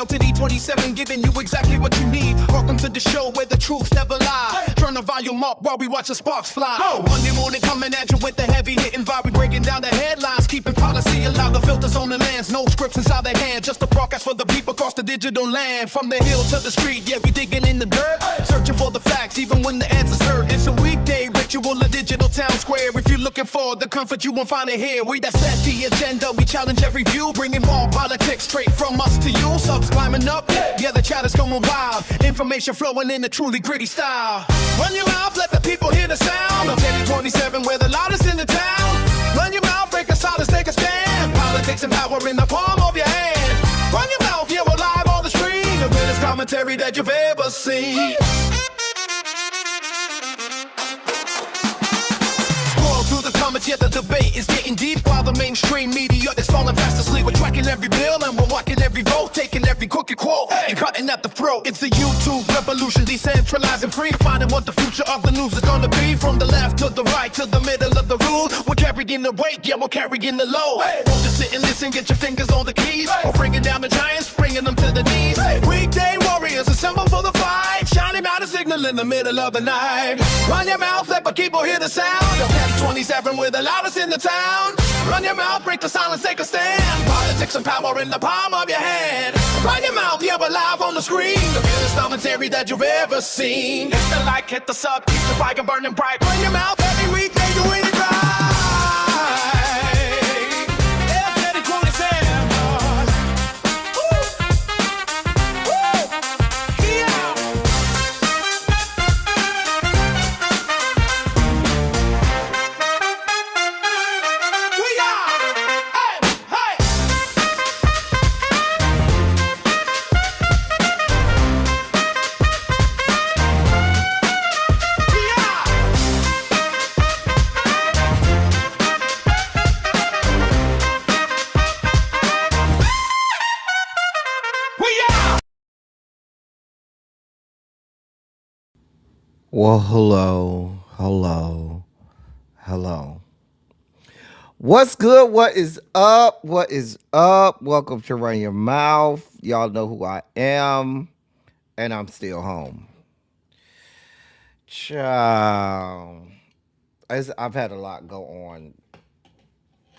L to D27, giving you exactly what you need. Welcome to the show where the truth never lies. Turn the volume up while we watch the sparks fly. Monday morning coming at you with the heavy hitting vibe. We breaking down the headlines, keeping policy alive. The filters on the lands, no scripts inside their hands. Just a broadcast for the people across the digital land. From the hill to the street, yeah, we digging in the dirt. Searching for the facts, even when the answer's heard. It's a weekday ritual, a digital town square. If you're looking for the comfort, you won't find it here. We that set the agenda, we challenge every view. Bringing more politics straight from us to you. Subs climbing up, yeah, the chat is going wild. Information flowing in a truly gritty style. Run your mouth, let the people hear the sound of 10-27, we're the loudest in the town. Run your mouth, break the silence, take a stand. Politics and power in the palm of your hand. Run your mouth, yeah, we're live on the screen. The greatest commentary that you've ever seen. Yet the debate is getting deep while the mainstream media is falling fast asleep. We're tracking every bill and we're watching every vote, taking every crooked quote and cutting at the throat. It's a YouTube revolution, decentralized and free, finding what the future of the news is gonna be. From the left to the right to the middle of the room, we're carrying the weight, yeah, we're carrying the load. Won't just sit and listen, get your fingers on the keys. We're bringing down the giants, bringing them to the knees. Weekday warriors assemble for the fight, shining out a signal in the middle of the night. Run your mouth, let the people hear the sound of 10-27 with the loudest in the town. Run your mouth, break the silence, take a stand. Politics and power in the palm of your hand. Run your mouth, yeah, we're live on the screen. The realest commentary that you've ever seen. Hit the like, hit the sub, keep the fire burning bright. Run your mouth every weekday, doing it right. Well, hello. What's good? What is up? Welcome to Run Your Mouth. Y'all know who I am, and I'm still home. Ciao. I've had a lot go on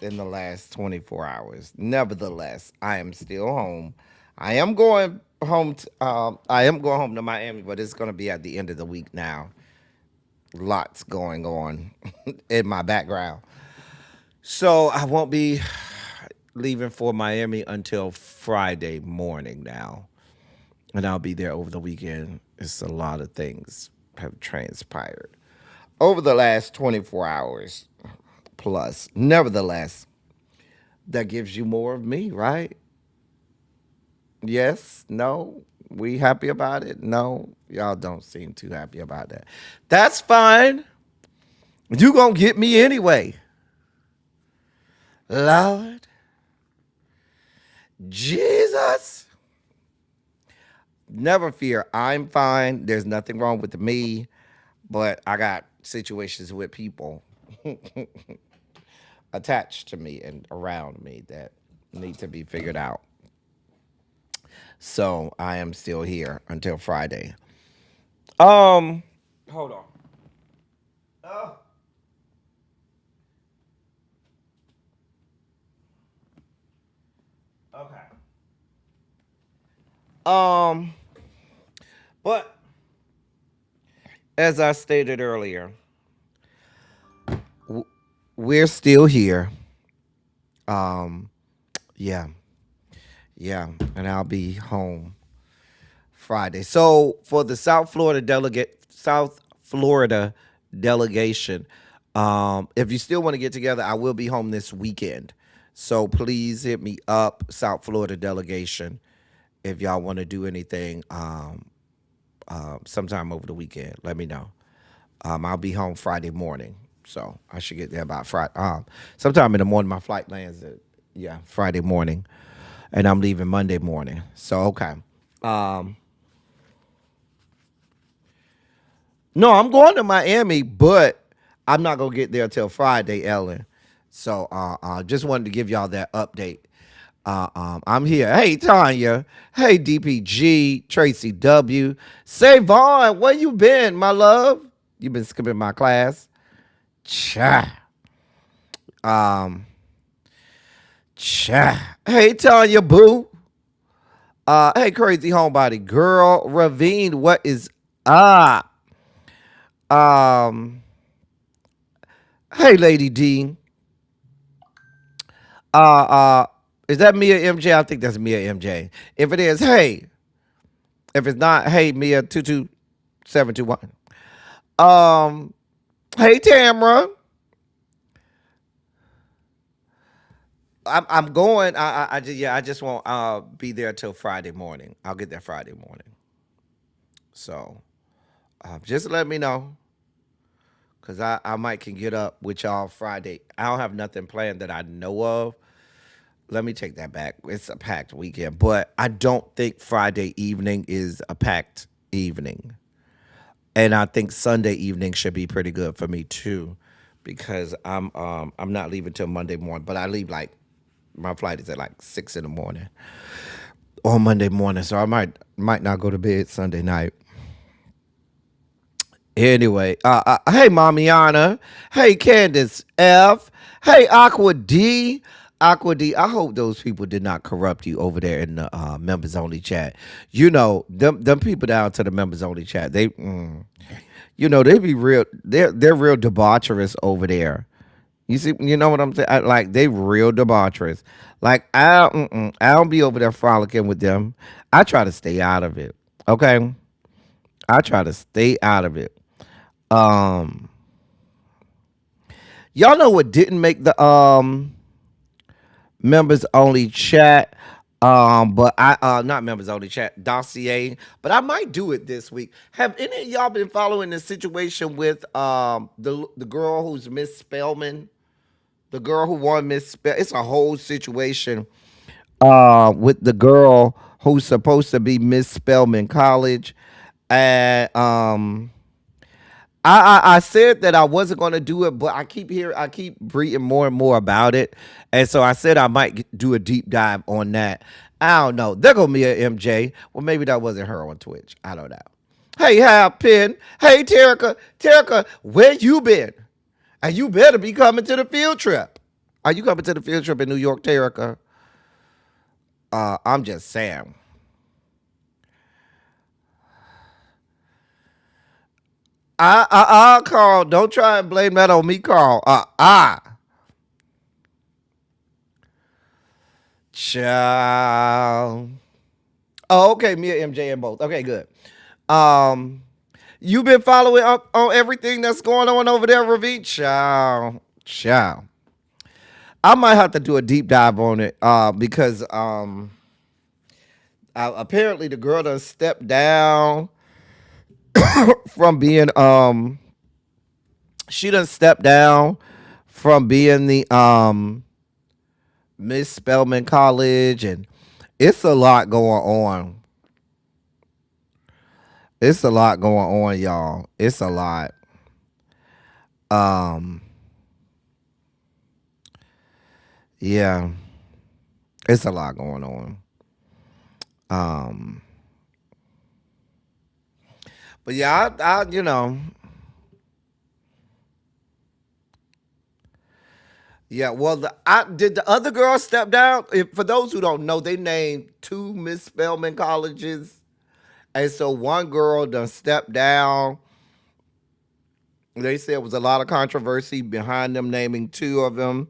in the last 24 hours. Nevertheless, I am still home. I am going home to Miami, but it's going to be at the end of the week now. Lots going on in my background. So I won't be leaving for Miami until Friday morning now. And I'll be there over the weekend. It's a lot of things have transpired over the last 24 hours plus. Nevertheless, that gives you more of me, right? Yes, no, we happy about it? No, y'all don't seem too happy about that. That's fine. You gonna get me anyway. Lord Jesus. Never fear, I'm fine. There's nothing wrong with me, but I got situations with people attached to me and around me that need to be figured out. So I am still here until Friday. Hold on. Oh. Okay. But as I stated earlier, we're still here. Yeah, and I'll be home Friday. So for the South Florida delegation, if you still want to get together, I will be home this weekend. So please hit me up, South Florida delegation, if y'all want to do anything sometime over the weekend. Let me know. I'll be home Friday morning, so I should get there about Friday. Sometime in the morning. My flight lands at Friday morning. And I'm leaving Monday morning. So, okay. No, I'm going to Miami, but I'm not going to get there till Friday, Ellen. So, just wanted to give y'all that update. I'm here. Hey, Tanya. Hey, DPG, Tracy W. Say, Vaughn, where you been, my love? You been skipping my class? Cha. Um, cha. Hey, Tanya Boo. Hey, crazy homebody girl. Ravine, what is up? Um, hey, Lady D. Uh, uh, is that Mia MJ? I think that's Mia MJ. If it is, hey. If it's not, hey, Mia 22721. Um, hey, Tamra. I'm going. I just won't be there till Friday morning. I'll get there Friday morning. So just let me know, cause I might can get up with y'all Friday. I don't have nothing planned that I know of. Let me take that back. It's a packed weekend, but I don't think Friday evening is a packed evening. And I think Sunday evening should be pretty good for me too, because I'm not leaving till Monday morning, but I leave like my flight is at like 6 in the morning on Monday morning, so I might not go to bed Sunday night. Anyway, hey Mamiana, hey Candace F, hey Aqua D. Aqua D, I hope those people did not corrupt you over there in the members only chat. You know, them people down to the members only chat. They be real. They're real debaucherous over there. You see, you know what I'm saying? Like they real debaucherous. Like I don't be over there frolicking with them. I try to stay out of it. Okay, I try to stay out of it. Um, y'all know what didn't make the members only chat. But I not members only chat dossier, but I might do it this week. Have any of y'all been following the situation with the girl who's Miss Spellman? The girl who won Miss Spell. It's a whole situation with the girl who's supposed to be Miss Spellman College. And I said that I wasn't gonna do it, but I keep reading more and more about it, and so I said I might do a deep dive on that. I don't know. There go Mia MJ. Well, maybe that wasn't her on Twitch. I don't know. Hey, Hal Penn. Hey, Terica. Terica, where you been? And you better be coming to the field trip. Are you coming to the field trip in New York, Terica? I'm just saying. Carl, don't try and blame that on me, Carl. Child. Oh, okay, me and MJ and both. Okay, good. Um, you been following up on everything that's going on over there, Ravine? Child. Child. I might have to do a deep dive on it, because apparently the girl done stepped down from being she done stepped down from being the Miss Spellman College, and it's a lot going on. It's a lot going on, y'all. It's a lot. Um, yeah, it's a lot going on. Um, but yeah, yeah. Well, I did the other girl step down. For those who don't know, they named two Miss Spellman colleges, and so one girl done stepped down. They said it was a lot of controversy behind them naming two of them.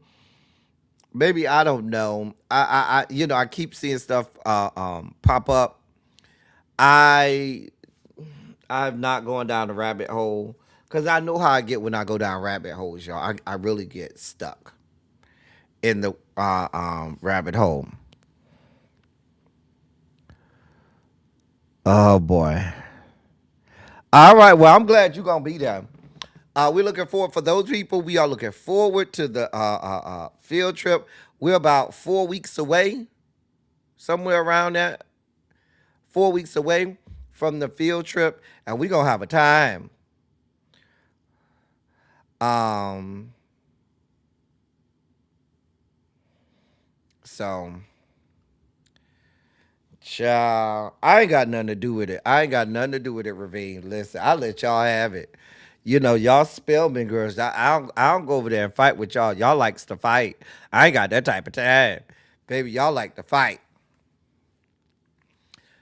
Maybe I don't know. I keep seeing stuff pop up. I I'm not going down the rabbit hole because I know how I get when I go down rabbit holes, y'all. I really get stuck in the rabbit hole. Oh boy. All right. Well, I'm glad you're gonna be there. We're looking forward for those people. We are looking forward to the field trip. We're about 4 weeks away, somewhere around that. 4 weeks away from the field trip, and we're gonna have a time. Um, so Child, I ain't got nothing to do with it. I ain't got nothing to do with it, Ravine. Listen, I let y'all have it. You know, y'all Spellman girls. I don't go over there and fight with y'all. Y'all likes to fight. I ain't got that type of time, baby. Y'all like to fight.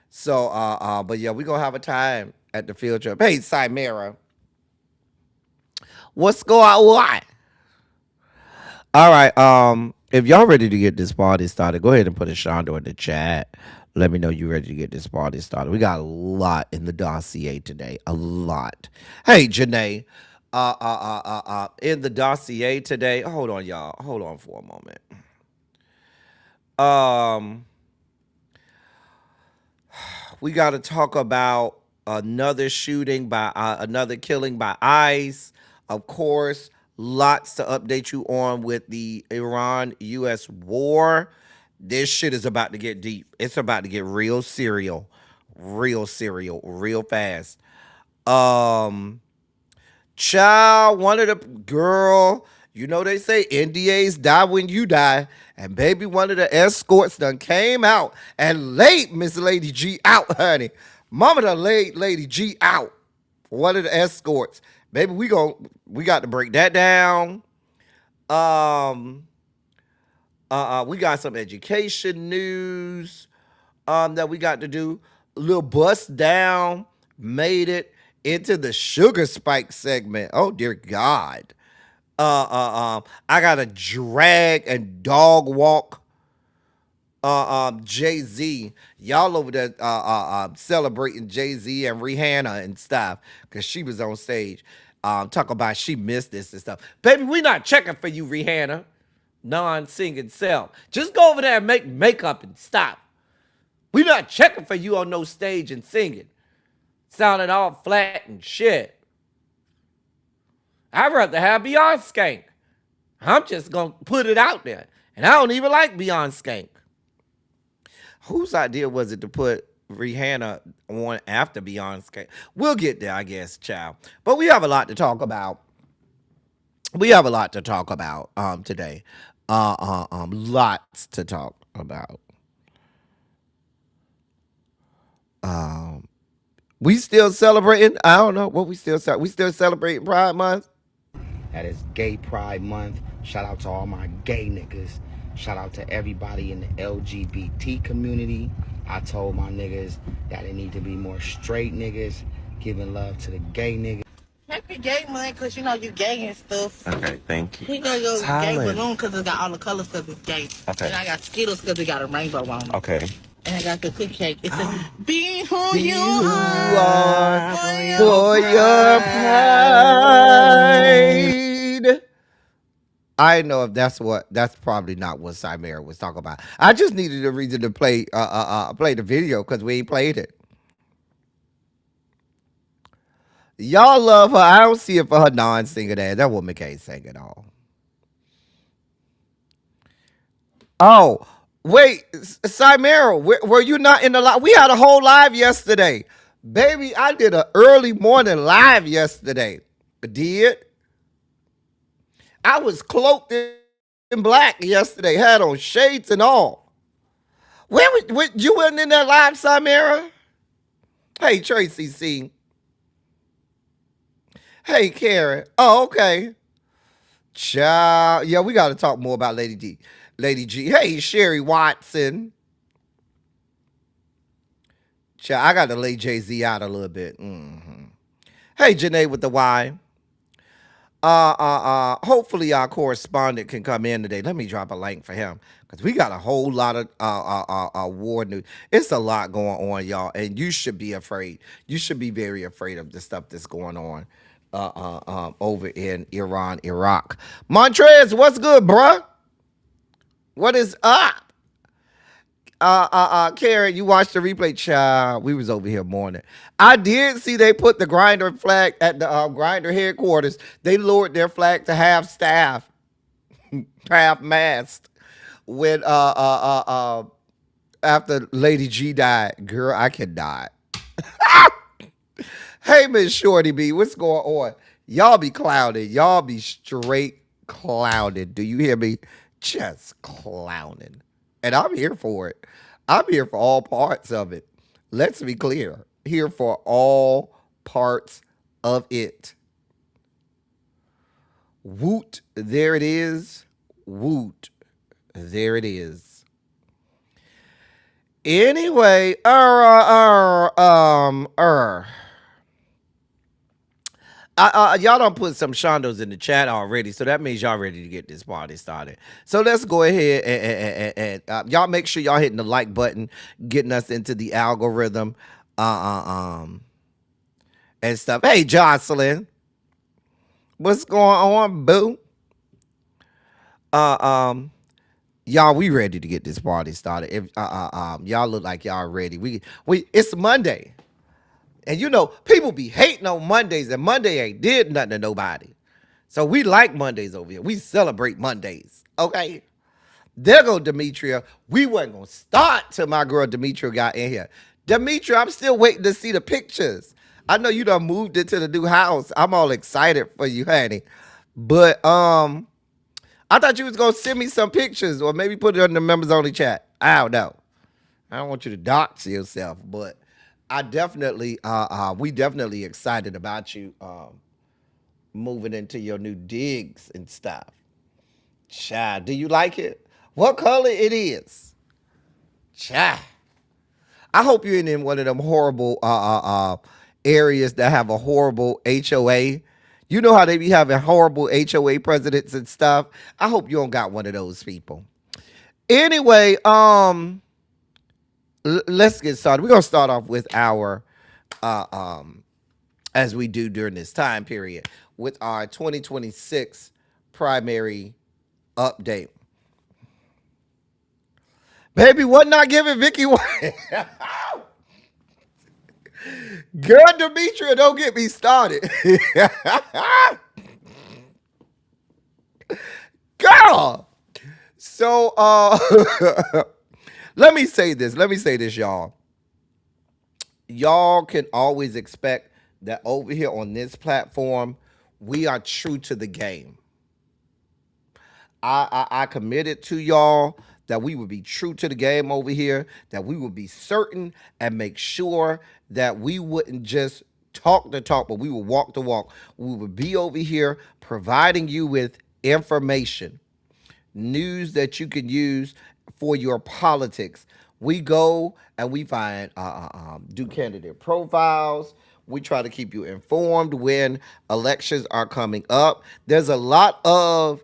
So, but yeah, we gonna have a time at the field trip. Hey, Chimera, what's going on? All right. If y'all ready to get this party started, go ahead and put a Shondo in the chat. Let me know you ready to get this party started. We got a lot in the dossier today. A lot. Hey, Janae. In the dossier today. Hold on, y'all. Hold on for a moment. Um, we got to talk about another shooting by another killing by ICE. Of course, lots to update you on with the Iran-U.S. war. This shit is about to get deep. It's about to get real serial, real fast. Um, Child, one of the girl, you know they say NDAs die when you die. And baby, one of the escorts done came out and laid Miss Lady G out, honey. Mama done laid Lady G out. One of the escorts. Baby, we got to break that down. Um, we got some education news that we got to do. Little bust down made it into the sugar spike segment. Oh dear God. I gotta drag and dog walk Jay-Z. Y'all over there celebrating Jay-Z and Rihanna and stuff. Cause she was on stage. Talk about she missed this and stuff. Baby, we not checking for you, Rihanna. Non-singing self. Just go over there and make makeup and stop. We not checking for you on no stage and singing. Sounding all flat and shit. I'd rather have Beyonce skank. I'm just gonna put it out there. And I don't even like Beyonce skank. Whose idea was it to put Rihanna on after Beyonce? We'll get there, I guess, child. But we have a lot to talk about. Today. Lots to talk about. Um, we still celebrating. I don't know what we still celebrating Pride Month. That is Gay Pride Month. Shout out to all my gay niggas. Shout out to everybody in the LGBT community. I told my niggas that it need to be more straight niggas, giving love to the gay niggas. Happy gay month, cause you know you gay and stuff. Okay, thank you. He got your gay Talent. balloon cause it got all the colors cause it's gay. Okay. And I got Skittles cause it got a rainbow on it. Okay. And I got the cookie cake. It says, be who Be you who are for your pride. I know if that's probably not what Chimera was talking about. I just needed a reason to play the video because we ain't played it. Y'all love her. I don't see it for her non-singing ass. That woman can't sing at all. Oh, wait, Chimera, were you not in the live? We had a whole live yesterday. Baby, I did an early morning live yesterday. Did? I was cloaked in black yesterday, had on shades and all. Where you wasn't in that live, Chimera? Hey, Tracy C. Hey, Karen. Oh, okay. Child. Yeah, we got to talk more about Lady D. Lady G. Hey, Sherry Watson. Child, I got to lay Jay-Z out a little bit. Hey, Janae with the Y. Hopefully our correspondent can come in today. Let me drop a link for him because we got a whole lot of war news. It's a lot going on, y'all, and you should be afraid. You should be very afraid of the stuff that's going on over in Iran, Iraq. Montrez, what's good, bruh? What is up? Karen, you watched the replay, child. We was over here morning. I did see they put the grinder flag at the grinder headquarters. They lowered their flag to half staff, half mast. When after Lady G died, girl, I can die. Hey, Miss Shorty B, what's going on? Y'all be clouded. Y'all be straight clouded. Do you hear me? Just clowning. And I'm here for it. I'm here for all parts of it. Let's be clear. Here for all parts of it. Woot, there it is. Woot, there it is. Anyway, y'all done put some shondos in the chat already, so that means y'all ready to get this party started. So let's go ahead and y'all make sure y'all hitting the like button, getting us into the algorithm, and stuff. Hey, Jocelyn, what's going on, boo? Y'all, we ready to get this party started. If y'all look like y'all ready, we it's Monday. And you know, people be hating on Mondays, and Monday ain't did nothing to nobody. So we like Mondays over here. We celebrate Mondays. Okay. There go Demetria. We wasn't gonna start till my girl Demetria got in here. Demetria, I'm still waiting to see the pictures. I know you done moved into the new house. I'm all excited for you, honey. But I thought you was gonna send me some pictures or maybe put it on the members only chat. I don't know. I don't want you to dox yourself, but I definitely, we definitely excited about you moving into your new digs and stuff. Child, do you like it? What color it is? Child. I hope you're in one of them horrible areas that have a horrible HOA. You know how they be having horrible HOA presidents and stuff. I hope you don't got one of those people. Anyway, let's get started. We're gonna start off with our as we do during this time period with our 2026 primary update. Baby, what not giving Vicky White? Girl, Demetria, don't get me started. Girl. So let me say this, y'all. Y'all can always expect that over here on this platform, we are true to the game. I committed to y'all that we would be true to the game over here, that we would be certain and make sure that we wouldn't just talk the talk, but we would walk the walk. We would be over here providing you with information, news that you can use for your politics. We go and we find, do candidate profiles. We try to keep you informed when elections are coming up. There's a lot of,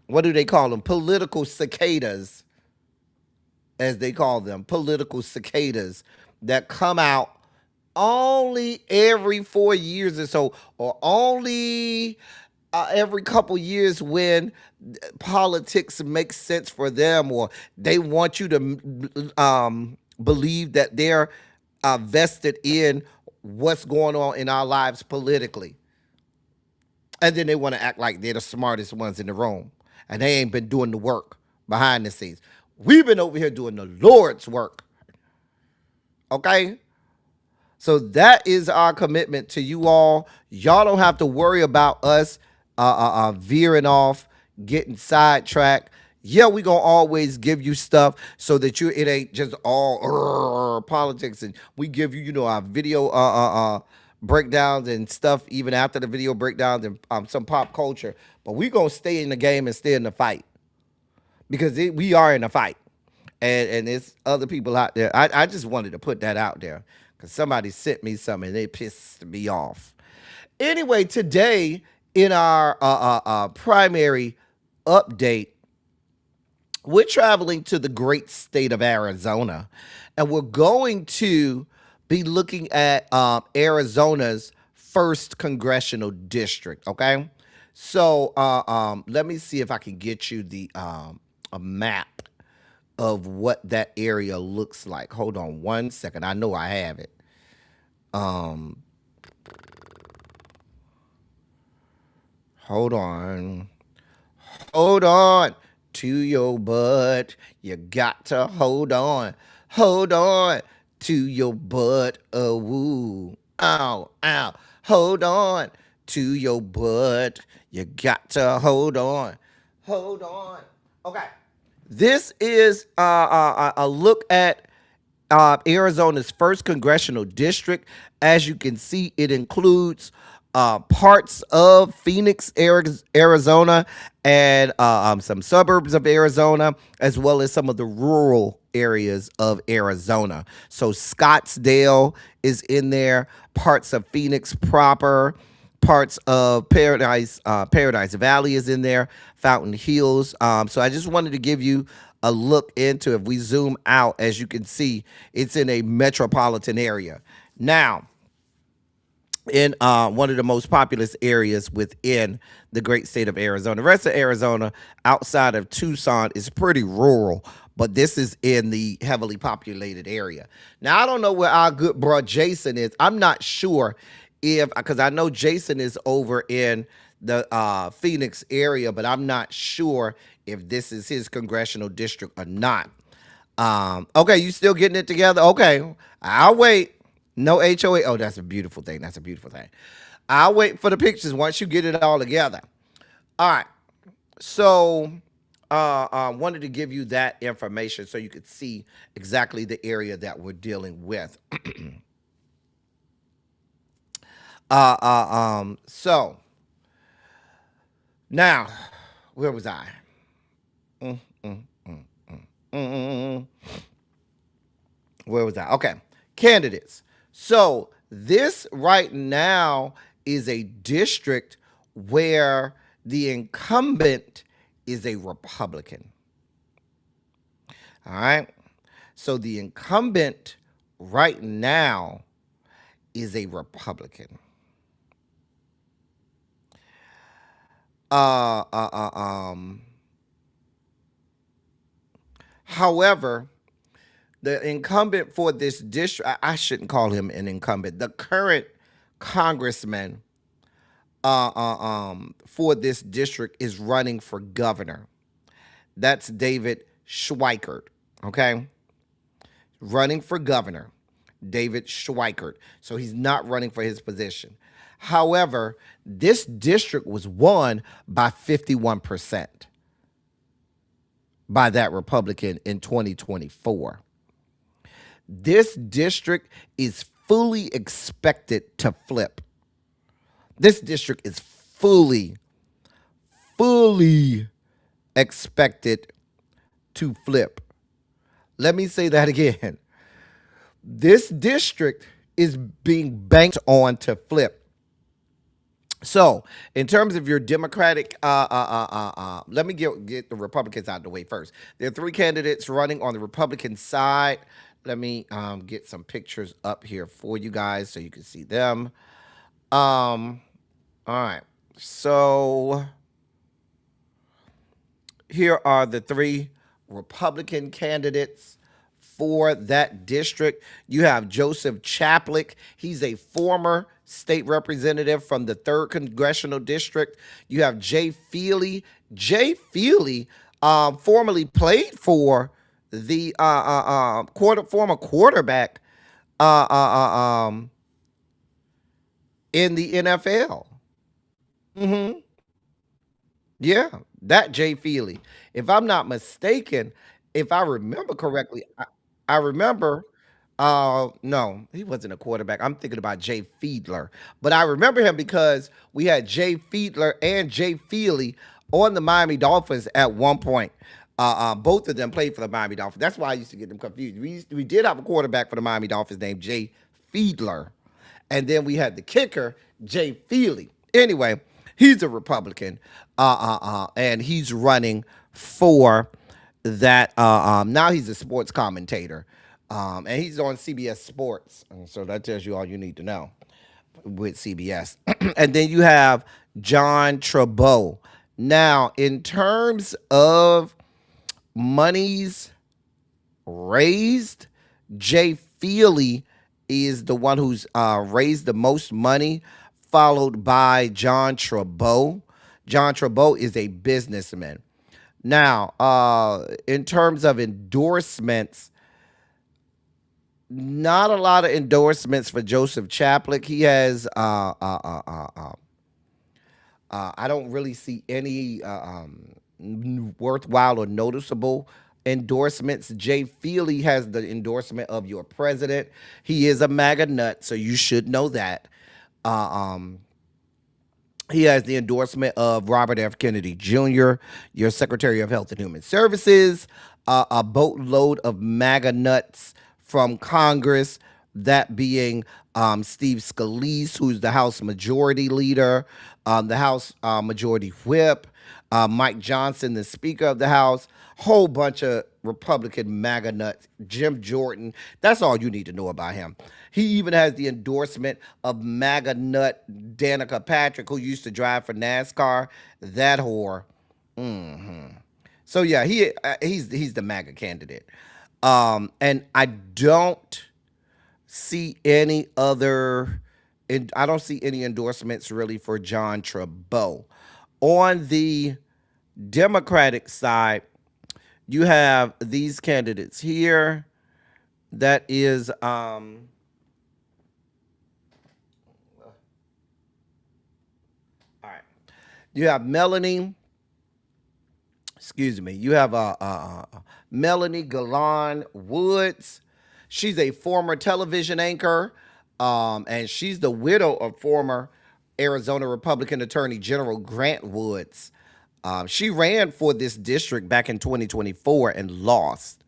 what do they call them? Political cicadas, as they call them, political cicadas that come out only every 4 years or so, or only every couple years when politics makes sense for them, or they want you to believe that they're vested in what's going on in our lives politically. And then they want to act like they're the smartest ones in the room. And they ain't been doing the work behind the scenes. We've been over here doing the Lord's work. Okay? So that is our commitment to you all. Y'all don't have to worry about us veering off, getting sidetracked. Yeah, we gonna always give you stuff so that it ain't just all politics, and we give you, our video breakdowns and stuff even after the video breakdowns and some pop culture. But we gonna stay in the game and stay in the fight because we are in a fight, and there's other people out there. I just wanted to put that out there because somebody sent me something and they pissed me off. Anyway, today in our primary update, we're traveling to the great state of Arizona, and we're going to be looking at Arizona's 1st congressional district, okay? So let me see if I can get you the a map of what that area looks like. Hold on one second. I know I have it. Hold on. Hold on to your butt. You got to hold on. Hold on to your butt. Oh, woo. Ow, ow. Hold on to your butt. You got to hold on. Hold on. Okay. This is a look at Arizona's first congressional district. As you can see, it includes parts of Phoenix, Arizona, and some suburbs of Arizona, as well as some of the rural areas of Arizona. So Scottsdale is in there, parts of Phoenix proper, parts of Paradise Valley is in there, Fountain Hills. So I just wanted to give you a look into, if we zoom out, as you can see, it's in a metropolitan area. Now, in one of the most populous areas within the great state of Arizona. The rest of Arizona, outside of Tucson, is pretty rural, but this is in the heavily populated area. Now, I don't know where our good bro Jason is. I'm not sure if, because I know Jason is over in the Phoenix area, but I'm not sure if this is his congressional district or not. Okay, you still getting it together? Okay, I'll wait. No HOA. Oh, that's a beautiful thing. That's a beautiful thing. I'll wait for the pictures once you get it all together. All right. So, wanted to give you that information so you could see exactly the area that we're dealing with. So now, where was I? Where was I? Okay, candidates. So this right now is a district where the incumbent is a Republican. All right. So the incumbent right now is a Republican. However, the incumbent for this district, I shouldn't call him an incumbent. The current congressman for this district is running for governor. That's David Schweikert, okay? Running for governor, David Schweikert. So he's not running for his position. However, this district was won by 51% by that Republican in 2024. This district is fully expected to flip. This district is fully expected to flip. Let me say that again. This district is being banked on to flip. So, in terms of your Democratic, let me get the Republicans out of the way first. There are three candidates running on the Republican side. Let me get some pictures up here for you guys so you can see them. All right. So here are the three Republican candidates for that district. You have Joseph Chaplick. He's a former state representative from the 3rd Congressional District. You have Jay Feely. Jay Feely formerly played for the former quarterback in the NFL. Yeah, that Jay Feely. If I'm not mistaken, if I remember correctly, I remember. No, he wasn't a quarterback. I'm thinking about Jay Fiedler, but I remember him because we had Jay Fiedler and Jay Feely on the Miami Dolphins at one point. Both of them played for the Miami Dolphins. That's why I used to get them confused. We did have a quarterback for the Miami Dolphins named Jay Fiedler, and then we had the kicker Jay Feely. Anyway, he's a Republican, and he's running for that. Now he's a sports commentator, and he's on CBS Sports, and so that tells you all you need to know with CBS. And then you have John Trabeau. Now, in terms of monies raised, Jay Feely is the one who's raised the most money, followed by John Trabeau. John Trabeau is a businessman. Now, in terms of endorsements, not a lot of endorsements for Joseph Chaplick. He has, I don't really see any worthwhile or noticeable endorsements. Jay Feely has the endorsement of your president. He is a MAGA nut, so you should know that. Uh, um, he has the endorsement of Robert F. Kennedy Jr., your Secretary of Health and Human Services, a boatload of MAGA nuts from Congress, that being Steve Scalise, who's the House Majority Leader, the House Majority Whip, Mike Johnson, the Speaker of the House, whole bunch of Republican MAGA nuts, Jim Jordan. That's all you need to know about him. He even has the endorsement of MAGA nut Danica Patrick, who used to drive for NASCAR. That whore. So yeah, he's the MAGA candidate. And I don't see any other, and I don't see any endorsements really for John Trudeau. On the Democratic side, you have these candidates here. That is all right. You have Melanie. Excuse me. You have Melanie Galan Woods. She's a former television anchor, and she's the widow of former Arizona Republican Attorney General Grant Woods. She ran for this district back in 2024 and lost.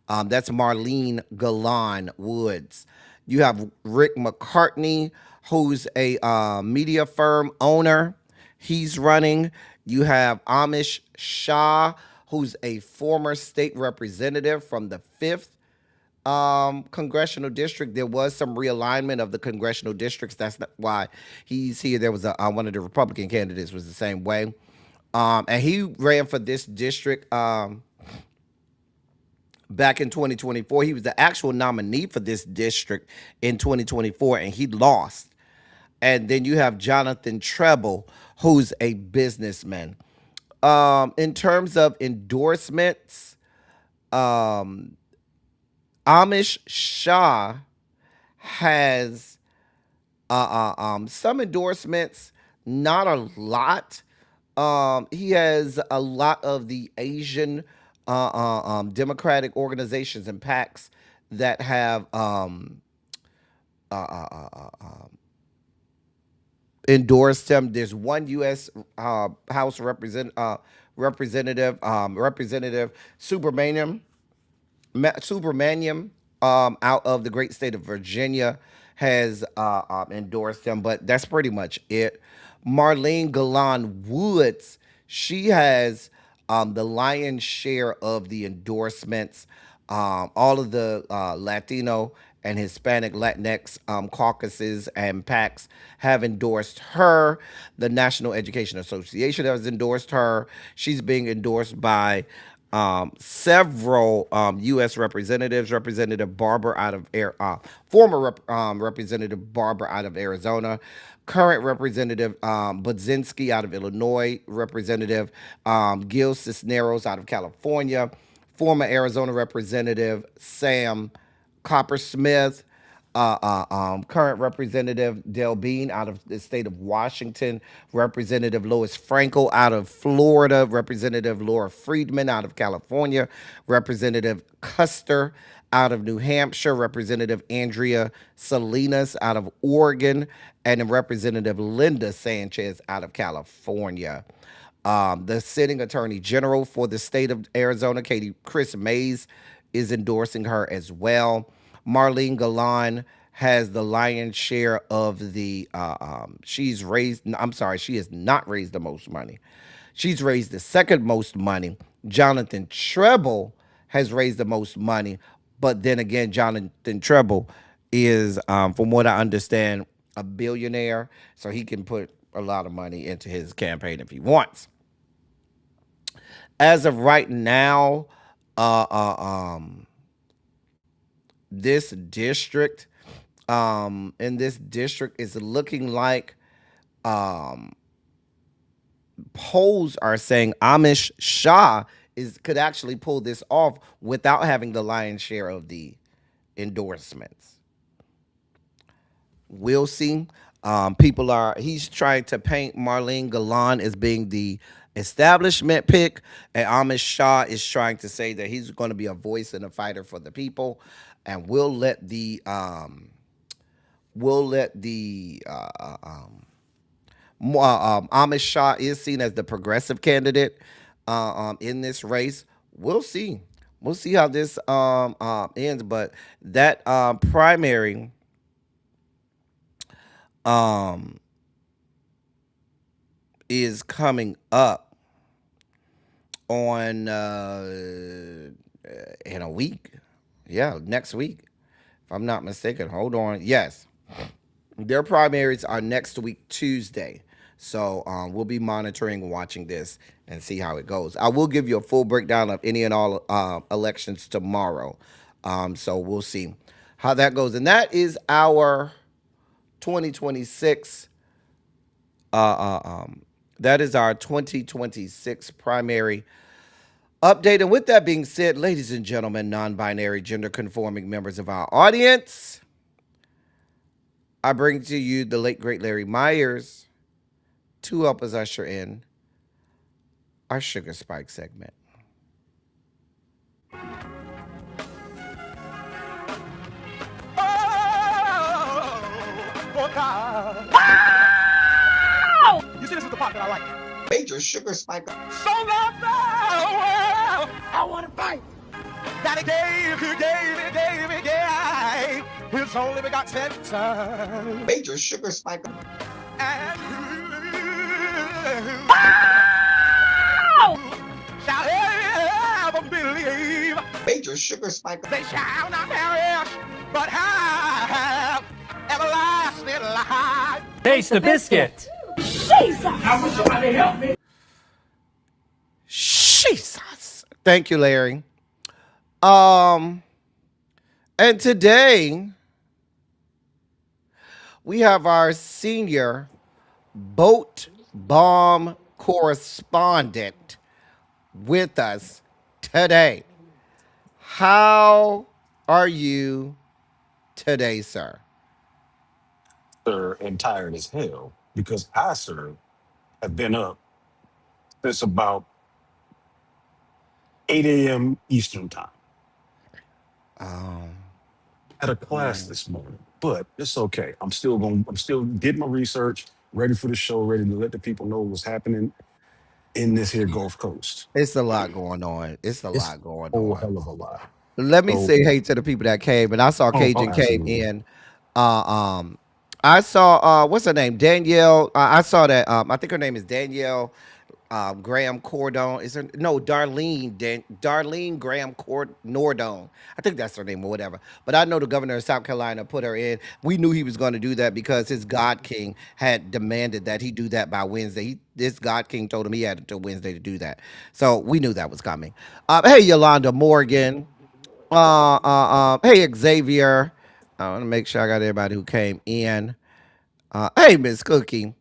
That's Marlene Galan Woods. You have Rick McCartney, who's a media firm owner. He's running. You have Amish Shah, who's a former state representative from the 5th congressional district. There was some realignment of the congressional districts. That's not why he's here. There was one of the Republican candidates was the same way. And he ran for this district back in 2024. He was the actual nominee for this district in 2024, and he lost. And then you have Jonathan Treble, who's a businessman. In terms of endorsements, Amish Shah has some endorsements, not a lot. He has a lot of the Asian democratic organizations and PACs that have endorsed him. There's one U.S. House representative, Representative Subramaniam, out of the great state of Virginia, has endorsed him, but that's pretty much it. Marlene Galan Woods, she has the lion's share of the endorsements. All of the Latino and Hispanic Latinx caucuses and PACs have endorsed her. The National Education Association has endorsed her. She's being endorsed by several U.S. representatives. Representative Barber out of former Representative Barber out of Arizona, current Representative Budzinski out of Illinois, Representative Gil Cisneros out of California, former Arizona Representative Sam Coppersmith, current Representative Del Bean out of the state of Washington, Representative Lois Frankel out of Florida, Representative Laura Friedman out of California, Representative Custer out of New Hampshire, Representative Andrea Salinas out of Oregon, and Representative Linda Sanchez out of California. The sitting attorney general for the state of Arizona, Chris Mays, is endorsing her as well. Marlene Galan has the lion's share of the, she has not raised the most money. She's raised the second most money. Jonathan Treble has raised the most money, but then again, Jonathan Treble is, from what I understand, a billionaire, so he can put a lot of money into his campaign if he wants. As of right now, this district, in this district is looking like polls are saying Amish Shah could actually pull this off without having the lion's share of the endorsements. We'll see. He's trying to paint Marlene Galan as being the establishment pick, and Amish Shah is trying to say that he's going to be a voice and a fighter for the people, and we'll let the Amish Shah is seen as the progressive candidate in this race. We'll see. We'll see how this ends, but that primary um, is coming up on in a week. Yeah, next week, if I'm not mistaken. Hold on. Yes, their primaries are next week, Tuesday. So we'll be monitoring and watching this and see how it goes. I will give you a full breakdown of any and all elections tomorrow. So we'll see how that goes. And that is our 2026. Uh, uh, um, that is our 2026 primary update. And with that being said, ladies and gentlemen, non-binary, gender-conforming members of our audience, I bring to you the late great Larry Myers to help us usher in our Sugar Spike segment. Oh, God. You see, this is the part that I like. Major sugar spike. So loved the world, I want to fight. That he gave his only begotten son. Major sugar spike. And shall ever believe Major sugar spike. they shall not perish, but have everlasting life. Taste the biscuit. Jesus. Thank you, Larry. And today we have our senior boat bomb correspondent with us today. How are you today, sir? Sir, and tired as hell because I, sir, have been up since about 8 a.m. Eastern time. Um, Had a class this morning, but it's okay. I'm still did my research, ready for the show, ready to let the people know what's happening in this here Gulf Coast. it's a lot going on. It's a It's lot going a whole on. hell of a lot. Let me So, say hey to the people that came, and I saw oh, Cajun came absolutely. in. Uh, um, I saw what's her name, Danielle. I saw that. I think her name is Danielle Graham Cordon. Is her no Darlene Graham Nordon. I think that's her name or whatever. But I know the governor of South Carolina put her in. We knew he was going to do that because his God King had demanded that he do that by Wednesday. This God King told him he had until Wednesday to do that. So we knew that was coming. Hey, Yolanda Morgan. Hey, Xavier. I want to make sure I got everybody who came in. Hey, Miss Cookie.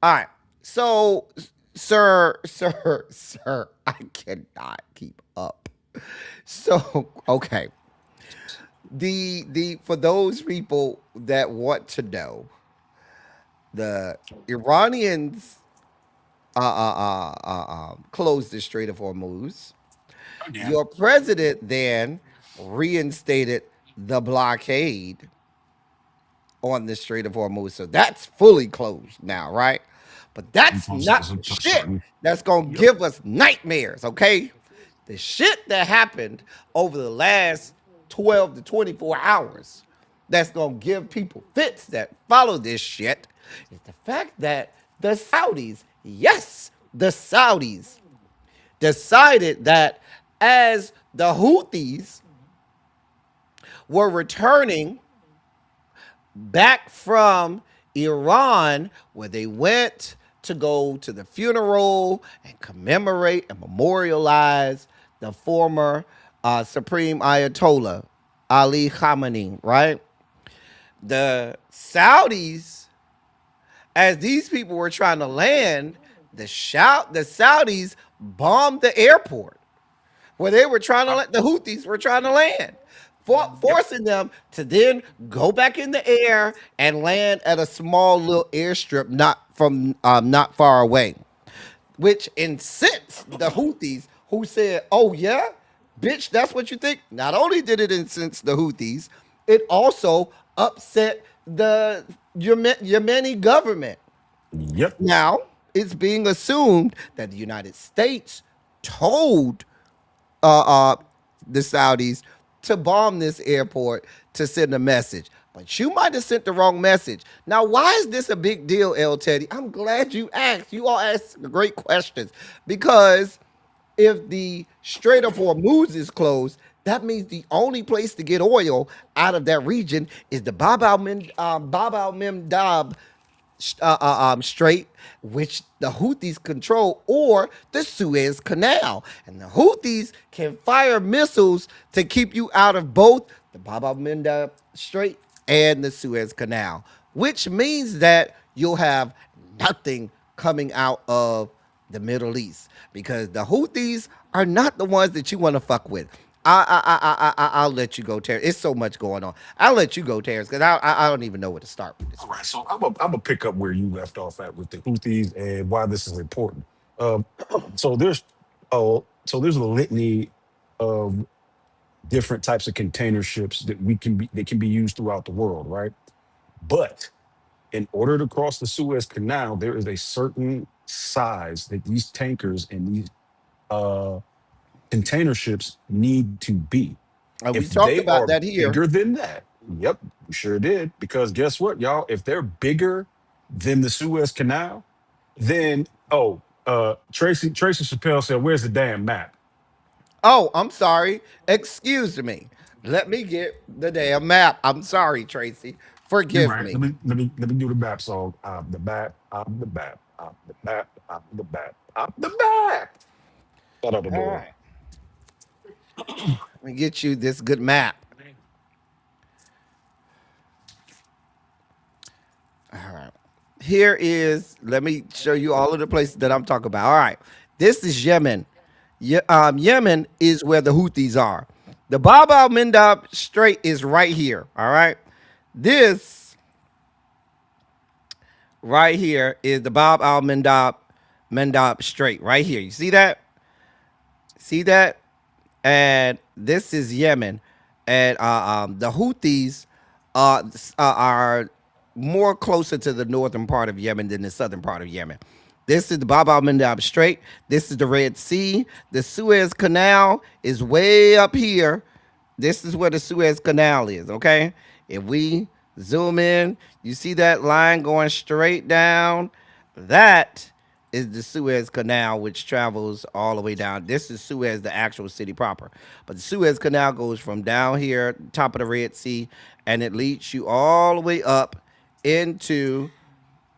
All right. So, sir, I cannot keep up. So, okay. The for those people that want to know, the Iranians closed the Strait of Hormuz. Again, Your president then reinstated the blockade on the Strait of Hormuz. So that's fully closed now, right? But that's not the shit starting. that's going to Yep. give us nightmares, okay? The shit that happened over the last 12 to 24 hours that's going to give people fits that follow this shit is the fact that the Saudis, yes, the Saudis decided that as the Houthis were returning back from Iran, where they went to go to the funeral and commemorate and memorialize the former Supreme Ayatollah Ali Khamenei, right? The Saudis, as these people were trying to land, the Saudis bombed the airport where they were trying to let the Houthis were trying to land, Yep. forcing them to then go back in the air and land at a small little airstrip not far away. which incensed the Houthis, who said, "Oh yeah, bitch, that's what you think." Not only did it incense the Houthis, it also upset the Yemeni government. Yep. Now it's being assumed that the United States told uh, uh, the Saudis to bomb this airport to send a message. But you might have sent the wrong message. Now, why is this a big deal, El Teddy? I'm glad you asked. You all asked great questions because if the Strait of Hormuz is closed, that means the only place to get oil out of that region is the Bab al Mandab Strait, which the Houthis control, or the Suez Canal. And the Houthis can fire missiles to keep you out of both the Bab al Mandab Strait and the Suez Canal, which means that you'll have nothing coming out of the Middle East because the Houthis are not the ones that you want to fuck with. I'll let you go, Terrence. It's so much going on. I'll let you go, Terrence, because I don't even know where to start with this All one. right, so I'm gonna pick up where you left off at with the Houthis and why this is important. Um, so there's there's a litany of different types of container ships that can be used throughout the world, right? But in order to cross the Suez Canal, there is a certain size that these tankers and these uh, container ships need to be. And If we talked they about are that here. bigger than that, yep, we sure did. Because guess what, y'all? If they're bigger than the Suez Canal, then Tracy Chappelle said, "Where's the damn map?" Oh, I'm sorry. Excuse me. Let me get the damn map. I'm sorry, Tracy. You're Forgive right. me. Let me do the map song. I'm the map. I'm the map. I'm the map. I'm the map. I'm the map. Shout out the All door. right. Let me get you this good map. All right. Here is, let me show you all of the places that I'm talking about. All right. This is Yemen. Yemen is where the Houthis are. The Bab al Mandab Strait is right here. All right. This right here is the Bab al Mandab Strait right here. You see that? See that? And this is Yemen, and the Houthis are more closer to the northern part of Yemen than the southern part of Yemen. This is the Bab al Mandab Strait. This is the Red Sea. The Suez Canal is way up here. This is where the Suez Canal is. Okay, if we zoom in, you see that line going straight down. That is the Suez Canal, which travels all the way down. This is Suez, the actual city proper. But the Suez Canal goes from down here, top of the Red Sea, and it leads you all the way up into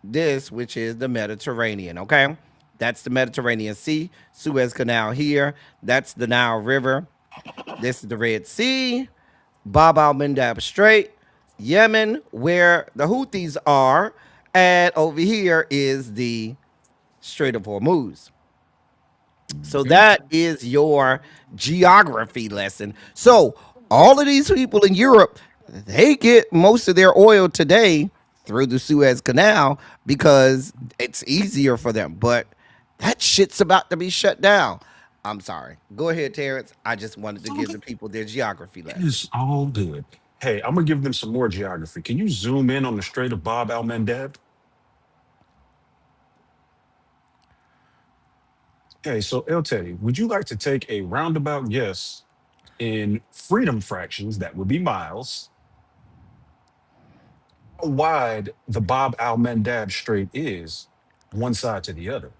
this, which is the Mediterranean. Okay. That's the Mediterranean Sea, Suez Canal here. That's the Nile River. This is the Red Sea, Bab al Mandab Strait, Yemen, where the Houthis are. And over here is the Strait of Hormuz. So Okay. that is your geography lesson. So all of these people in Europe, they get most of their oil today through the Suez Canal because it's easier for them. But that shit's about to be shut down. I'm sorry. Go ahead, Terrence. I just wanted to give the people their geography lesson. It's all good. Hey, I'm gonna give them some more geography. Can you zoom in on the Strait of Bab al Mandeb? Okay, so El Teddy, would you like to take a roundabout guess in freedom fractions, that would be miles, how wide the Bab al Mandab Strait is, one side to the other?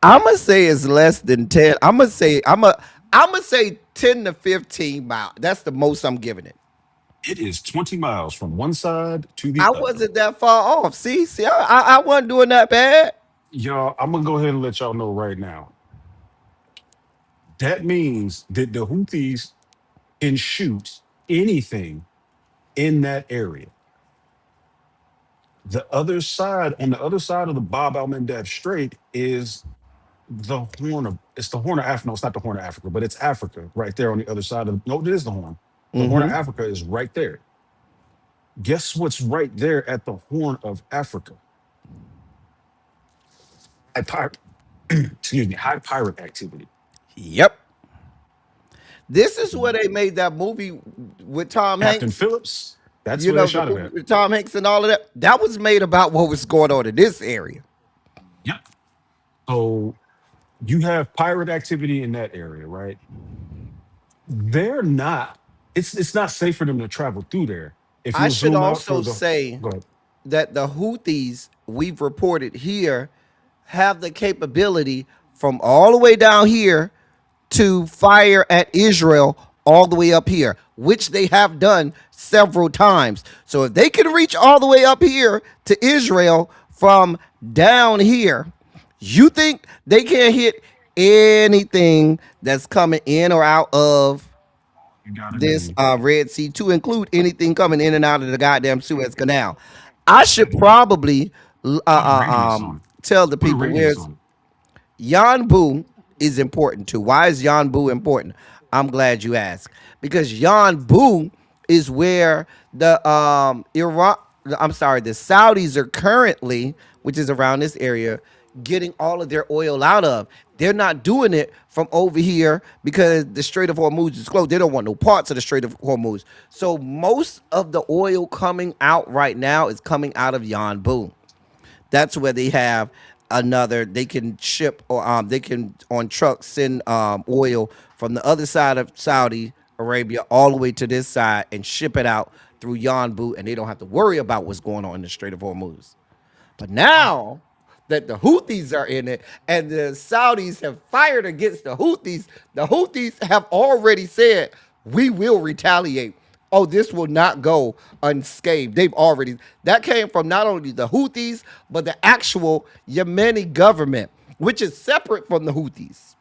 I'm gonna say it's less than 10. I'm gonna say 10 to 15 miles. That's the most I'm giving it. It is 20 miles from one side to the I other. wasn't that far off. See, I wasn't doing that bad. Y'all, I'm gonna go ahead and let y'all know right now. That means that the Houthis can shoot anything in that area. On the other side of the Bab al Mandab Strait is the Horn of Africa. No, it's not the Horn of Africa, but it's Africa right there on the other side of, no, it is the Horn. The Horn of Mm-hmm. Africa is right there. Guess what's right there at the Horn of Africa? excuse me, high pirate activity. Yep. This is where they made that movie with Tom Captain Hanks. Phillips, that's You where they know, the shot it movie at. with Tom Hanks and all of that. That was made about what was going on in this area. Yep. So you have pirate activity in that area, right? They're not. It's not safe for them to travel through there. If I you'll should zoom out also for the say go ahead. that the Houthis we've reported here have the capability from all the way down here to fire at Israel all the way up here, which they have done several times. So if they can reach all the way up here to Israel from down here, you think they can't hit anything that's coming in or out of You gotta this be Red Sea, to include anything coming in and out of the goddamn Suez Canal? I should probably put a radius on it. tell the Put a people radius where's on it. Yanbu is important too. Why is Yanbu important? I'm glad you asked. Because Yanbu is where the Iran I'm sorry, the Saudis are currently, which is around this area, getting all of their oil out of. They're not doing it from over here because the Strait of Hormuz is closed. They don't want no parts of the Strait of Hormuz. So most of the oil coming out right now is coming out of Yanbu. That's where they have another. They can ship or they can on trucks send oil from the other side of Saudi Arabia all the way to this side and ship it out through Yanbu, and they don't have to worry about what's going on in the Strait of Hormuz. But now that the Houthis are in it and the Saudis have fired against the Houthis have already said, we will retaliate. Oh, this will not go unscathed. They've already, that came from not only the Houthis, but the actual Yemeni government, which is separate from the Houthis.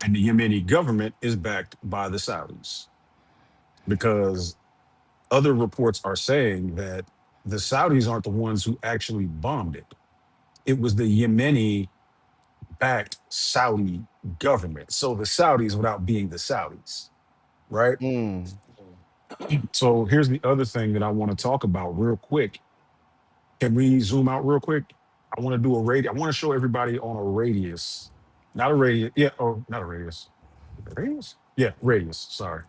And the Yemeni government is backed by the Saudis because other reports are saying that the Saudis aren't the ones who actually bombed it. It was the Yemeni backed Saudi government. So the Saudis without being the Saudis, right? Mm. So here's the other thing that I want to talk about real quick. Can we zoom out real quick? I want to do a radius. I want to show everybody on a radius, not a radius. Yeah, oh, not a radius. Radius? Yeah, radius. Sorry.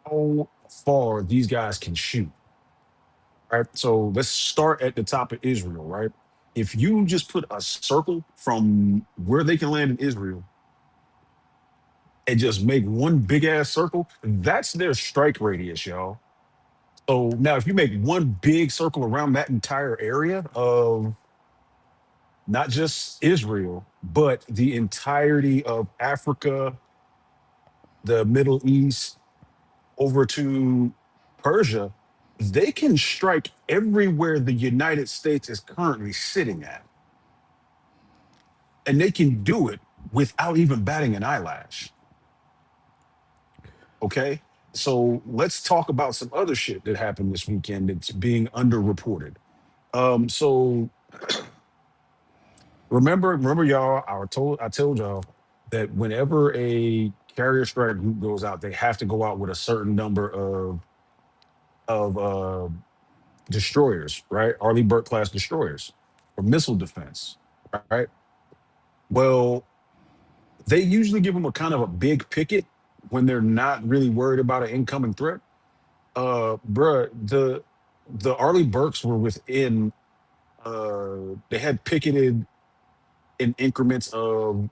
How far these guys can shoot. Right. So let's start at the top of Israel, right? If you just put a circle from where they can land in Israel and just make one big ass circle, that's their strike radius, y'all. So now if you make one big circle around that entire area of not just Israel, but the entirety of Africa, the Middle East, over to Persia, they can strike everywhere the United States is currently sitting at. And they can do it without even batting an eyelash. Okay. So let's talk about some other shit that happened this weekend that's being underreported. So remember y'all, I told y'all that whenever a carrier strike group goes out, they have to go out with a certain number of destroyers, right? Arleigh Burke class destroyers for missile defense, right? Well, they usually give them a kind of a big picket when they're not really worried about an incoming threat. Bruh, the Arleigh Burks were within they had picketed in increments of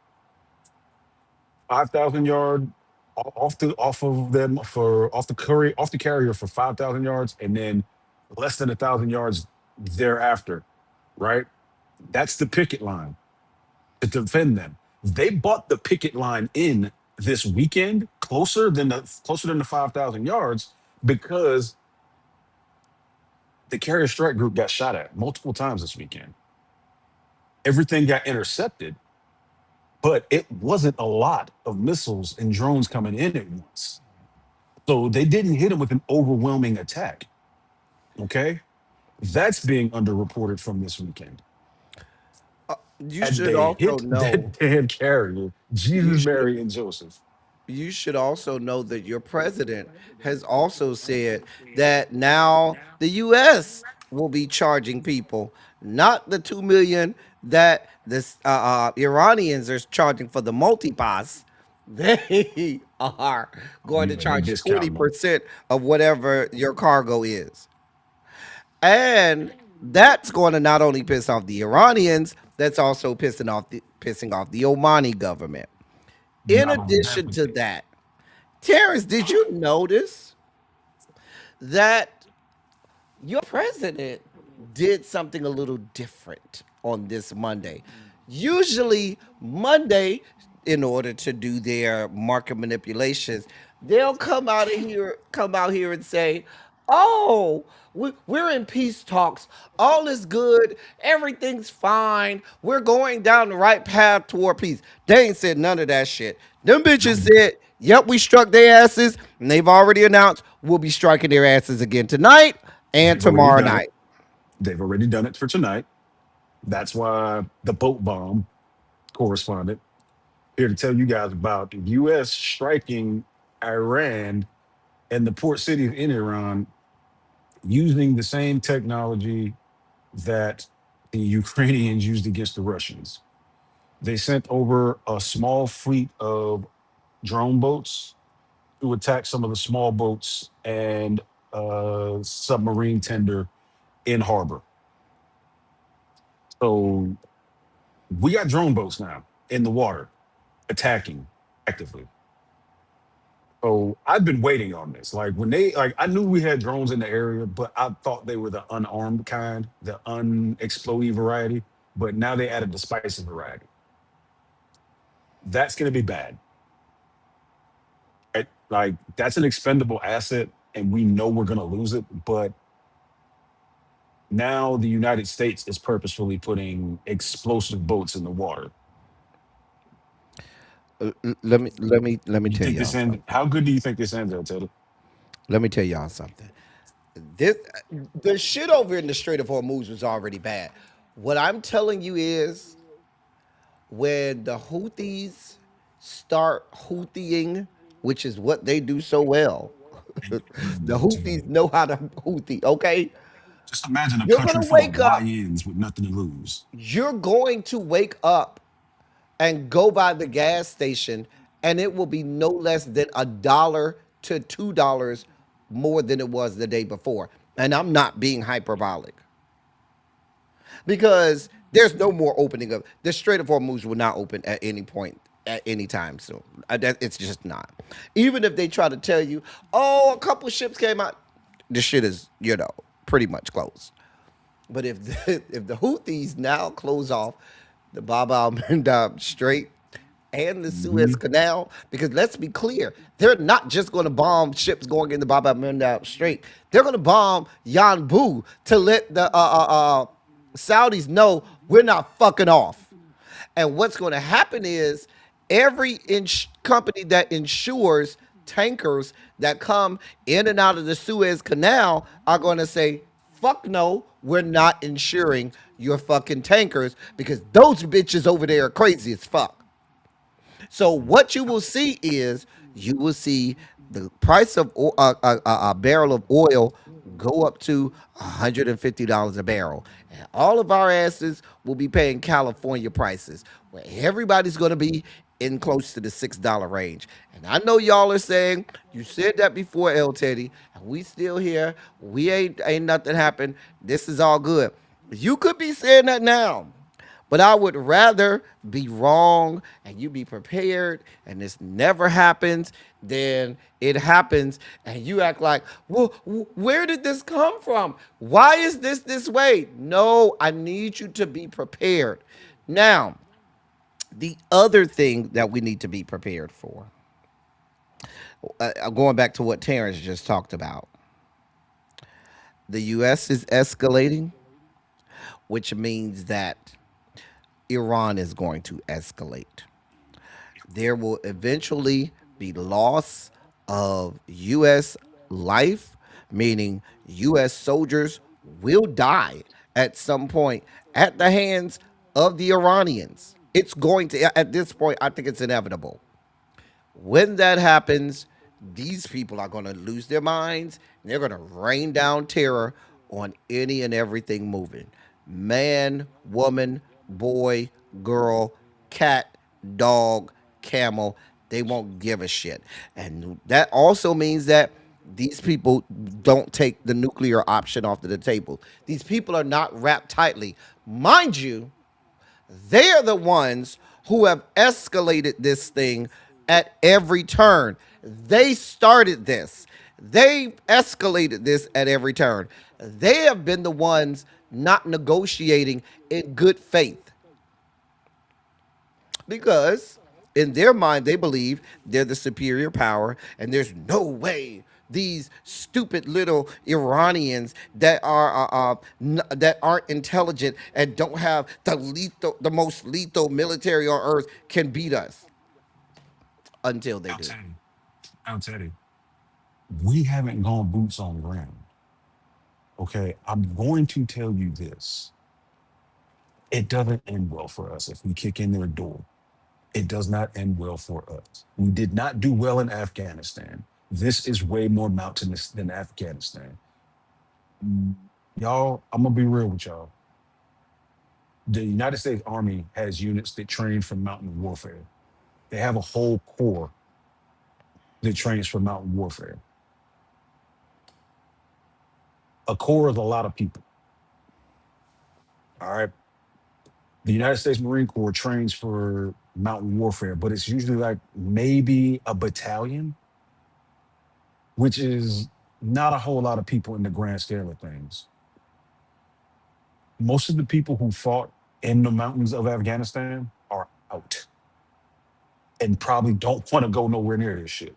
5,000 yard off of them for off the carrier for 5,000 yards and then less than 1,000 yards thereafter, right? That's the picket line to defend them. They bought the picket line in this weekend closer than the 5,000 yards because the carrier strike group got shot at multiple times this weekend. Everything got intercepted, but it wasn't a lot of missiles and drones coming in at once. So they didn't hit them with an overwhelming attack. Okay. That's being underreported from this weekend. You And should they also hit know. that damn carrier, You Jesus, should Mary, and Joseph. you should also know that your president has also said that now the U.S. will be charging people, not the 2 million that the Iranians are charging for the multipass. They are Oh, going to yeah, they charge discounting them. 20% of whatever your cargo is. And that's going to not only piss off the Iranians, that's also pissing off the Omani government. In Not only that, addition but to that, Terrence, did you notice that your president did something a little different on this Monday? Usually, Monday, in order to do their market manipulations, they'll come out here and say, "Oh, we're in peace talks. All is good. Everything's fine. We're going down the right path toward peace." They ain't said none of that shit. Them bitches no, said, "Yep, we struck their asses," and they've already announced we'll be striking their asses again tonight and they've already tomorrow done it. night. They've already done it for tonight. That's why the boat bomb correspondent here to tell you guys about the U.S. striking Iran and the port cities in Iran using the same technology that the Ukrainians used against the Russians. They sent over a small fleet of drone boats to attack some of the small boats and submarine tender in harbor. So we got drone boats now in the water attacking actively. So I've been waiting on this. Like when they like I knew we had drones in the area, but I thought they were the unarmed kind, the unexploded variety. But now they added the spicy variety. That's gonna be bad. Right? Like that's an expendable asset, and we know we're gonna lose it. But now the United States is purposefully putting explosive boats in the water. Let me You tell think y'all this ends? something. How good do you think this ends, Taylor? Let me tell y'all something. This the shit over in the Strait of Hormuz was already bad. What I'm telling you is when the Houthis start Houthing, which is what they do so well. And The to Houthis know how to Houthi, okay? just imagine a You're country gonna full of wake up. YNs with nothing to lose. You're going to wake up and go by the gas station, and it will be no less than $1 to $2 more than it was the day before. And I'm not being hyperbolic because there's no more opening of the Strait of Hormuz will not open at any point at any time soon. It's just not. Even if they try to tell you, oh, a couple ships came out, the shit is pretty much closed. But if if the Houthis now close off the Bab al Mandab Strait and the Suez Mhm. Canal, because let's be clear, they're not just going to bomb ships going in the Bab al Mandab Strait. They're going to bomb Yanbu to let the Saudis know we're not fucking off. And what's going to happen is every company that insures tankers that come in and out of the Suez Canal are going to say, fuck no, we're not insuring your fucking tankers because those bitches over there are crazy as fuck. So what you will see is you will see the price of a barrel of oil go up to $150 a barrel. And all of our asses will be paying California prices where everybody's going to be in close to the $6 range. And I know y'all are saying, you said that before, El Teddy, and we still here. We ain't nothing happened. This is all good. You could be saying that now. But I would rather be wrong and you be prepared and this never happens than it happens and you act like, well, where did this come from? Why is this way? No, I need you to be prepared. Now, the other thing that we need to be prepared for, going back to what Terrence just talked about, the U.S. is escalating, which means that Iran is going to escalate. There will eventually be loss of U.S. life, meaning U.S. soldiers will die at some point at the hands of the Iranians. It's going to, at this point, I think it's inevitable. When that happens, these people are going to lose their minds. And they're going to rain down terror on any and everything moving. Man, woman, boy, girl, cat, dog, camel. They won't give a shit. And that also means that these people don't take the nuclear option off the table. These people are not wrapped tightly. Mind you, they are the ones who have escalated this thing at every turn. They started this. They escalated this at every turn. They have been the ones not negotiating in good faith because in their mind they believe they're the superior power and there's no way these stupid little Iranians that are that aren't intelligent and don't have the most lethal military on earth can beat us until they I'll do. tell you. I'll tell you. We haven't gone boots on ground. Okay. I'm going to tell you this. It doesn't end well for us if we kick in their door. It does not end well for us. We did not do well in Afghanistan. This is way more mountainous than Afghanistan. Mm, Y'all, I'm gonna be real with y'all. The United States Army has units that train for mountain warfare. They have a whole corps that trains for mountain warfare. A corps is a lot of people. All right. The United States Marine Corps trains for mountain warfare, but it's usually like maybe a battalion, which is not a whole lot of people in the grand scale of things. Most of the people who fought in the mountains of Afghanistan are out and probably don't want to go nowhere near this shit.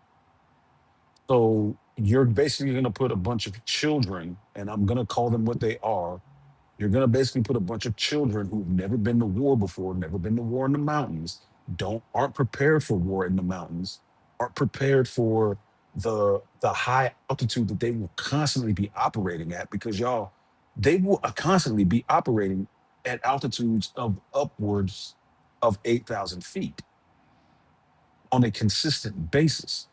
So you're basically going to put a bunch of children, and I'm going to call them what they are. You're going to basically put a bunch of children who've never been to war before, never been to war in the mountains, aren't prepared for war in the mountains, aren't prepared for the high altitude that they will constantly be operating at because y'all, they will constantly be operating at altitudes of upwards of 8,000 feet on a consistent basis.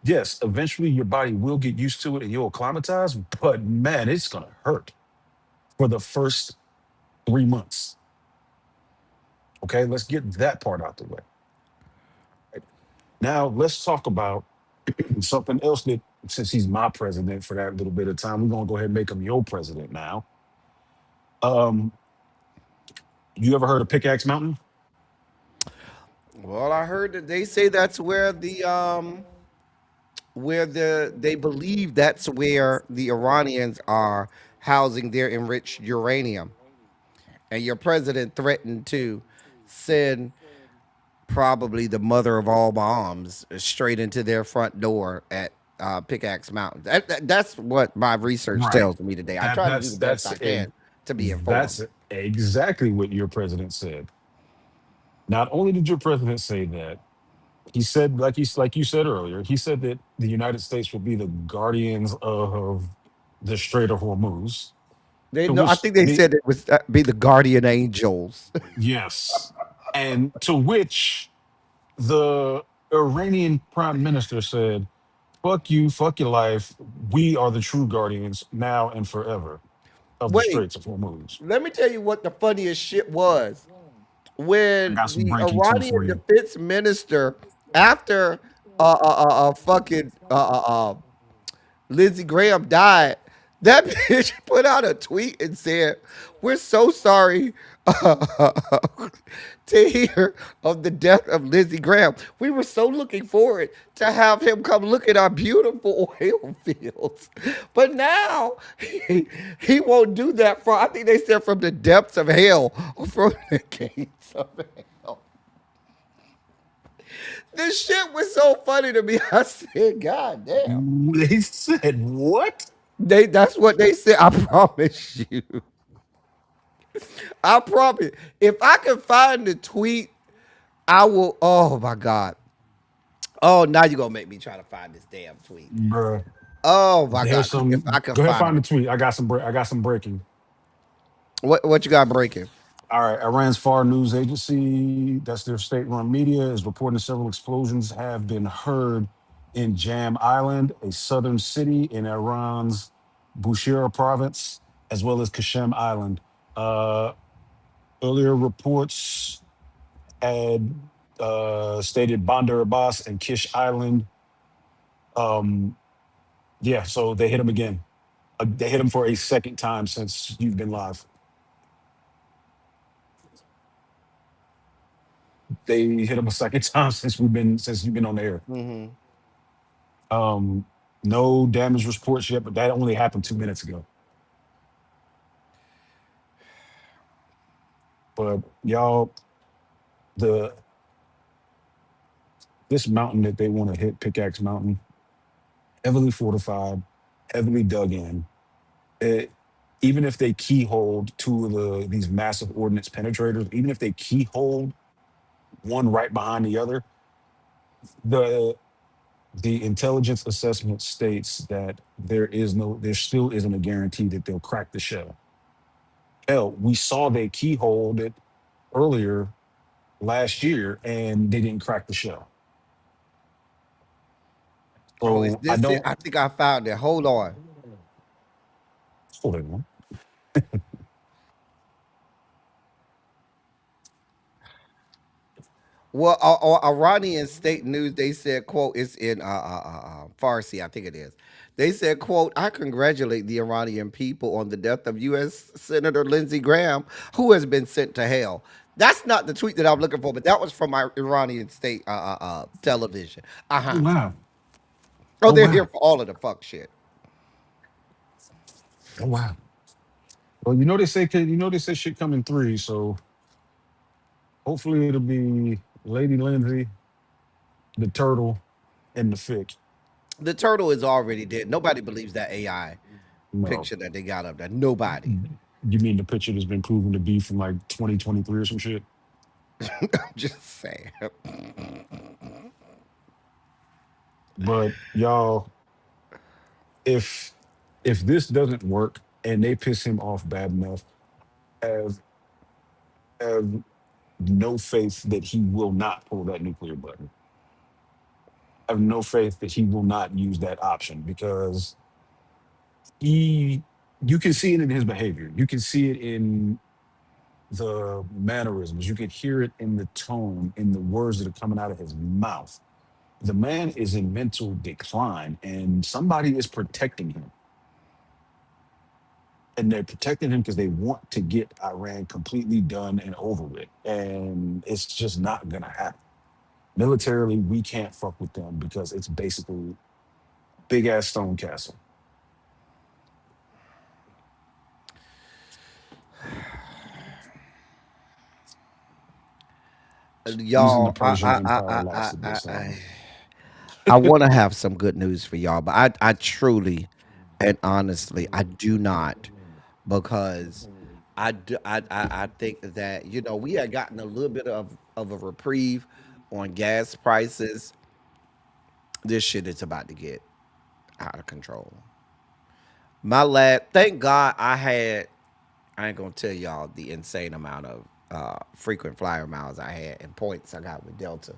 Yes, eventually your body will get used to it and you'll acclimatize, but man, it's gonna hurt for the first 3 months. Okay, let's get that part out the way. Now let's talk about something else that since he's my president for that little bit of time, we're gonna go ahead and make him your president now. Um, you ever heard of Pickaxe Mountain? Well, I heard that they say that's where they believe that's where the Iranians are housing their enriched uranium. And your president threatened to send probably the mother of all bombs straight into their front door at Pickaxe Mountain. That's what my research Right. tells me today. I That try to do that's the best that's I a can to be that's informed. exactly what your president said. Not only did your president say that, he said, like you said earlier, he said that the United States will be the guardians of the Strait of Hormuz. They To know. I which think they the said it was be the guardian angels. yes, and to which the Iranian prime minister said, "Fuck you, fuck your life. We are the true guardians now and forever of the Wait, Straits of Hormuz." let me tell you what the funniest shit was I when got some the breaking too Iranian for you. defense minister, after fucking Lindsey Graham died, that bitch put out a tweet and said, "We're so sorry to hear of the death of Lindsey Graham. We were so looking forward to have him come look at our beautiful oil fields, but now he won't do that for. I think they said from the depths of hell or from the gates of hell." This shit was so funny to me. I said, "God damn." They said what? That's what they said. I promise you. I promise. If I can find the tweet, I will. Oh my god. Oh, now you're gonna make me try to find this damn tweet. Bruh. Oh my There's god. If I some. can Go ahead, find find it. the tweet. I got some breaking. What you got breaking? All right, Iran's Far News Agency, that's their state-run media, is reporting several explosions have been heard in Jam Island, a southern city in Iran's Bushehr province. as well as Kashem Island. Uh, Earlier reports had stated Bandar Abbas and Kish Island. Um, yeah, so they hit him again. They hit him for a second time since you've been live. They hit him a second time since you've been on the air. Hmm. Um, no damage reports yet, but that only happened 2 minutes ago. But y'all, the this mountain that they want to hit, Pickaxe Mountain, heavily fortified, heavily dug in. It, even if they keyhold two of these massive ordnance penetrators, even if they keyhold one right behind the other, the the intelligence assessment states that there still isn't a guarantee that they'll crack the shell. Hell, we saw they keyhold it earlier last year and they didn't crack the shell. Oh, is So I this it? don't I think I found it. Hold on. hold on. Well, Iranian state news, they said, quote, it's in Farsi, I think it is. They said, quote, I congratulate the Iranian people on the death of U.S. Senator Lindsey Graham, who has been sent to hell. That's not the tweet that I'm looking for, but that was from my Iranian state television. Uh Oh huh. wow. Oh, Oh they're here wow. for all of the fuck shit. Oh wow. Well, they say shit come in three, so hopefully it'll be Lady Lindsay, the turtle, and the fish. The turtle is already dead. Nobody believes that AI No. picture that they got up there. Nobody. You mean the picture that's been proven to be from like 2023 or some shit? I'm just saying. But y'all, if if this doesn't work and they piss him off bad enough, have have no faith that he will not pull that nuclear button. Have no faith that he will not use that option because he you can see it in his behavior. You can see it in the mannerisms. You can hear it in the tone, in the words that are coming out of his mouth. The man is in mental decline and somebody is protecting him. And they're protecting him because they want to get Iran completely done and over with. And it's just not going to happen. Militarily, we can't fuck with them because it's basically big ass stone castle using the Y'all, Persian Empire last to this. I want to have some good news for y'all, but I truly and honestly, I do not, because I think that, we had gotten a little bit of a reprieve on gas prices. This shit is about to get out of control. My lad, thank God I ain't gonna tell y'all the insane amount of frequent flyer miles I had and points I got with Delta.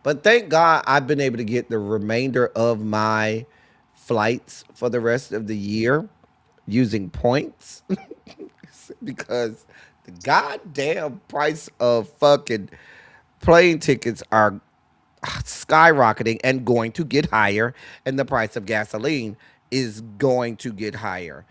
But thank God I've been able to get the remainder of my flights for the rest of the year using points because the goddamn price of fucking plane tickets are skyrocketing and going to get higher, and the price of gasoline is going to get higher.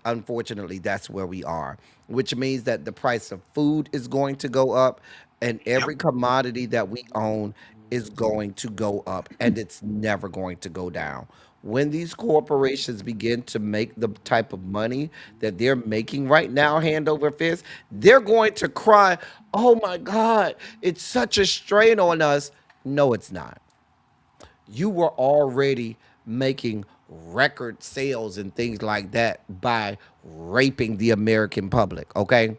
Unfortunately, that's where we are, which means that the price of food is going to go up, and Yep. every commodity that we own is going to go up, and it's never going to go down. When these corporations begin to make the type of money that they're making right now, hand over fist, they're going to cry, oh my God, it's such a strain on us. No, it's not. You were already making record sales and things like that by raping the American public, okay?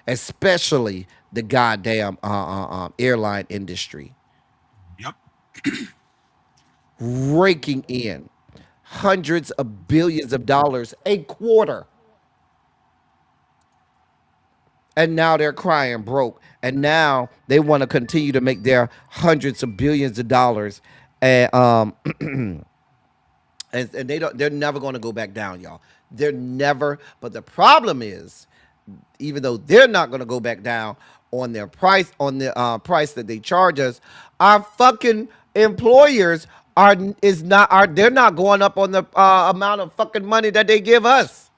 Especially the goddamn airline industry, Yep. raking in hundreds of billions of dollars a quarter, and now they're crying broke, and now they want to continue to make their hundreds of billions of dollars, and and they're never going to go back down, y'all. They're never. But the problem is, even though they're not going to go back down on their price, on the price that they charge us, our fucking employers are they're not going up on the amount of fucking money that they give us.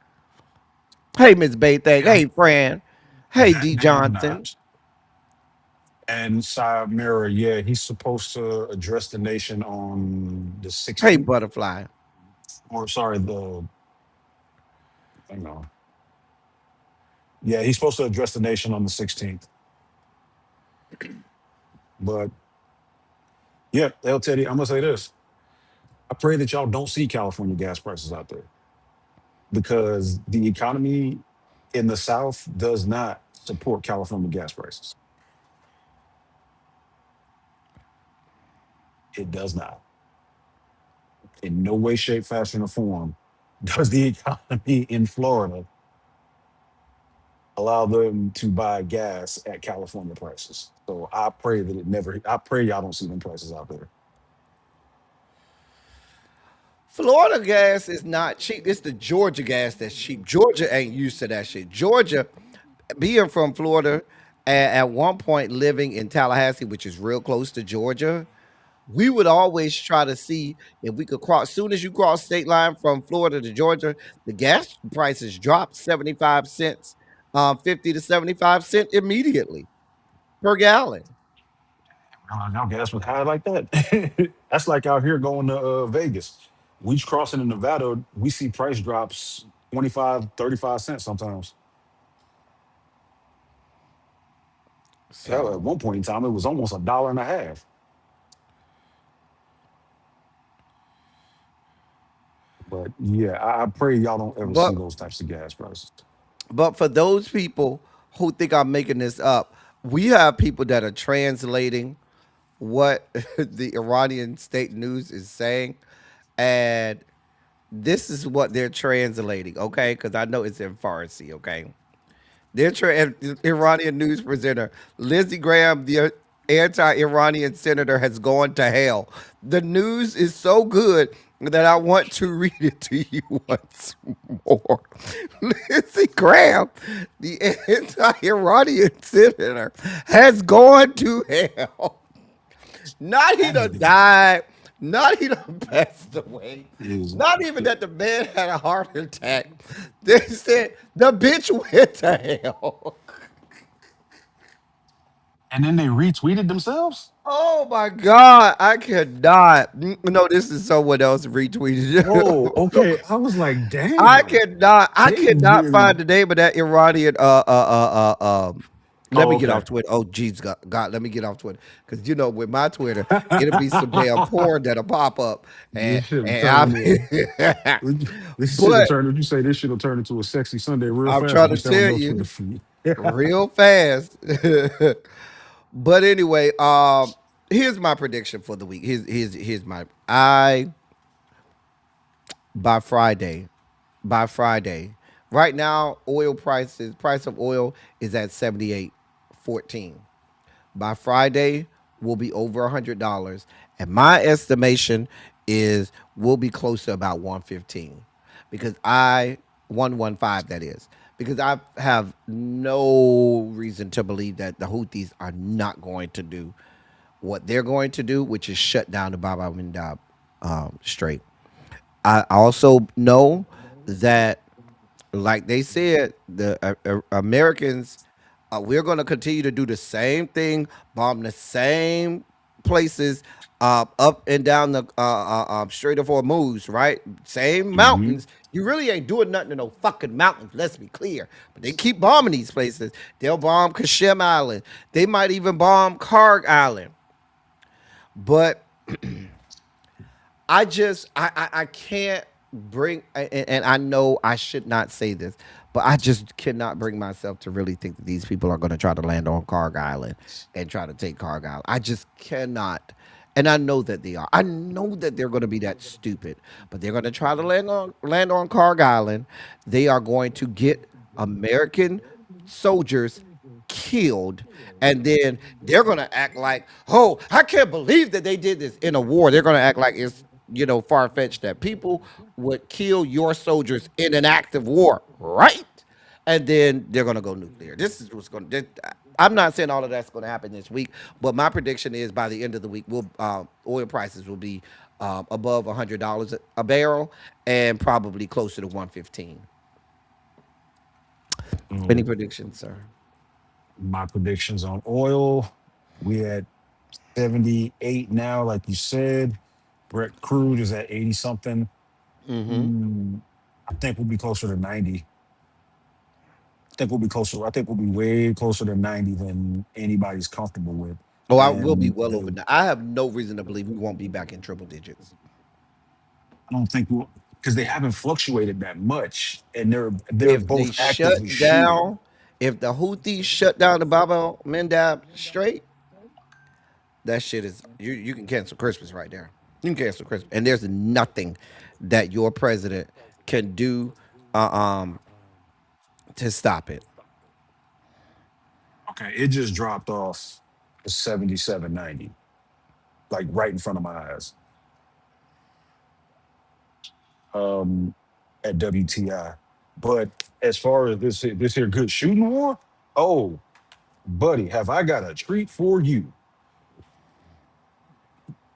Hey, Miss Baythang. Yeah, Hey, Fran. Hey, that D they have Johnson. not. And Side Mirror, yeah, he's supposed to address the nation on the Hey, 16th. Butterfly. Or sorry, the hang on. Yeah, he's supposed to address the nation on the 16th. But yeah, El Teddy, I'm gonna say this. I pray that y'all don't see California gas prices out there because the economy in the South does not support California gas prices. It does not. In no way, shape, fashion, or form does the economy in Florida allow them to buy gas at California prices. So I pray that it never, I pray y'all don't see them prices out there. Florida gas is not cheap. It's the Georgia gas that's cheap. Georgia ain't used to that shit. Georgia, being from Florida, at one point living in Tallahassee, which is real close to Georgia, we would always try to see if we could cross. Soon as you cross state line from Florida to Georgia, the gas prices drop 75 cents, 50 to 75 cent immediately per gallon. Y'all gas was high like that. That's like out here going to Vegas. We crossing in Nevada, we see price drops 25, 35 cents sometimes. Hell, at So, one point in time, it was almost a dollar and a half. But yeah, I pray y'all don't ever see but those types of gas prices. but for those people who think I'm making this up, we have people that are translating what the Iranian state news is saying, and this is what they're translating. Okay, because I know it's in Farsi. Okay, Iranian news presenter Lindsay Graham, the anti-Iranian senator, has gone to hell. The news is so good that I want to read it to you once more. Lindsey Graham, the anti-Iranian senator, has gone to hell. Not he That done nigga died. Not he done passed away. is, Not even that the man had a heart attack. They said the bitch went to hell. and then they retweeted themselves. Oh my God. I cannot. No, this is someone else retweeted. Oh, okay. I was like, I damn, cannot. I they cannot really. find the name of that Iranian. Let Oh, me get okay. off Twitter. Oh, geez, God, let me get off Twitter because with my Twitter, it'll be some damn porn that'll pop up, and This should have and turned I. into this should have But turned. You say this should have turned into a sexy Sunday real I'm fast trying if you to stay on tell your Twitter you feed. real fast. But anyway, here's my prediction for the week. Here's my I by Friday. By Friday. Right now, price of oil is at 78.14. By Friday, we'll be over $100. And my estimation is we'll be close to about 115. Because I 115 that is. Because I have no reason to believe that the Houthis are not going to do what they're going to do, which is shut down the Bab al Mandab Strait. I also know that, like they said, the Americans, we're going to continue to do the same thing, bomb the same places, up and down the Strait of Hormuz, right? Same Hmm. mountains. You really ain't doing nothing to no fucking mountains. Let's be clear. But they keep bombing these places. They'll bomb Kashem Island. They might even bomb Karg Island. But I can't bring, and I know I should not say this, but I just cannot bring myself to really think that these people are going to try to land on Carg Island and try to take Carg Island. I just cannot. And I know that they are. I know that they're going to be that stupid, but they're going to try to land on Carg Island. They are going to get American soldiers killed, and then they're gonna act like, oh, I can't believe that they did this in a war. They're gonna act like it's far fetched that people would kill your soldiers in an act of war, right? And then they're gonna go nuclear. This is what's going to. I'm not saying all of that's going to happen this week, but my prediction is by the end of the week, oil prices will be above $100 a barrel and probably closer to 115. Any So predictions, sir? my predictions on oil, we at 78 now, like you said. Brett crude is at 80 something. Mm-hmm. Mm, I think we'll be closer to 90. I think we'll be way closer to 90 than anybody's comfortable with. Oh, I will be And well over now. I have no reason to believe we won't be back in triple digits. I don't think we'll, because they haven't fluctuated that much, and they're If they both shut actively shooting. down, if the Houthis shut down the Bab el Mandab Strait, that shit is you can cancel Christmas right there. You can cancel Christmas, and there's nothing that your president can do uh, um to stop it. Okay, it just dropped off to 77.90, like right in front of my eyes. Um, at WTI. But as far as this here good shooting war, oh, buddy, have I got a treat for you?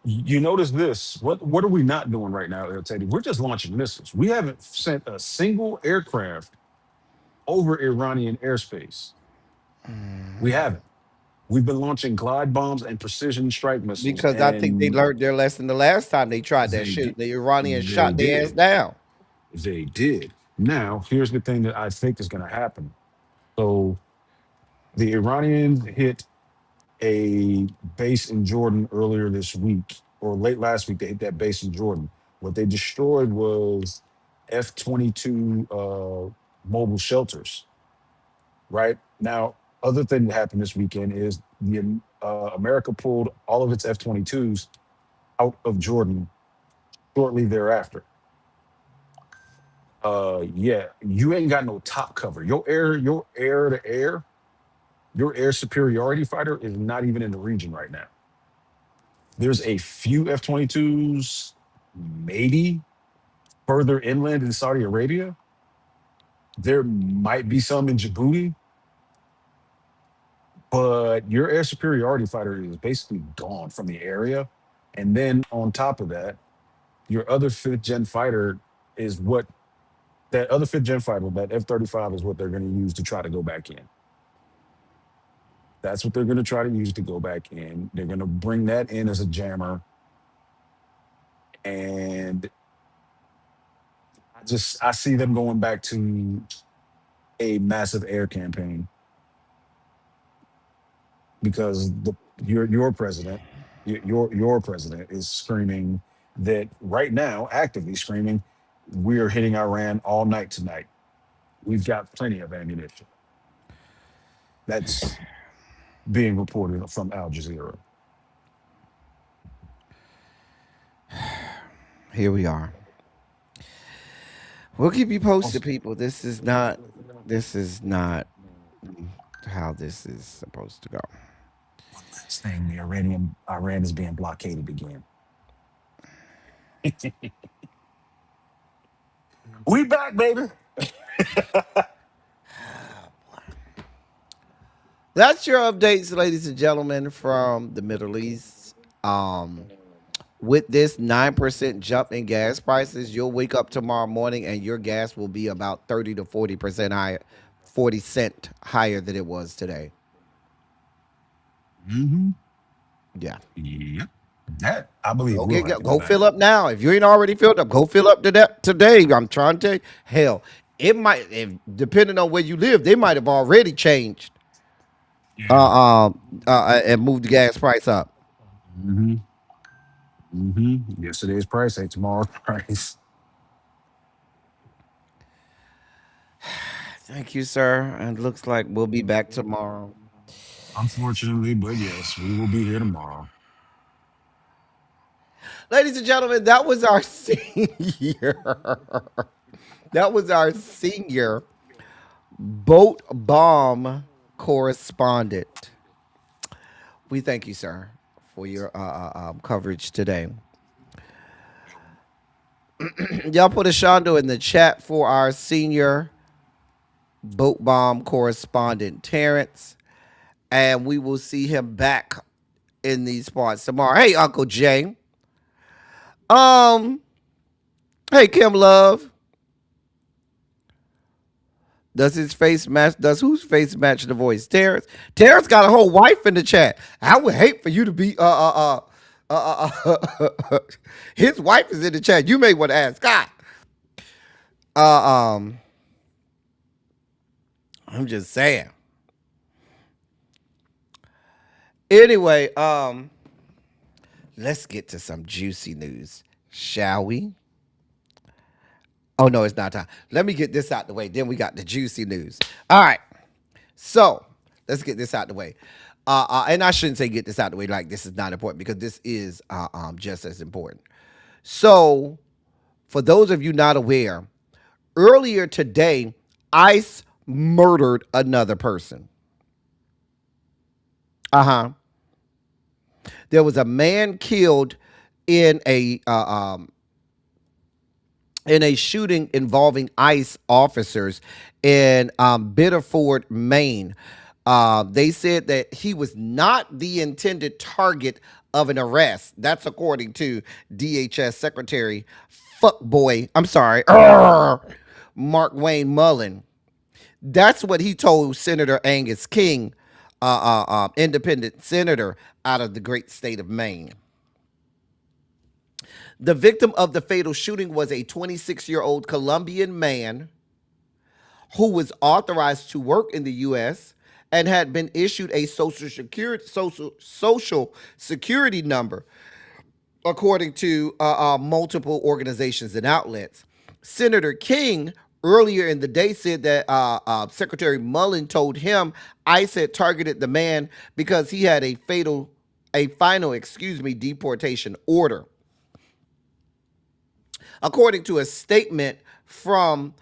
You notice this? What are we not doing right now, El Teddy? We're just launching missiles. We haven't sent a single aircraft over Iranian airspace. We haven't. We've been launching glide bombs and precision strike missiles, Because I think they and learned their lesson the last time they tried that they shit. did. The Iranians They shot their ass did. down. They did. Now, here's the thing that I think is going to happen. So the Iranians hit a base in Jordan earlier this week, or late last week. They hit that base in Jordan. What they destroyed was F-22 mobile shelters. Right now, other thing that happened this weekend is the America pulled all of its F-22s out of Jordan shortly thereafter. Yeah, you ain't got no top cover. Your air superiority fighter is not even in the region right now. There's a few F-22s, maybe further inland in Saudi Arabia. There might be some in Djibouti, but your air superiority fighter is basically gone from the area. And then on top of that, your other fifth gen fighter is what that other fifth gen fighter, that F-35 is what they're going to use to try to go back in. That's what they're going to try to use to go back in. They're going to bring that in as a jammer. And I see them going back to a massive air campaign because your president, your president is screaming that right now, actively screaming, we're hitting Iran all night tonight. We've got plenty of ammunition. That's being reported from Al Jazeera. Here we are. We'll keep you posted, Also, people. This is not how this is supposed to go. last thing, Iran is being blockaded again. We back, baby. That's your updates, ladies and gentlemen, from the Middle East. With this 9% jump in gas prices, you'll wake up tomorrow morning and your gas will be about 30 to 40% higher, 40 cent higher than it was today. Hmm. Yeah. Yep. That I believe will happen Go tonight. fill up now. If you ain't already filled up, go fill up to that today. I'm trying to tell you. Hell, it might if depending on where you live, they might have already changed Yeah. and moved the gas price up. Hmm. Hmm. Yesterday's price ain't tomorrow's price. Thank you, sir. And looks like we'll be back tomorrow. Unfortunately, but yes, we will be here tomorrow. Ladies and gentlemen, that was our senior. That was our senior boat bomb correspondent. We thank you, sir, for your coverage today. Y'all put a Shondo in the chat for our senior boat bomb correspondent, Terrence. And we will see him back in these parts tomorrow. Hey, Uncle Jay. Um, hey, Kim Love. Does his face match? Does whose face match the voice? Terrence. Terrence got a whole wife in the chat. I would hate for you to be his wife is in the chat. You may want to ask God. Uh um, I'm just saying. Anyway, let's get to some juicy news, shall we? Oh no, it's not time. Let me get this out the way. Then we got the juicy news. All right. So let's get this out the way. And I shouldn't say get this out the way like this is not important because this is just as important. So, for those of you not aware, earlier today, ICE murdered another person. There was a man killed in a shooting involving ICE officers in Biddeford, Maine. They said that he was not the intended target of an arrest. That's according to DHS Secretary Mark Wayne Mullen. That's what he told Senator Angus King, independent senator out of the great state of Maine. The victim of the fatal shooting was a 26-year-old Colombian man who was authorized to work in the U.S. and had been issued a social security number, according to multiple organizations and outlets. Senator King earlier in the day said that Secretary Mullen told him ICE had targeted the man because he had a final deportation order. According to a statement from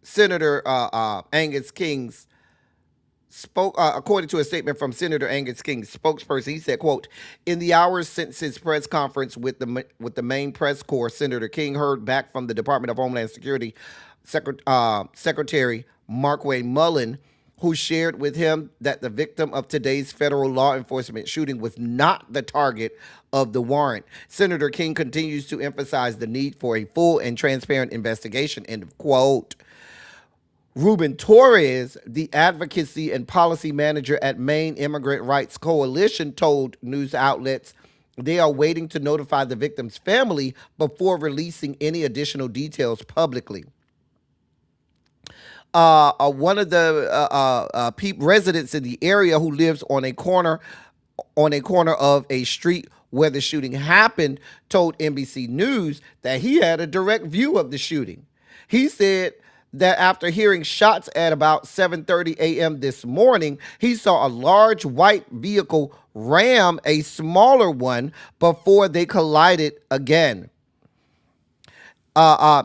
Senator Angus King's according to a statement from Senator Angus King's spokesperson, he said, quote, in the hours since his press conference with the Maine press corps, Senator King heard back from the Department of Homeland Security Secretary Mark Wayne Mullen, who shared with him that the victim of today's federal law enforcement shooting was not the target of the warrant. Senator King continues to emphasize the need for a full and transparent investigation, end of quote. Ruben Torres, the advocacy and policy manager at Maine Immigrant Rights Coalition, told news outlets they are waiting to notify the victim's family before releasing any additional details publicly. One of the residents in the area who lives on a corner of a street where the shooting happened told NBC News that he had a direct view of the shooting. He said that after hearing shots at about 7:30 a.m. this morning, he saw a large white vehicle ram a smaller one before they collided again.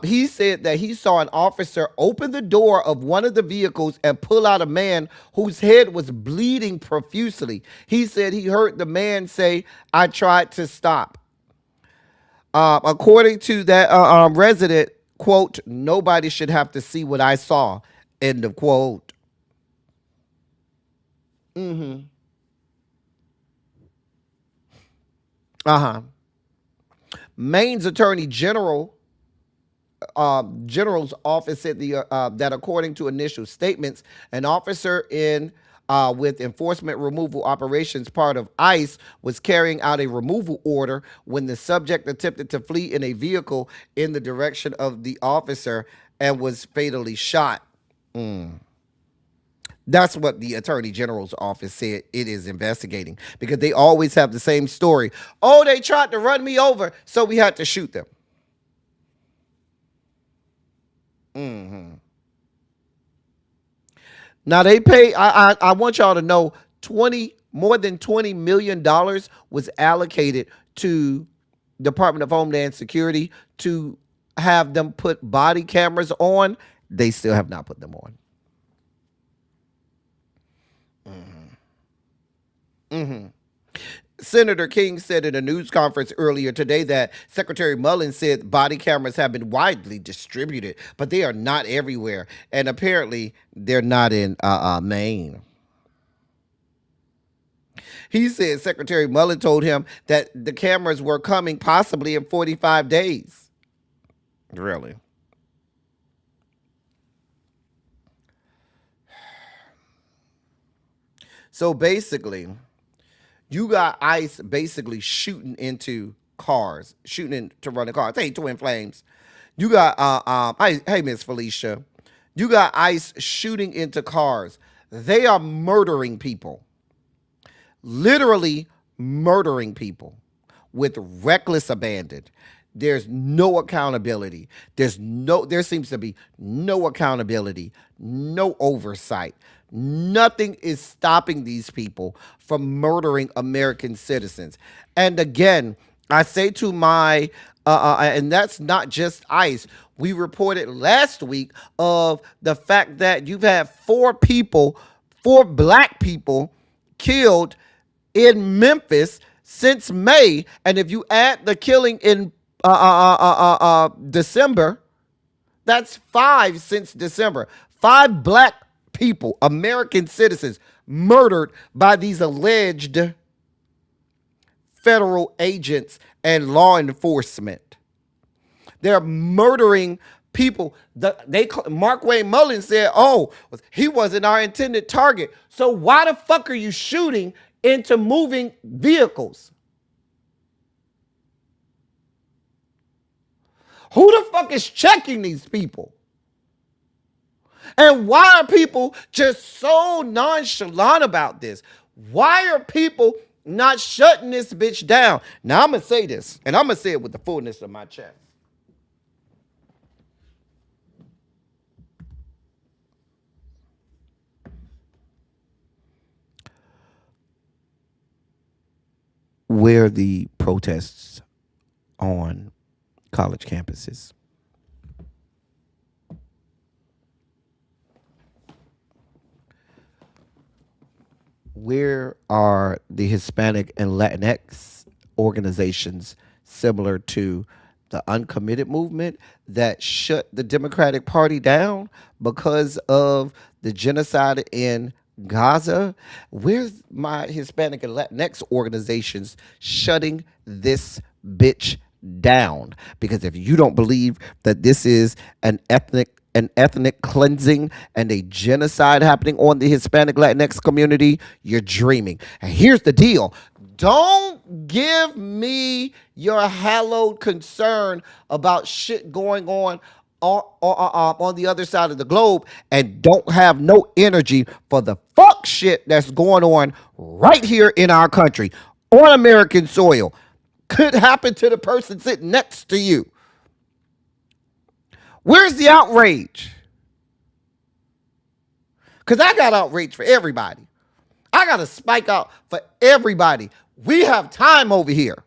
He said that he saw an officer open the door of one of the vehicles and pull out a man whose head was bleeding profusely. He said he heard the man say, "I tried to stop." According to that resident, quote, nobody should have to see what I saw, end of quote. Maine's Attorney General's office said that according to initial statements, an officer with enforcement removal operations, part of ICE, was carrying out a removal order when the subject attempted to flee in a vehicle in the direction of the officer and was fatally shot. That's what the Attorney General's office said it is investigating, because they always have the same story. Oh, they tried to run me over, so we had to shoot them. Now they pay. I want y'all to know more than $20 million was allocated to Department of Homeland Security to have them put body cameras on. They still have not put them on. Senator King said in a news conference earlier today that Secretary Mullins said body cameras have been widely distributed, but they are not everywhere. And apparently, they're not in Maine. He said Secretary Mullen told him that the cameras were coming possibly in 45 days. Really? So basically, you got ICE basically shooting into cars, shooting into running cars. Hey, Twin Flames. You got hey Miss Felicia. You got ICE shooting into cars. They are murdering people. Literally murdering people with reckless abandon. There's no accountability. There seems to be no accountability, no oversight. Nothing is stopping these people from murdering American citizens. And again, I say to my and that's not just ICE. We reported last week of the fact that you've had 4 black people killed in Memphis since May, and if you add the killing in December, that's 5 since December. 5 black people, American citizens, murdered by these alleged federal agents and law enforcement. They're murdering people. Mark Wayne Mullins said, "Oh, he wasn't our intended target." So why the fuck are you shooting into moving vehicles? Who the fuck is checking these people? And why are people just so nonchalant about this? Why are people not shutting this bitch down? Now I'm going to say this, and I'm going to say it with the fullness of my chest. Where the protests on college campuses? Where are the Hispanic and Latinx organizations similar to the uncommitted movement that shut the Democratic Party down because of the genocide in Gaza? Where's my Hispanic and Latinx organizations shutting this bitch down? Because if you don't believe that this is an ethnic cleansing and a genocide happening on the Hispanic Latinx community, you're dreaming. And here's the deal. Don't give me your hallowed concern about shit going on the other side of the globe and don't have no energy for the fuck shit that's going on right here in our country, on American soil. Could happen to the person sitting next to you. Where's the outrage? Because I got outrage for everybody. I got to spike out for everybody. We have time over here.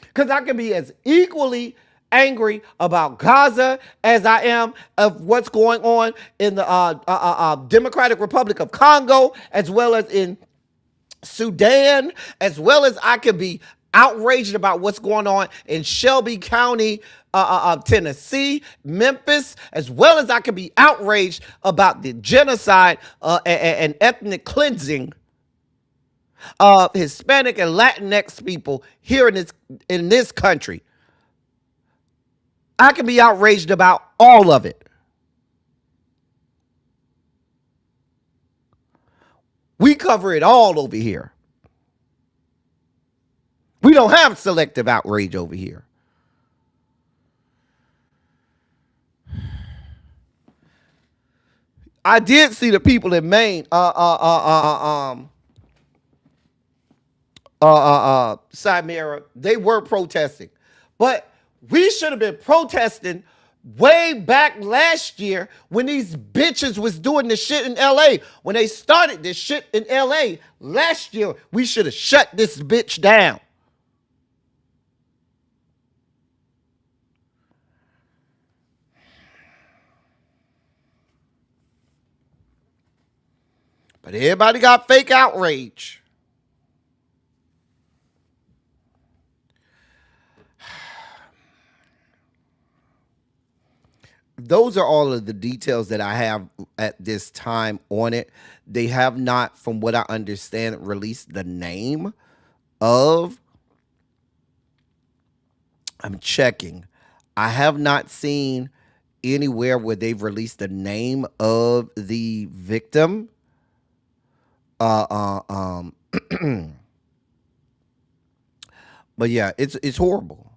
Because I can be as equally angry about Gaza as I am of what's going on in the Democratic Republic of Congo, as well as in Sudan, as well as I can be outraged about what's going on in Shelby County, Tennessee, Memphis, as well as I can be outraged about the genocide and ethnic cleansing of Hispanic and Latinx people here in this country. I can be outraged about all of it. We cover it all over here. We don't have selective outrage over here. I did see the people in Maine, Chimera, they were protesting. But we should have been protesting way back last year when these bitches was doing this shit in LA. When they started this shit in LA last year, we should have shut this bitch down. But everybody got fake outrage. those are all of the details that I have at this time on it. They have not, from what I understand, released the name of. I'm checking. I have not seen anywhere where they've released the name of the victim. Uh, uh, um, but yeah, it's horrible.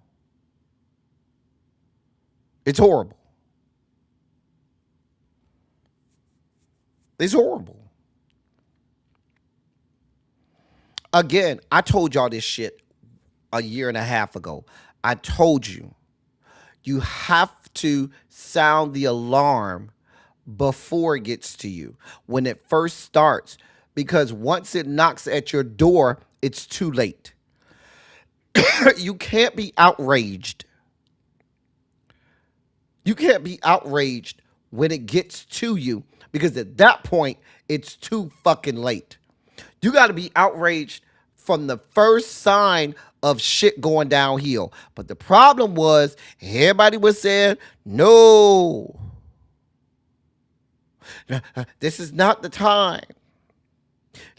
It's horrible. It's horrible. Again, I told y'all this shit a year and a half ago. I told you, you have to sound the alarm before it gets to you, when it first starts, because once it knocks at your door, it's too late. You can't be outraged. You can't be outraged when it gets to you, because at that point, it's too fucking late. You got to be outraged from the first sign of shit going downhill. But the problem was, everybody was saying, no, this is not the time.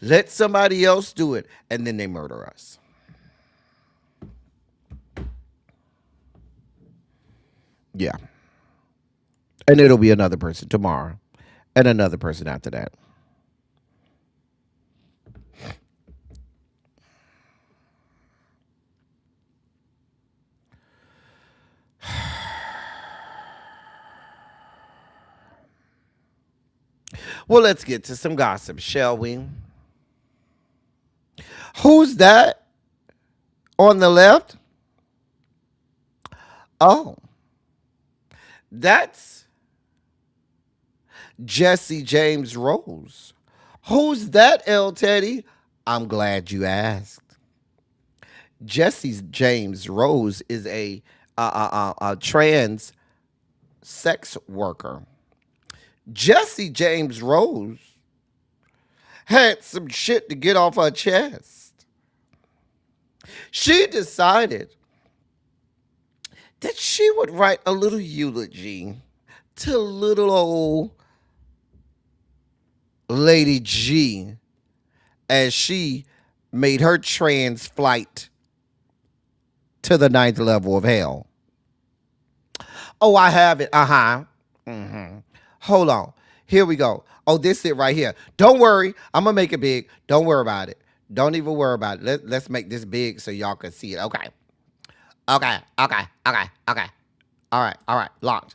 Let somebody else do it. And then they murder us. Yeah. And it'll be another person tomorrow and another person after that. Well, let's get to some gossip, shall we? Who's that on the left? Oh, that's Jesse James Rose. Who's that, L. Teddy? I'm glad you asked. Jesse James Rose is a trans sex worker. Jesse James Rose had some shit to get off her chest. She decided that she would write a little eulogy to little old Lady G as she made her trans flight to the 9th level of hell. Oh, I have it. Hold on. Here we go. Oh, this it right here. Don't worry. I'm going to make it big. Don't worry about it. Don't even worry about it. Let's make this big so y'all can see it. Okay. Okay. All right. Launch.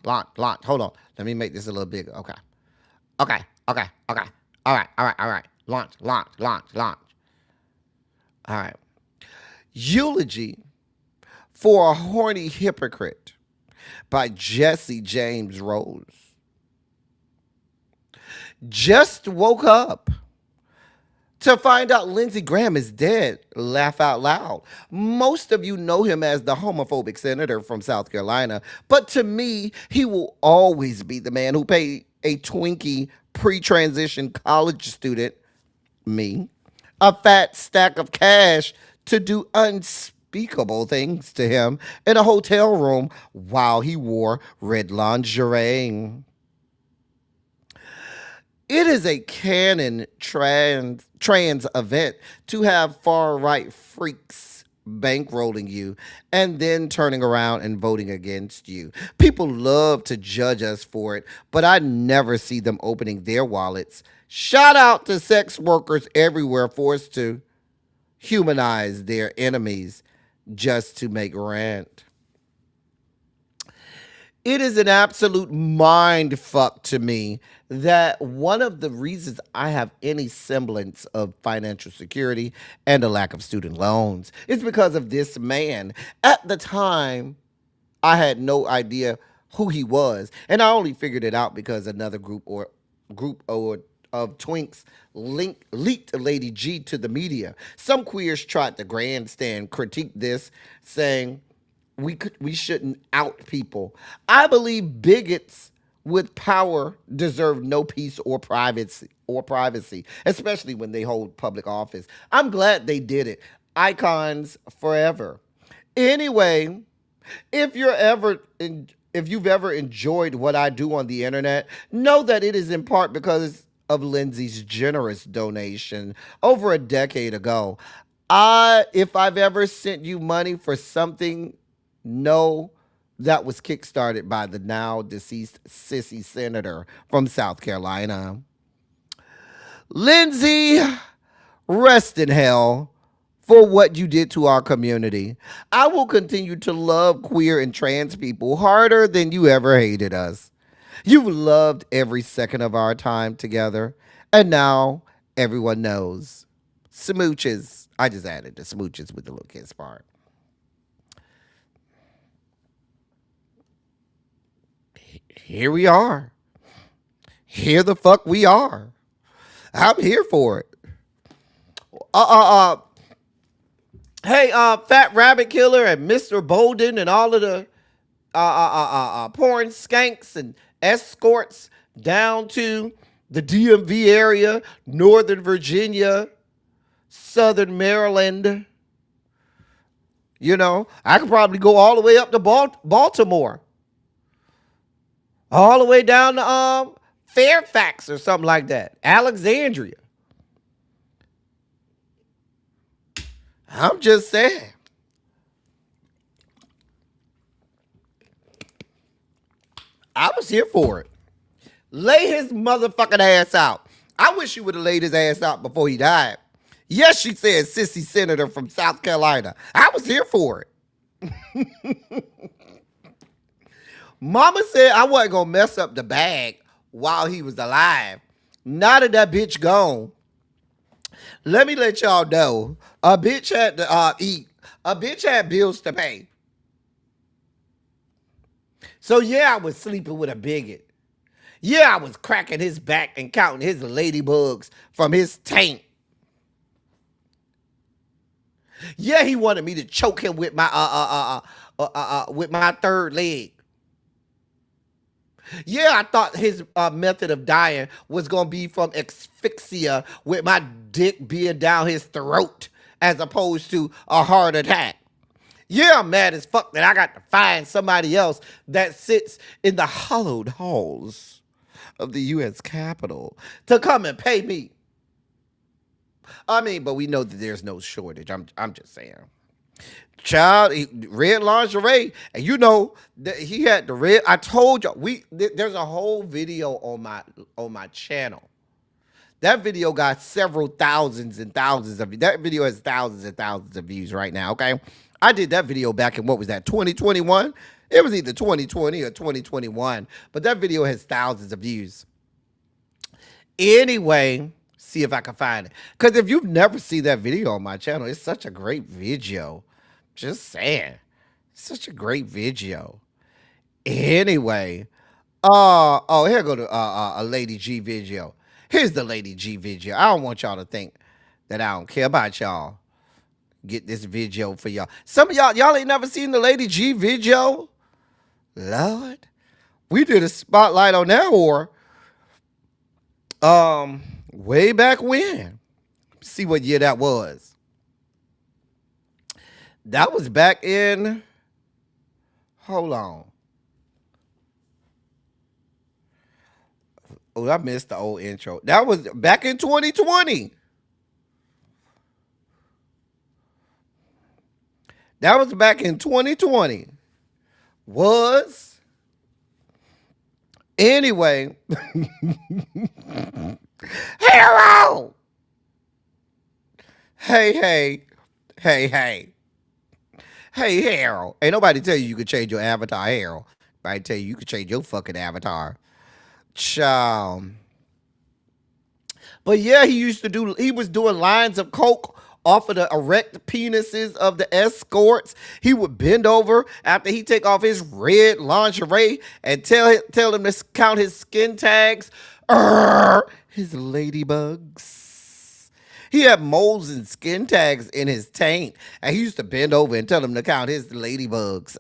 Hold on. Let me make this a little bigger. Okay. All right. Launch. All right. Eulogy for a Horny Hypocrite by Jesse James Rose. Just woke up to find out Lindsey Graham is dead. Laugh out loud. Most of you know him as the homophobic senator from South Carolina, but to me, he will always be the man who paid a Twinkie pre-transition college student, me, a fat stack of cash to do unspeakable things to him in a hotel room while he wore red lingerie. It is a canon trans event to have far-right freaks bankrolling you and then turning around and voting against you. People love to judge us for it, but I never see them opening their wallets. Shout out to sex workers everywhere forced to humanize their enemies just to make rent. It is an absolute mind fuck to me that one of the reasons I have any semblance of financial security and a lack of student loans is because of this man. At the time, I had no idea who he was, and I only figured it out because another group of twinks leaked Lady G to the media. Some queers tried to grandstand critique this, saying we shouldn't out people. I believe bigots with power deserve no peace or privacy, especially when they hold public office. I'm glad they did it. Icons forever. Anyway, if you're ever if you've ever enjoyed what I do on the internet, know that it is in part because of Lindsay's generous donation over a decade ago. If I've ever sent you money for something, no, that was kickstarted by the now deceased sissy senator from South Carolina. Lindsay, rest in hell for what you did to our community. I will continue to love queer and trans people harder than you ever hated us. You've loved every second of our time together, and now everyone knows. Smooches. I just added the smooches with the little kiss part. Here we are. Here the fuck we are. I'm here for it. Hey, Fat Rabbit Killer and Mr. Bolden and all of the porn skanks and escorts down to the DMV area, Northern Virginia, Southern Maryland. You know, I could probably go all the way up to Baltimore, all the way down to Fairfax or something like that, Alexandria. I'm just saying. I was here for it. Lay his motherfucking ass out. I wish he would have laid his ass out before he died. Yes, she said sissy senator from South Carolina. I was here for it. Mama said I wasn't going to mess up the bag while he was alive. Now that that bitch gone, let me let y'all know, a bitch had to eat. A bitch had bills to pay. So yeah, I was sleeping with a bigot. Yeah, I was cracking his back and counting his ladybugs from his taint. Yeah, he wanted me to choke him with my third leg. Yeah, I thought his method of dying was gonna be from asphyxia with my dick being down his throat as opposed to a heart attack. Yeah, I'm mad as fuck that I got to find somebody else that sits in the hollowed halls of the U.S. Capitol to come and pay me. I mean, but we know that there's no shortage. I'm just saying. Child, red lingerie, and you know that he had the red. I told y'all there's a whole video on my channel. That video got several thousands and thousands of that video has thousands and thousands of views right now. Okay, I did that video back in what was that 2021? It was either 2020 or 2021, but that video has thousands of views. Anyway, see if I can find it. Because if you've never seen that video on my channel, it's such a great video. Just saying. Such a great video. Anyway. Here go to a Lady G video. Here's the Lady G video. I don't want y'all to think that I don't care about y'all. Get this video for y'all. Some of y'all ain't never seen the Lady G video? Lord. We did a spotlight on that war. Way back when. See what year that was. That was back in, hold on. Oh, I missed the old intro. That was back in 2020. That was back in 2020. Was. Anyway. Hero! Hey. Hey, Harold. Ain't nobody tell you could change your avatar, Harold. I tell you could change your fucking avatar. Child. But yeah, he was doing lines of coke off of the erect penises of the escorts. He would bend over after he take off his red lingerie and tell him to count his skin tags. His ladybugs. He had moles and skin tags in his taint, and he used to bend over and tell him to count his ladybugs.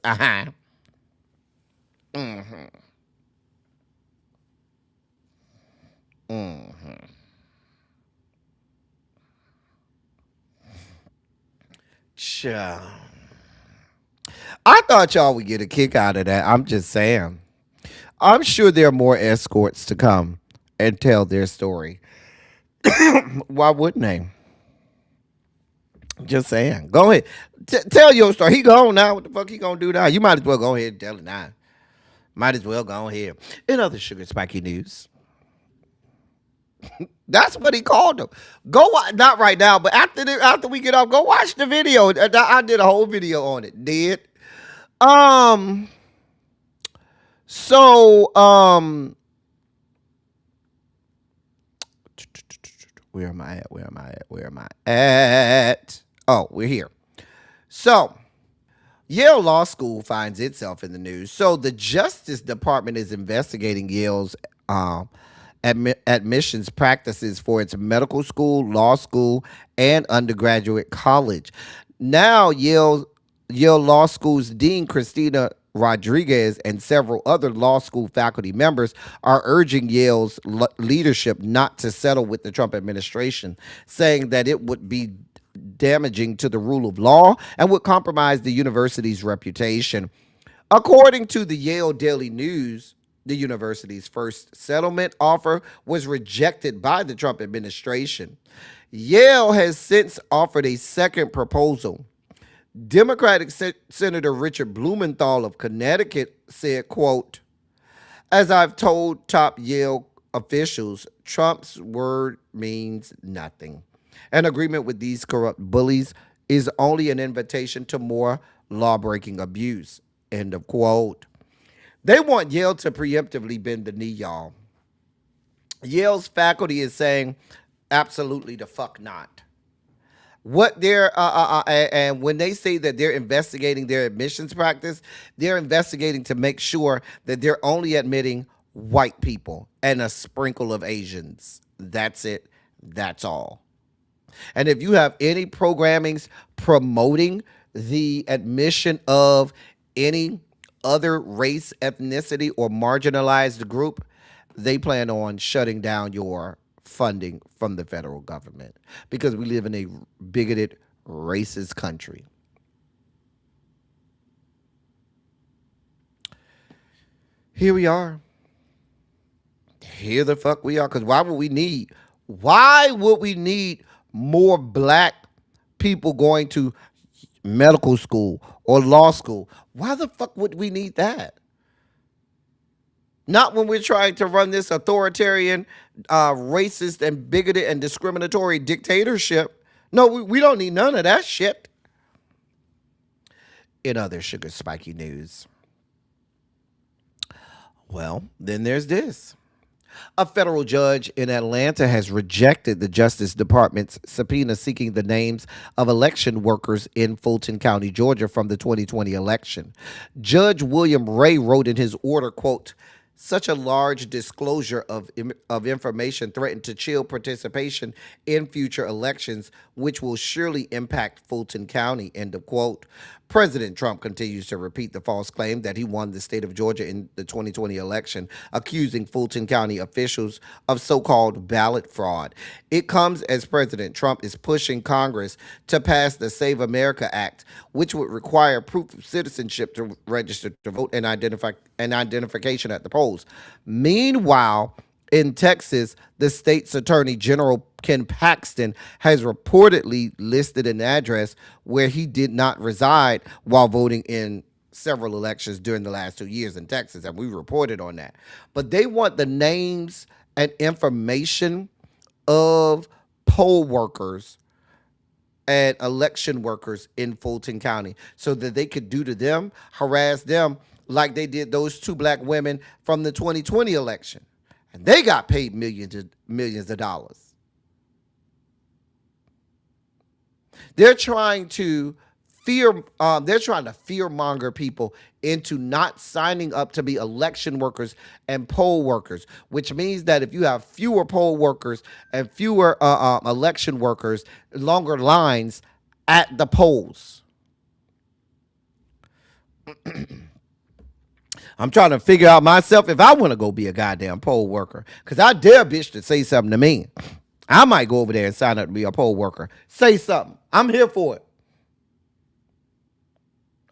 Child. I thought y'all would get a kick out of that. I'm just saying. I'm sure there are more escorts to come and tell their story. Why wouldn't they? Just saying. Go ahead. Tell your story. He gone now. What the fuck he gonna do now? You might as well go ahead and tell it now. Might as well go ahead. In other sugar spiky news, that's what he called them. Go not right now, but after we get off, go watch the video. I did a whole video on it. Did um so where am I at? Where am I at? Where am I at? Oh, we're here. So Yale Law School finds itself in the news. So the Justice Department is investigating Yale's admissions practices for its medical school, law school, and undergraduate college. Now Yale Law School's Dean Christina Rodriguez and several other law school faculty members are urging Yale's leadership not to settle with the Trump administration, saying that it would be damaging to the rule of law and would compromise the university's reputation. According to the Yale Daily News, the university's first settlement offer was rejected by the Trump administration. Yale has since offered a second proposal. Democratic Senator Richard Blumenthal of Connecticut said, quote, "As I've told top Yale officials, Trump's word means nothing. An agreement with these corrupt bullies is only an invitation to more law-breaking abuse." End of quote. They want Yale to preemptively bend the knee, y'all. Yale's faculty is saying, absolutely the fuck not. What they're and when they say that they're investigating their admissions practice, they're investigating to make sure that they're only admitting white people and a sprinkle of Asians. That's it. That's all. And if you have any programmings promoting the admission of any other race, ethnicity, or marginalized group, they plan on shutting down your funding from the federal government because we live in a bigoted, racist country. Here we are. Here the fuck we are. Because why would we need more black people going to medical school or law school? Why the fuck would we need that? Not when we're trying to run this authoritarian, racist, and bigoted and discriminatory dictatorship. No, we don't need none of that shit. In other sugar spiky news, well, then there's this. A federal judge in Atlanta has rejected the Justice Department's subpoena seeking the names of election workers in Fulton County, Georgia from the 2020 election. Judge William Ray wrote in his order, quote, "Such a large disclosure of information threatened to chill participation in future elections, which will surely impact Fulton County," end of quote. President Trump continues to repeat the false claim that he won the state of Georgia in the 2020 election, accusing Fulton County officials of so-called ballot fraud. It comes as President Trump is pushing Congress to pass the Save America Act, which would require proof of citizenship to register to vote and identification at the polls. Meanwhile, in Texas, the state's attorney general, Ken Paxton, has reportedly listed an address where he did not reside while voting in several elections during the last 2 years in Texas, and we reported on that. But they want the names and information of poll workers and election workers in Fulton County so that they could do to them, harass them like they did those two black women from the 2020 election. And they got paid millions of dollars. They're trying to fearmonger people into not signing up to be election workers and poll workers, which means that if you have fewer poll workers and fewer election workers, longer lines at the polls. I'm trying to figure out myself if I want to go be a goddamn poll worker. Because I dare a bitch to say something to me. I might go over there and sign up to be a poll worker. Say something. I'm here for it.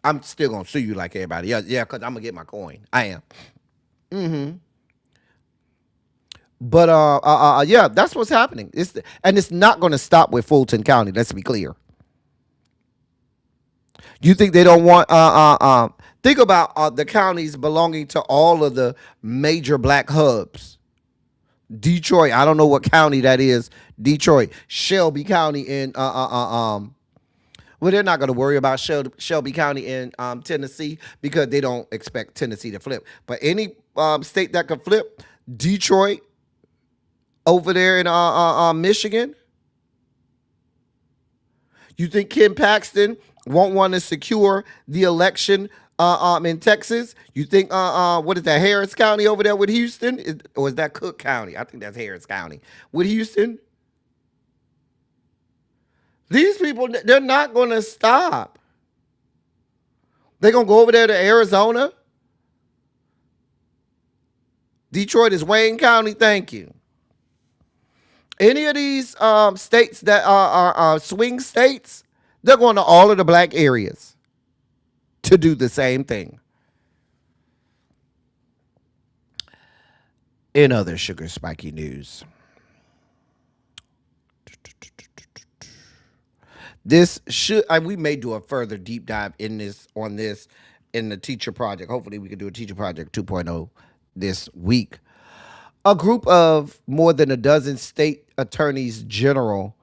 I'm still gonna sue you like everybody else. Yeah, because I'm gonna get my coin. I am. But yeah, that's what's happening. And it's not gonna stop with Fulton County. Let's be clear. You think they don't want think about the counties belonging to all of the major black hubs. Detroit, I don't know what county that is. Detroit, Shelby County in well, they're not going to worry about Shelby County in Tennessee because they don't expect Tennessee to flip. But any state that could flip, Detroit over there in Michigan. You think Ken Paxton won't want to secure the election in Texas? You think what is that, Harris County over there with Houston, or is that Cook County? I think that's Harris County with Houston. These people, they're not going to stop. They're going to go over there to Arizona. Detroit is Wayne County. Thank you. Any of these states that are swing states, they're going to all of the black areas to do the same thing. In other sugar spiky news, this should, we may do a further deep dive in this in the teacher project. Hopefully we can do a teacher project 2.0 this week. A group of more than a dozen state attorneys general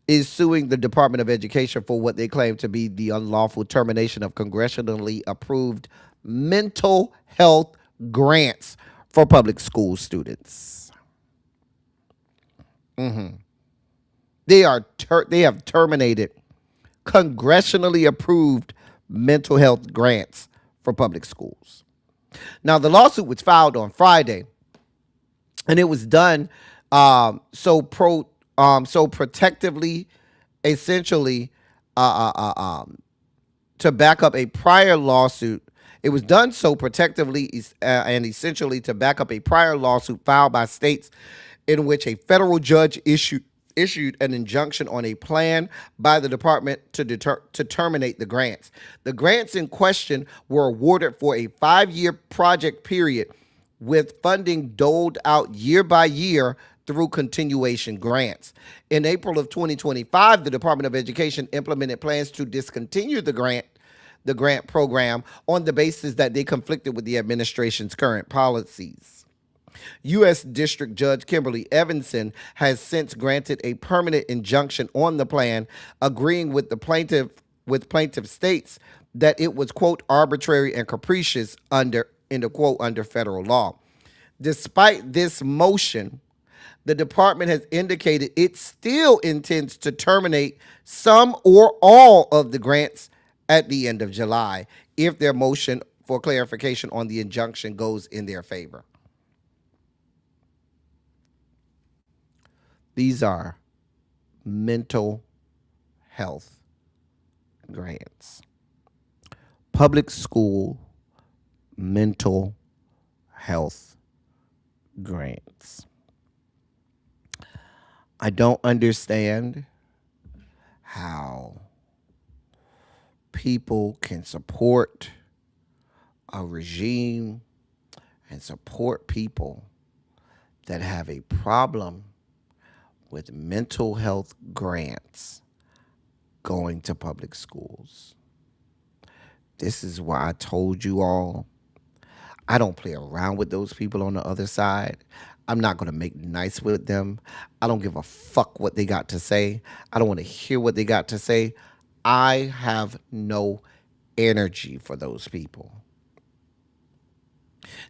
is suing the Department of Education for what they claim to be the unlawful termination of congressionally approved mental health grants for public school students. They have terminated congressionally approved mental health grants for public schools. Now, the lawsuit was filed on Friday, and it was done so protectively, essentially, to back up a prior lawsuit. It was done so protectively and essentially to back up a prior lawsuit filed by states in which a federal judge issued an injunction on a plan by the department to terminate the grants. The grants in question were awarded for a 5-year project period with funding doled out year by year through continuation grants. In April of 2025, the Department of Education implemented plans to discontinue the grant program on the basis that they conflicted with the administration's current policies. U.S. District Judge Kimberly Evanson has since granted a permanent injunction on the plan, agreeing with plaintiff states that it was, quote, arbitrary and capricious under federal law. Despite this motion, the department has indicated it still intends to terminate some or all of the grants at the end of July if their motion for clarification on the injunction goes in their favor. These are mental health grants. Public school mental health grants. I don't understand how people can support a regime and support people that have a problem with mental health grants going to public schools. This is why I told you all, I don't play around with those people on the other side. I'm not going to make nice with them. I don't give a fuck what they got to say. I don't want to hear what they got to say. I have no energy for those people.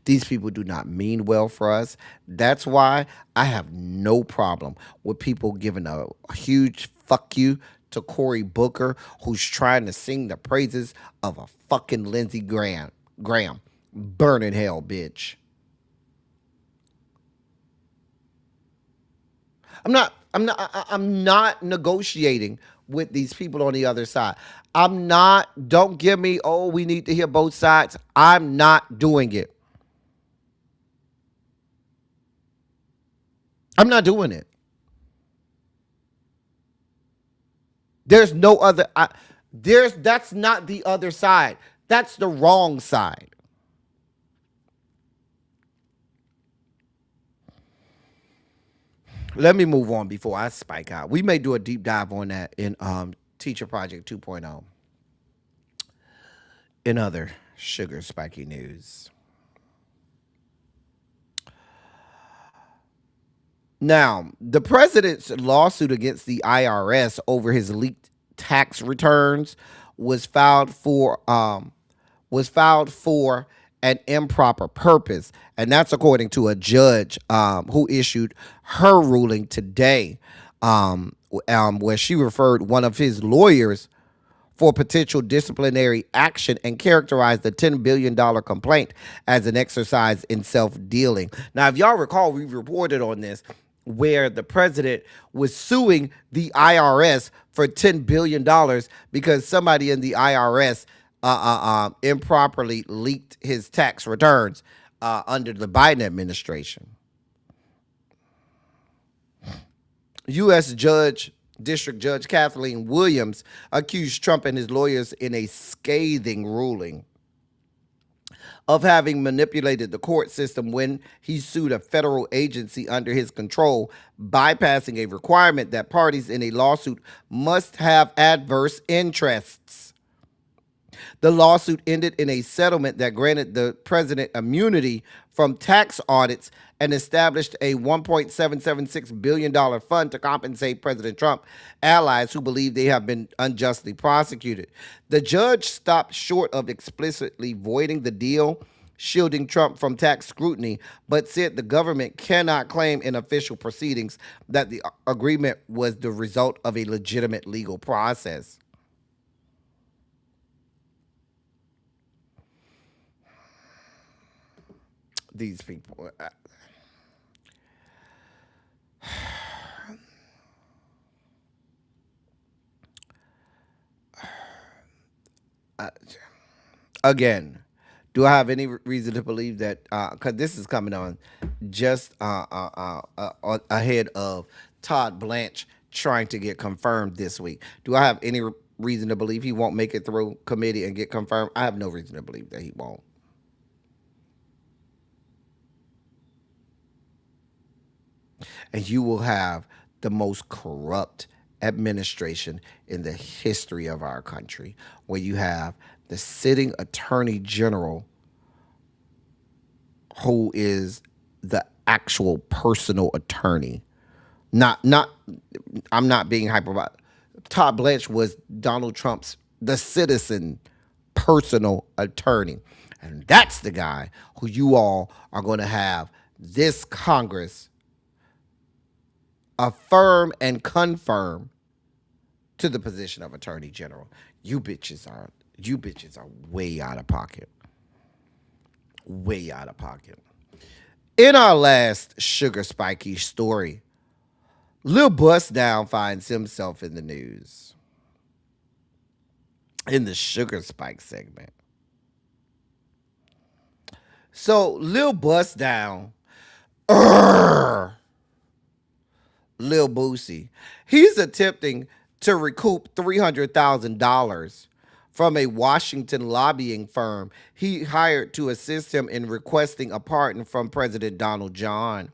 These people do not mean well for us. That's why I have no problem with people giving a huge fuck you to Cory Booker, who's trying to sing the praises of a fucking Lindsey Graham. Burn in hell, bitch. I'm not negotiating with these people on the other side. Don't give me, oh, we need to hear both sides. I'm not doing it. I'm not doing it. There's no other, That's not the other side. That's the wrong side. Let me move on before I spike out. We may do a deep dive on that in Teacher Project 2.0. In other sugar spiky news. Now, the president's lawsuit against the IRS over his leaked tax returns was filed for an improper purpose, and that's according to a judge who issued her ruling today, where she referred one of his lawyers for potential disciplinary action and characterized the $10 billion complaint as an exercise in self-dealing. Now, if y'all recall, we reported on this where the president was suing the IRS for $10 billion because somebody in the IRS improperly leaked his tax returns under the Biden administration. U.S. District Judge Kathleen Williams accused Trump and his lawyers in a scathing ruling of having manipulated the court system when he sued a federal agency under his control, bypassing a requirement that parties in a lawsuit must have adverse interests. The lawsuit ended in a settlement that granted the president immunity from tax audits and established a $1.776 billion fund to compensate President Trump allies who believe they have been unjustly prosecuted. The judge stopped short of explicitly voiding the deal, shielding Trump from tax scrutiny, but said the government cannot claim in official proceedings that the agreement was the result of a legitimate legal process. These people. Again, do I have any reason to believe that? Because this is coming on just ahead of Todd Blanche trying to get confirmed this week. Do I have any reason to believe he won't make it through committee and get confirmed? I have no reason to believe that he won't. And you will have the most corrupt administration in the history of our country, where you have the sitting attorney general who is the actual personal attorney. I'm not being hyperbolic. Todd Blanche was Donald Trump's, the citizen personal attorney. And that's the guy who you all are going to have this Congress affirm and confirm to the position of attorney general. You bitches are way out of pocket. Way out of pocket. In our last sugar spiky story, Lil Bust Down finds himself in the news in the sugar spike segment. So Lil Bust Down, Lil Boosie, he's attempting to recoup $300,000 from a Washington lobbying firm he hired to assist him in requesting a pardon from President Donald John.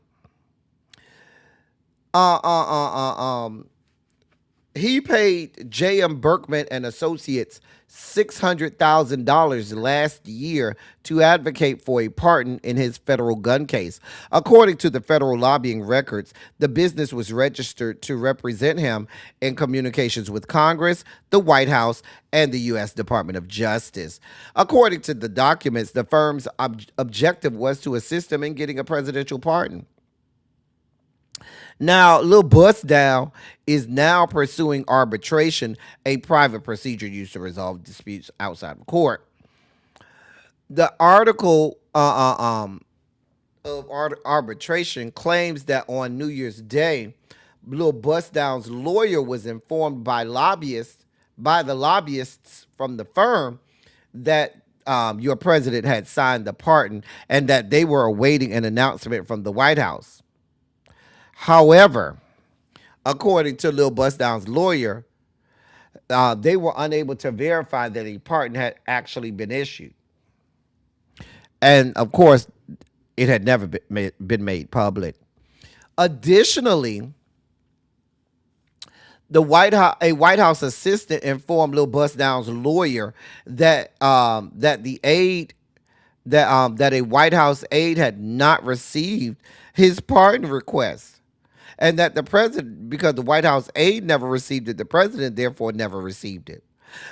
He paid J.M. Berkman and Associates $600,000 last year to advocate for a pardon in his federal gun case. According to the federal lobbying records, the business was registered to represent him in communications with Congress, the White House, and the U.S. Department of Justice. According to the documents, the firm's objective was to assist him in getting a presidential pardon. Now, Lil Bust Down is now pursuing arbitration, a private procedure used to resolve disputes outside of court. The article of arbitration claims that on New Year's Day, Lil Bust Down's lawyer was informed by the lobbyists from the firm that your president had signed the pardon and that they were awaiting an announcement from the White House. However, according to Lil Bust Down's lawyer, they were unable to verify that a pardon had actually been issued. And of course, it had never been made public. Additionally, a White House assistant informed Lil Bust Down's lawyer that the aide that a White House aide had not received his pardon request, and that the president, because the White House aide never received it, the president therefore never received it.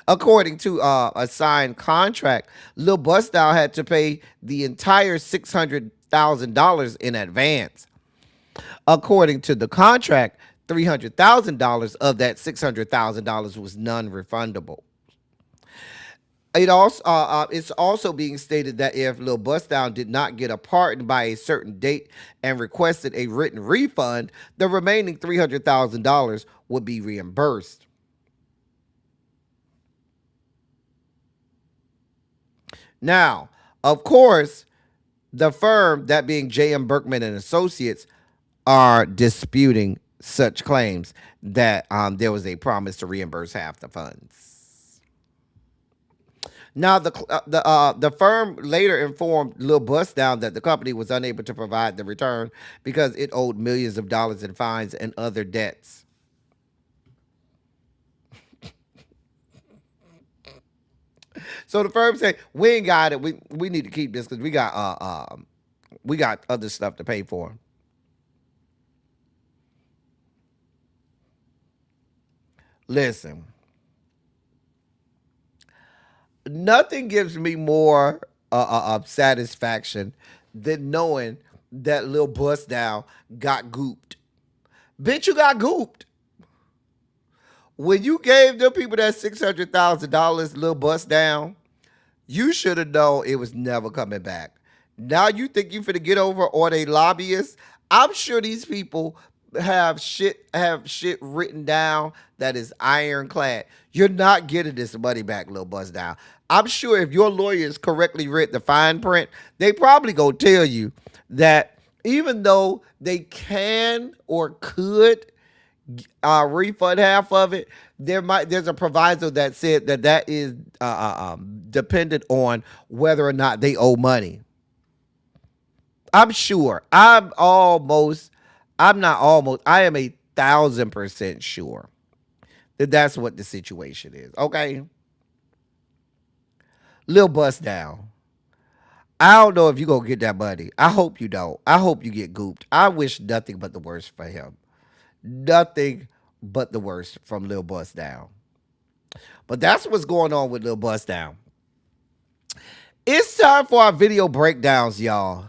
According to a signed contract, Lil Bust Down had to pay the entire $600,000 in advance. According to the contract, $300,000 of that $600,000 was non-refundable. It's also being stated that if Lil Bust Down did not get a pardon by a certain date and requested a written refund, the remaining $300,000 would be reimbursed. Now, of course, the firm, that being J.M. Berkman and Associates, are disputing such claims that there was a promise to reimburse half the funds. Now, the firm later informed Lil Bust Down that the company was unable to provide the return because it owed millions of dollars in fines and other debts. So the firm said, "We ain't got it. We need to keep this because we got other stuff to pay for." Listen, nothing gives me more satisfaction than knowing that Lil Bust Down got gooped. Bitch, you got gooped. When you gave them people that $600,000, Lil Bust Down, you should have known it was never coming back. Now you think you finna get over on a lobbyist? I'm sure these people have shit written down that is ironclad. You're not getting this money back, Lil Bust Down. I'm sure if your lawyers correctly read the fine print, they probably gonna tell you that even though they can or could refund half of it, there's a proviso that said that is dependent on whether or not they owe money. I'm sure. I am 1,000% sure that that's what the situation is. Okay, Lil Bust Down, I don't know if you gonna get that money. I hope you don't. I hope you get gooped. I wish nothing but the worst for him. Nothing but the worst from Lil Bust Down. But that's what's going on with Lil Bust Down. It's time for our video breakdowns, y'all.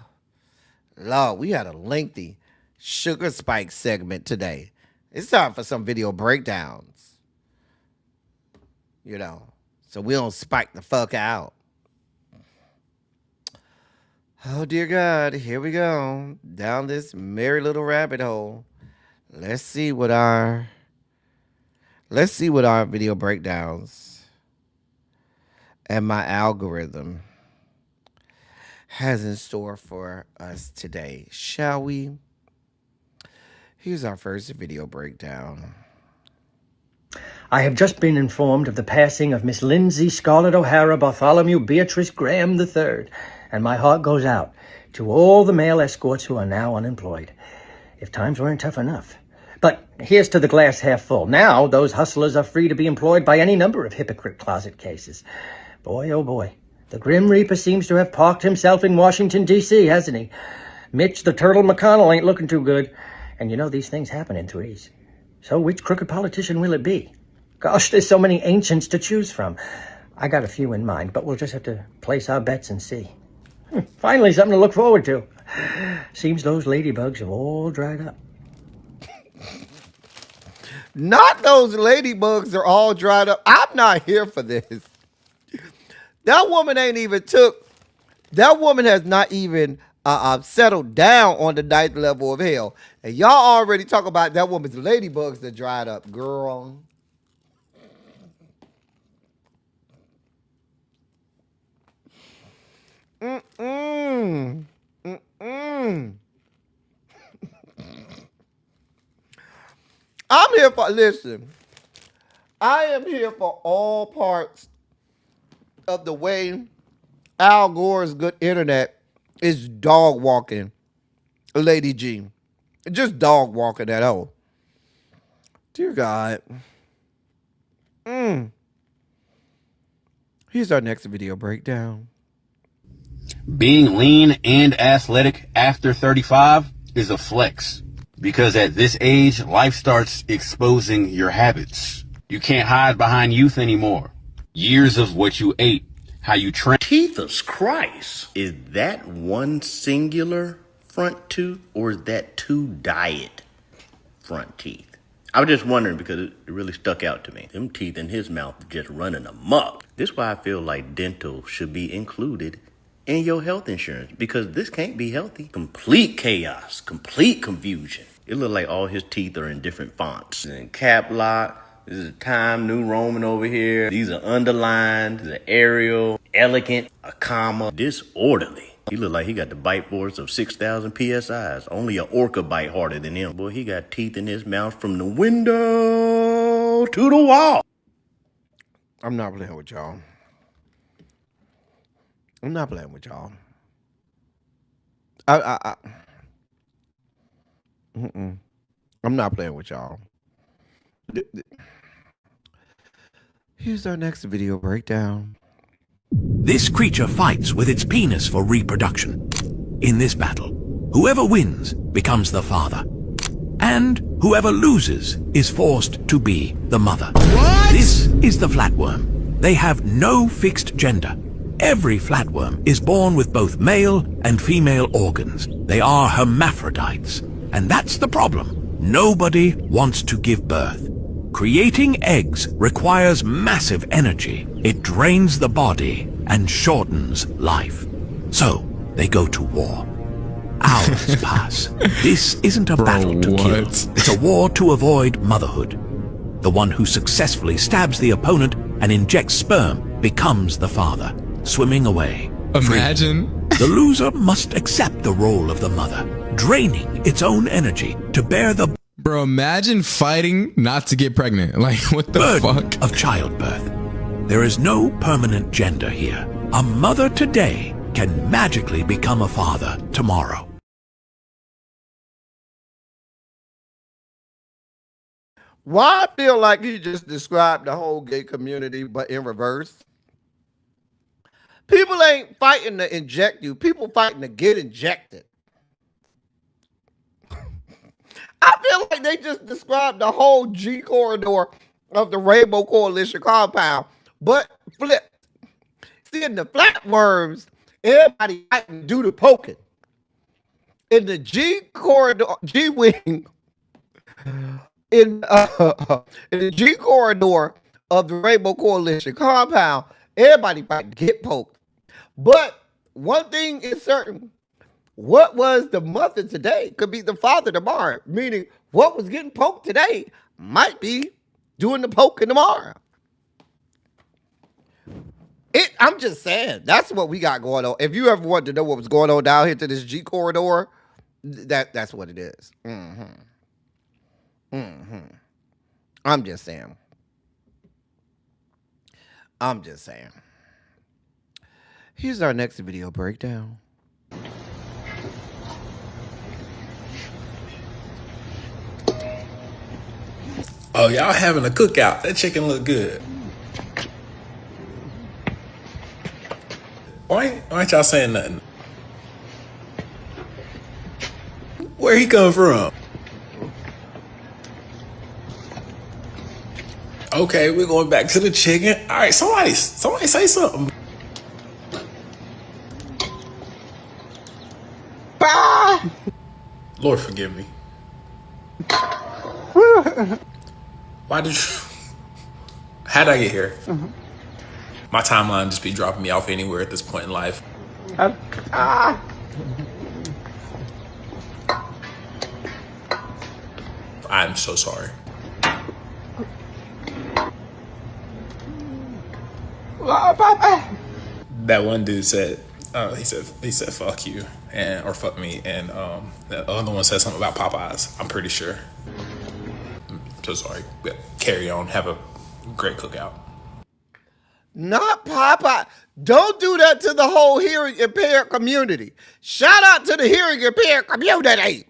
Lord, we had a lengthy sugar spike segment today. It's time for some video breakdowns. So we don't spike the fuck out. Oh, dear God. Here we go. Down this merry little rabbit hole. Let's see what our video breakdowns and my algorithm has in store for us today, shall we? Here's our first video breakdown. I have just been informed of the passing of Miss Lindsay Scarlett O'Hara Bartholomew Beatrice Graham III, and my heart goes out to all the male escorts who are now unemployed. If times weren't tough enough. But here's to the glass half full. Now those hustlers are free to be employed by any number of hypocrite closet cases. Boy, oh boy. The Grim Reaper seems to have parked himself in Washington, D.C., hasn't he? Mitch the Turtle McConnell ain't looking too good. And you know these things happen in threes. So which crooked politician will it be? Gosh, there's so many ancients to choose from. I got a few in mind, but we'll just have to place our bets and see. Finally, something to look forward to. Seems those ladybugs have all dried up. Not those ladybugs are all dried up. I'm not here for this. That woman has not even settled down on the ninth level of hell. And y'all already talk about that woman's ladybugs that dried up, girl. I'm here for, listen, I am here for all parts of the way Al Gore's good internet is dog walking Lady G. Just dog walking that hoe. Dear God. Here's our next video breakdown. Being lean and athletic after 35 is a flex, because at this age, life starts exposing your habits. You can't hide behind youth anymore. Years of what you ate, how you trained. Jesus Christ. Is that one singular front tooth or is that two diet front teeth? I was just wondering because it really stuck out to me. Them teeth in his mouth just running amok. This is why I feel like dental should be included in your health insurance, because this can't be healthy. Complete chaos, complete confusion. It look like all his teeth are in different fonts. And cap lock. This is a Time New Roman over here. These are underlined. This is Arial, elegant, a comma, disorderly. He look like he got the bite force of 6,000 PSIs. Only a orca bite harder than him. Boy, he got teeth in his mouth from the window to the wall. I'm not playing with y'all. I'm not playing with y'all. I'm not playing with y'all. Here's our next video breakdown. This creature fights with its penis for reproduction. In this battle, whoever wins becomes the father, and whoever loses is forced to be the mother. What? This is the flatworm. They have no fixed gender. Every flatworm is born with both male and female organs. They are hermaphrodites, and that's the problem. Nobody wants to give birth. Creating eggs requires massive energy. It drains the body and shortens life. So they go to war. Hours pass. This isn't a battle to kill. It's a war to avoid motherhood. The one who successfully stabs the opponent and injects sperm becomes the father, swimming away. Imagine. The loser must accept the role of the mother, draining its own energy to bear the Bro, imagine fighting not to get pregnant. Like, what the burden fuck? of childbirth. There is no permanent gender here. A mother today can magically become a father tomorrow. Why I feel like he just described the whole gay community, but in reverse. People ain't fighting to inject you. People fighting to get injected. I feel like they just described the whole G corridor of the Rainbow Coalition compound, but flipped. See, in the flatworms, everybody fighting to do the poking. In the G corridor, G wing, in the G corridor of the Rainbow Coalition compound, everybody fighting to get poked. But one thing is certain. What was the mother today could be the father tomorrow, meaning what was getting poked today might be doing the poking tomorrow. I'm just saying, that's what we got going on. If you ever wanted to know what was going on down here to this G corridor, that's what it is. I'm just saying. Here's our next video breakdown. Oh, y'all having a cookout. That chicken look good. Why ain't y'all saying nothing? Where he come from? Okay, we're going back to the chicken. All right, somebody say something. Bah! Lord forgive me. Why did you... How'd I get here? My timeline just be dropping me off anywhere at this point in life. I'm so sorry. That one dude said, he said fuck you or fuck me, and the other one said something about Popeyes. I'm pretty sure. I'm so sorry. But carry on. Have a Great cookout. Not Popeye. Don't do that to the whole hearing impaired community. Shout out to the hearing impaired community.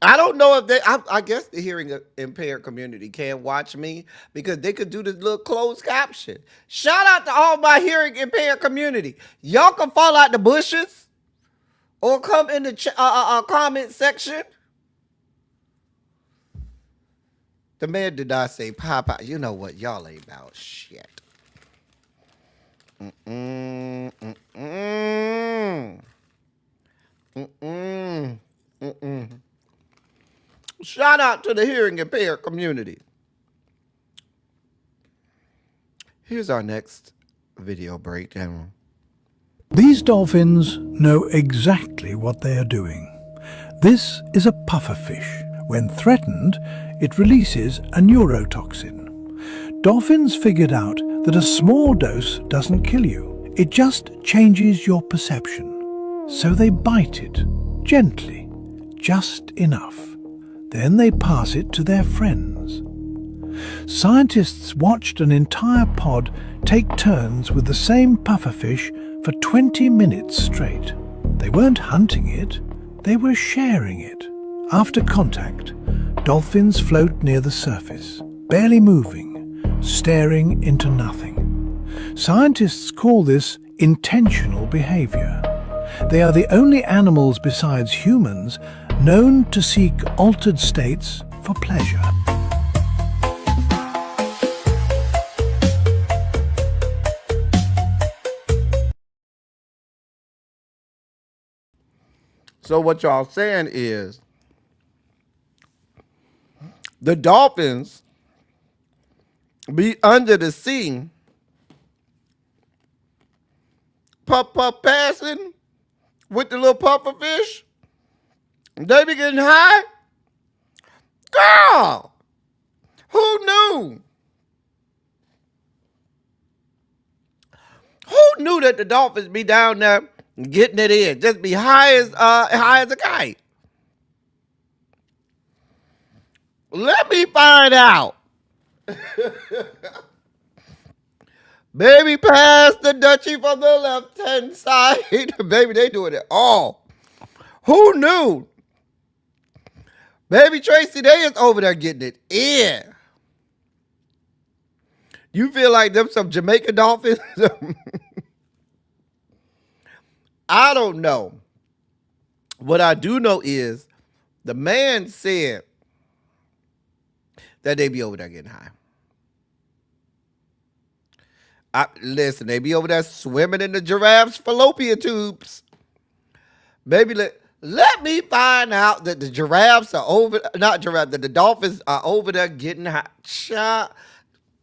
I don't know if I guess the hearing impaired community can watch me because they could do this little closed caption. Shout out to all my hearing impaired community. Y'all can fall out the bushes or come in the comment section. The man did not say Popeye. You know what? Y'all ain't about shit. Shout out to the hearing impaired community. Here's our next video breakdown. These dolphins know exactly what they are doing. This is a pufferfish. When threatened, it releases a neurotoxin. Dolphins figured out that a small dose doesn't kill you. It just changes your perception. So they bite it, gently, just enough. Then they pass it to their friends. Scientists watched an entire pod take turns with the same pufferfish for 20 minutes straight. They weren't hunting it, they were sharing it. After contact, dolphins float near the surface, barely moving, staring into nothing. Scientists call this intentional behavior. They are the only animals besides humans known to seek altered states for pleasure. So what y'all saying is the dolphins be under the sea, puff passing with the little puffer fish. They be getting high. Girl, who knew? Who knew that the dolphins be down there getting it in, just be high as a kite? Let me find out. Baby, pass the Dutchie from the left-hand side. Baby, they doing it all. Who knew? Baby Tracy, they is over there getting it in. You feel like them some Jamaican dolphins? I don't know. What I do know is the man said that they be over there getting high. Listen, they be over there swimming in the giraffe's fallopian tubes. Baby, let me find out that the giraffes are over, not giraffe, that the dolphins are over there getting high.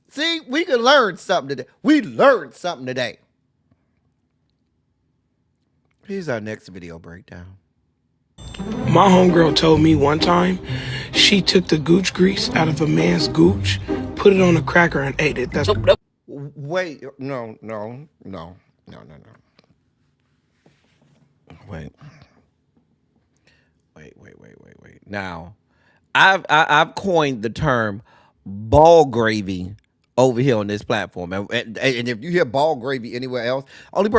See, we can learn something today. We learned something today. Here's our next video breakdown. My homegirl told me one time she took the gooch grease out of a man's gooch, put it on a cracker and ate it. That's Wait, no. Wait. Now, I've coined the term ball gravy over here on this platform, and if you hear ball gravy anywhere else, only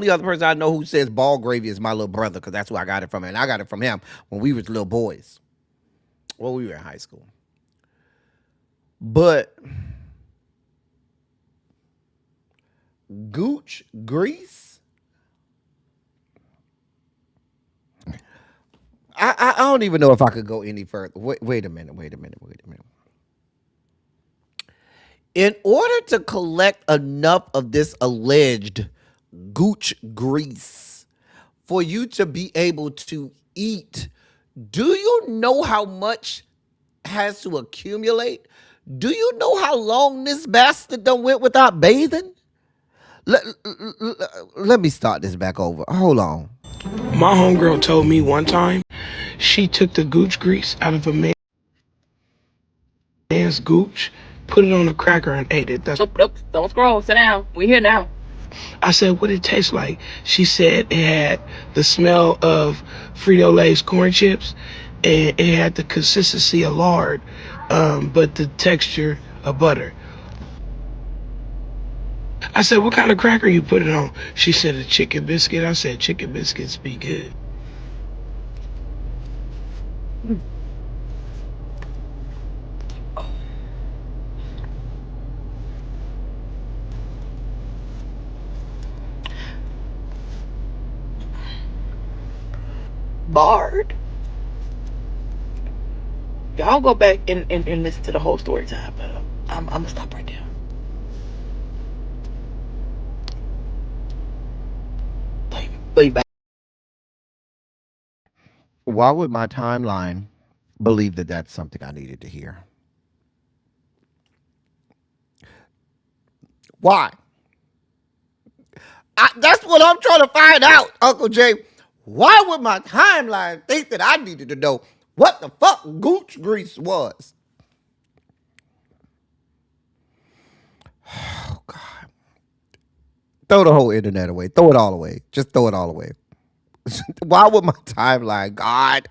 other person I know who says ball gravy is my little brother, because that's where I got it from, and I got it from him when we was little boys. Well, we were in high school, but gooch grease. I don't even know if I could go any further. Wait a minute. In order to collect enough of this alleged gooch grease for you to be able to eat, do you know how much has to accumulate? Do you know how long this bastard done went without bathing? Let me start this back over. Hold on. My homegirl told me one time she took the gooch grease out of a man's gooch, put it on a cracker and ate it. That's Nope. Don't scroll. Sit down. We here now. I said, what did it taste like? She said it had the smell of Frito-Lay's corn chips, and it had the consistency of lard, but the texture of butter. I said, what kind of cracker you put it on? She said, a chicken biscuit. I said, chicken biscuits be good. Barred. Y'all go back and listen to the whole story time, but I'm gonna stop right there. Play back. Why would my timeline believe that that's something I needed to hear? Why? That's what I'm trying to find out, Uncle Jay. Why would my timeline think that I needed to know what the fuck gooch grease was? Oh, God. Throw the whole internet away. Throw it all away. Just throw it all away. Why would my timeline, God?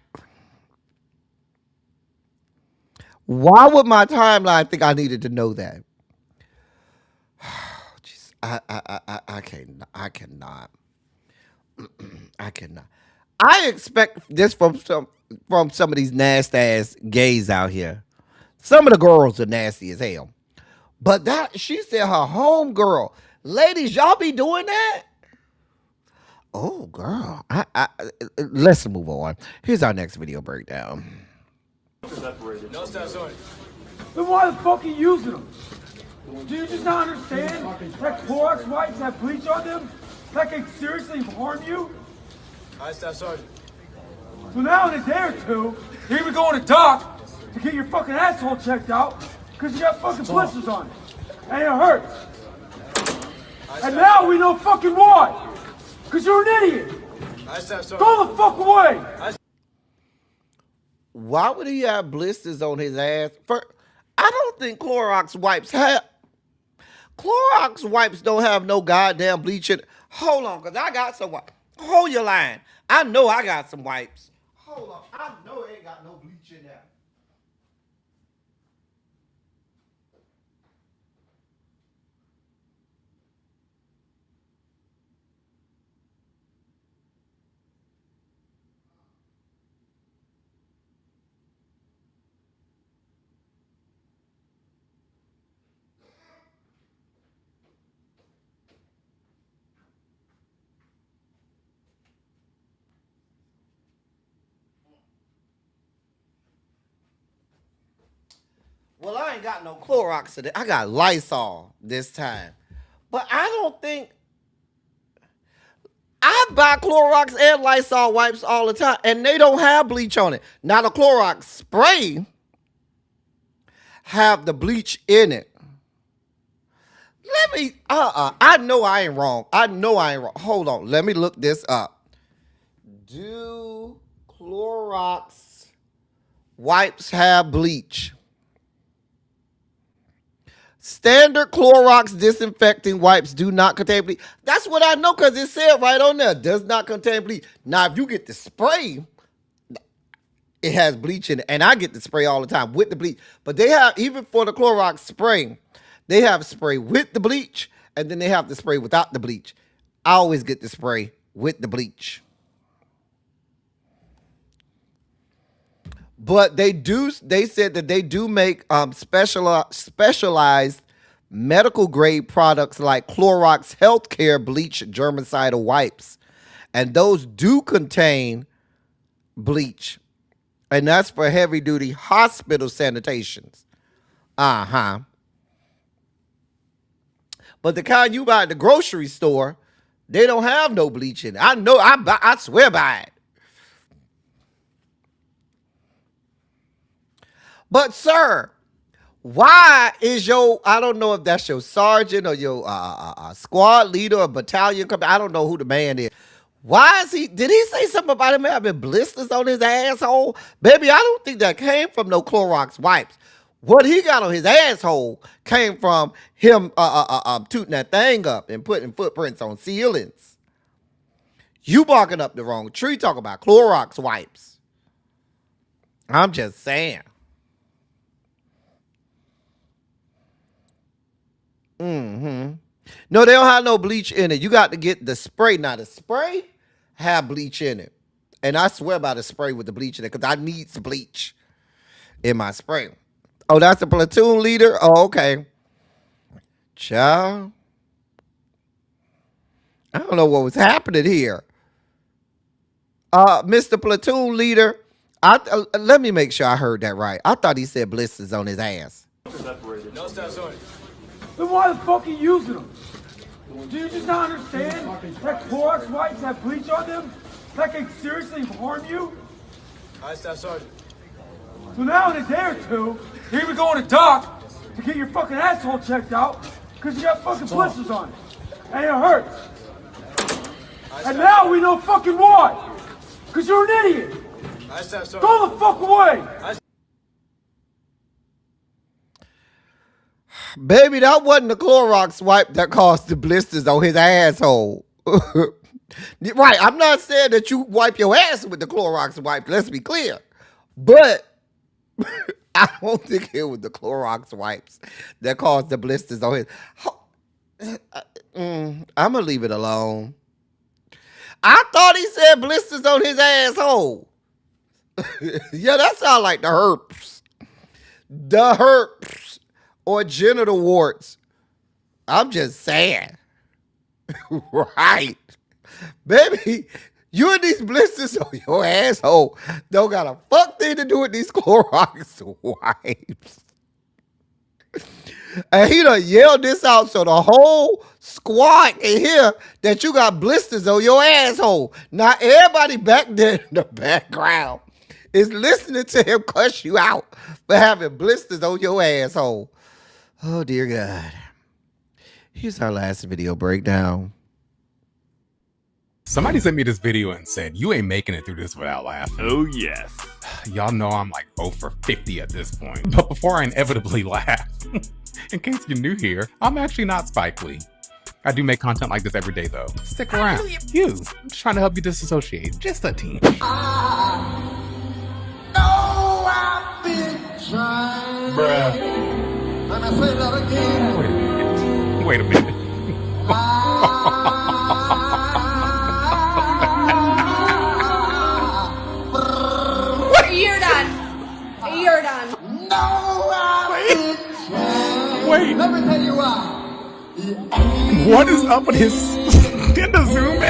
Why would my timeline think I needed to know that? Jeez, I cannot. I cannot. I expect this from some of these nasty ass gays out here. Some of the girls are nasty as hell. But that she said her home girl. Ladies, y'all be doing that? Oh, girl. Let's move on. Here's our next video breakdown. No steps on it. Then why the fuck are you using them? Do you just not understand that Clorox wipes have bleach on them? That can seriously harm you? I Staff Sergeant. So now in a day or two, you're even going to doc to get your fucking asshole checked out because you got fucking blisters on it. And it hurts. And now we know fucking why. Because you're an idiot. Go the fuck away. Why would he have blisters on his ass? I don't think Clorox wipes have. Clorox wipes don't have no goddamn bleach in it. Hold on, because I got some wipes. Hold your line. I know I got some wipes. Hold on. I know it ain't got no bleach in there. Well, I ain't got no Clorox today. I got Lysol this time. But I don't think... I buy Clorox and Lysol wipes all the time, and they don't have bleach on it. Now, the Clorox spray have the bleach in it. Let me... I know I ain't wrong. Hold on. Let me look this up. Do Clorox wipes have bleach? Standard Clorox disinfecting wipes do not contain bleach. That's what I know because it said right on there, does not contain bleach. Now, if you get the spray, it has bleach in it. And I get the spray all the time with the bleach. But they have, even for the Clorox spray, they have spray with the bleach, and then they have the spray without the bleach. I always get the spray with the bleach. But they said that they do make specialized medical grade products like Clorox Healthcare bleach germicidal wipes. And those do contain bleach. And that's for heavy duty hospital sanitations. But the kind you buy at the grocery store, they don't have no bleach in it. I know, I swear by it. But, sir, why is I don't know if that's your sergeant or your squad leader or battalion commander. I don't know who the man is. Why is did he say something about him having blisters on his asshole? Baby, I don't think that came from no Clorox wipes. What he got on his asshole came from him tooting that thing up and putting footprints on ceilings. You barking up the wrong tree talking about Clorox wipes. I'm just saying. No, they don't have no bleach in it. You got to get the spray. Now, the spray have bleach in it. And I swear by the spray with the bleach in it because I need some bleach in my spray. Oh, that's the platoon leader? Oh, okay. Child. I don't know what was happening here. Mr. Platoon leader, let me make sure I heard that right. I thought he said blisters on his ass. No stats on it. Then why the fuck are you using them? Do you just not understand that Clorox wipes have bleach on them? That can seriously harm you? I stats on it. So now in a day or two, you're even going to doc to get your fucking asshole checked out because you got fucking blisters on it. And it hurts. And now we know fucking why. Because you're an idiot. Go the fuck away. Baby, that wasn't the Clorox wipe that caused the blisters on his asshole. Right, I'm not saying that you wipe your ass with the Clorox wipe. Let's be clear. But I don't think it was the Clorox wipes that caused the blisters on his. I'm going to leave it alone. I thought he said blisters on his asshole. Yeah, that sounds like the herpes. The herpes or genital warts. I'm just saying. Right. Baby, you and these blisters on your asshole don't got a fuck thing to do with these Clorox wipes. And he done yelled this out so the whole squad can hear that you got blisters on your asshole. Now everybody back there in the background is listening to him cuss you out for having blisters on your asshole. Oh, dear God. Here's our last video breakdown. Somebody sent me this video and said, you ain't making it through this without laughing. Oh, yes. Y'all know I'm like 0 for 50 at this point. But before I inevitably laugh, in case you're new here, I'm actually not Spike Lee. I do make content like this every day, though. Stick around. I'm just trying to help you disassociate. Just a team. I've been trying. Bruh. Let me say that again. Wait a minute. You're done. You're done. No, Wait. Let me tell you why. What is up with his in the zoom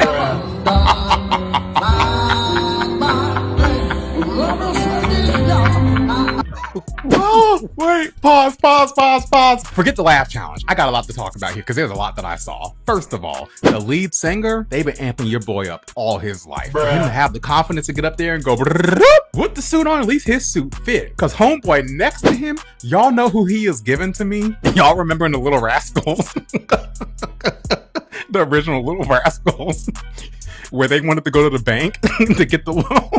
Oh, wait, pause. Forget the laugh challenge. I got a lot to talk about here because there's a lot that I saw. First of all, the lead singer, they've been amping your boy up all his life. For him to have the confidence to get up there and go with the suit on, at least his suit fit. Because homeboy next to him, y'all know who he is giving to me? Y'all remember in the Little Rascals? The original Little Rascals. Where they wanted to go to the bank to get the loan.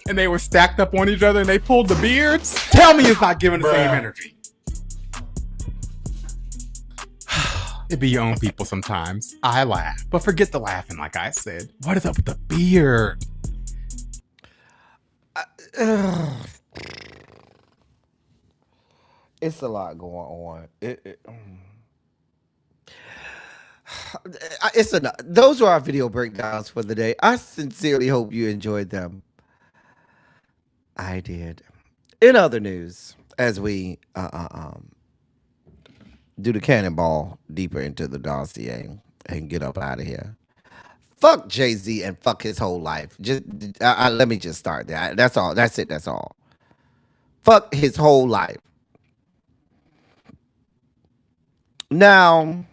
And they were stacked up on each other and they pulled the beards. Tell me it's not giving the same energy. It be your own people sometimes. I laugh, but forget the laughing like I said. What is up with the beard? It's a lot going on. It's enough. Those are our video breakdowns for the day. I sincerely hope you enjoyed them. I did. In other news, as we do the cannonball deeper into the dossier and get up out of here. Fuck Jay-Z and fuck his whole life. Just let me just start there. That's all. That's it. That's all. Fuck his whole life. Now,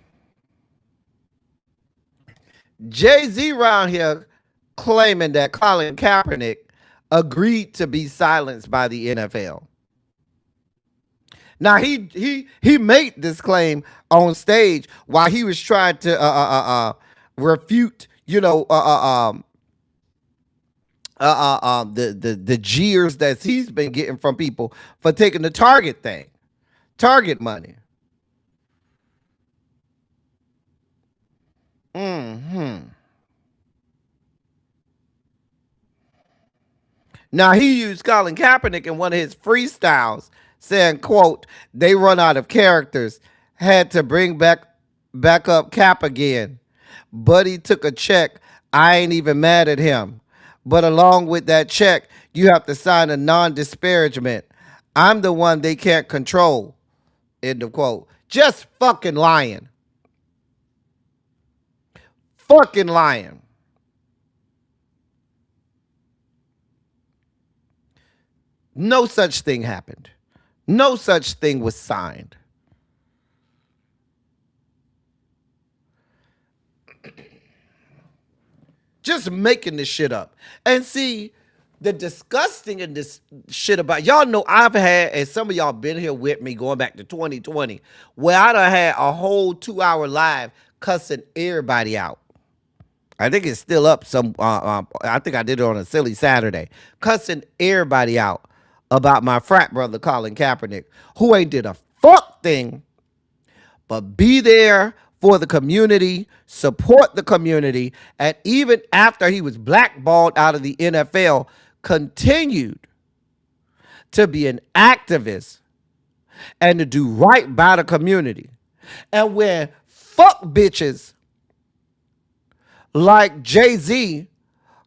Jay-Z around here claiming that Colin Kaepernick agreed to be silenced by the NFL. Now he made this claim on stage while he was trying to refute, the jeers that he's been getting from people for taking the Target money. Now, he used Colin Kaepernick in one of his freestyles saying, quote, they run out of characters, had to bring back back up cap again. Buddy took a check. I ain't even mad at him. But along with that check, you have to sign a non-disparagement. I'm the one they can't control. End of quote. Just fucking lying. Fucking lying. No such thing happened. No such thing was signed. Just making this shit up. And see, the disgusting in this shit about, y'all know I've had, and some of y'all been here with me going back to 2020, where I done had a whole 2-hour live cussing everybody out. I think it's still up. I think I did it on a silly Saturday, cussing everybody out about my frat brother Colin Kaepernick, who ain't did a fuck thing but be there for the community, support the community, and even after he was blackballed out of the NFL, continued to be an activist and to do right by the community. And when fuck bitches like Jay-Z,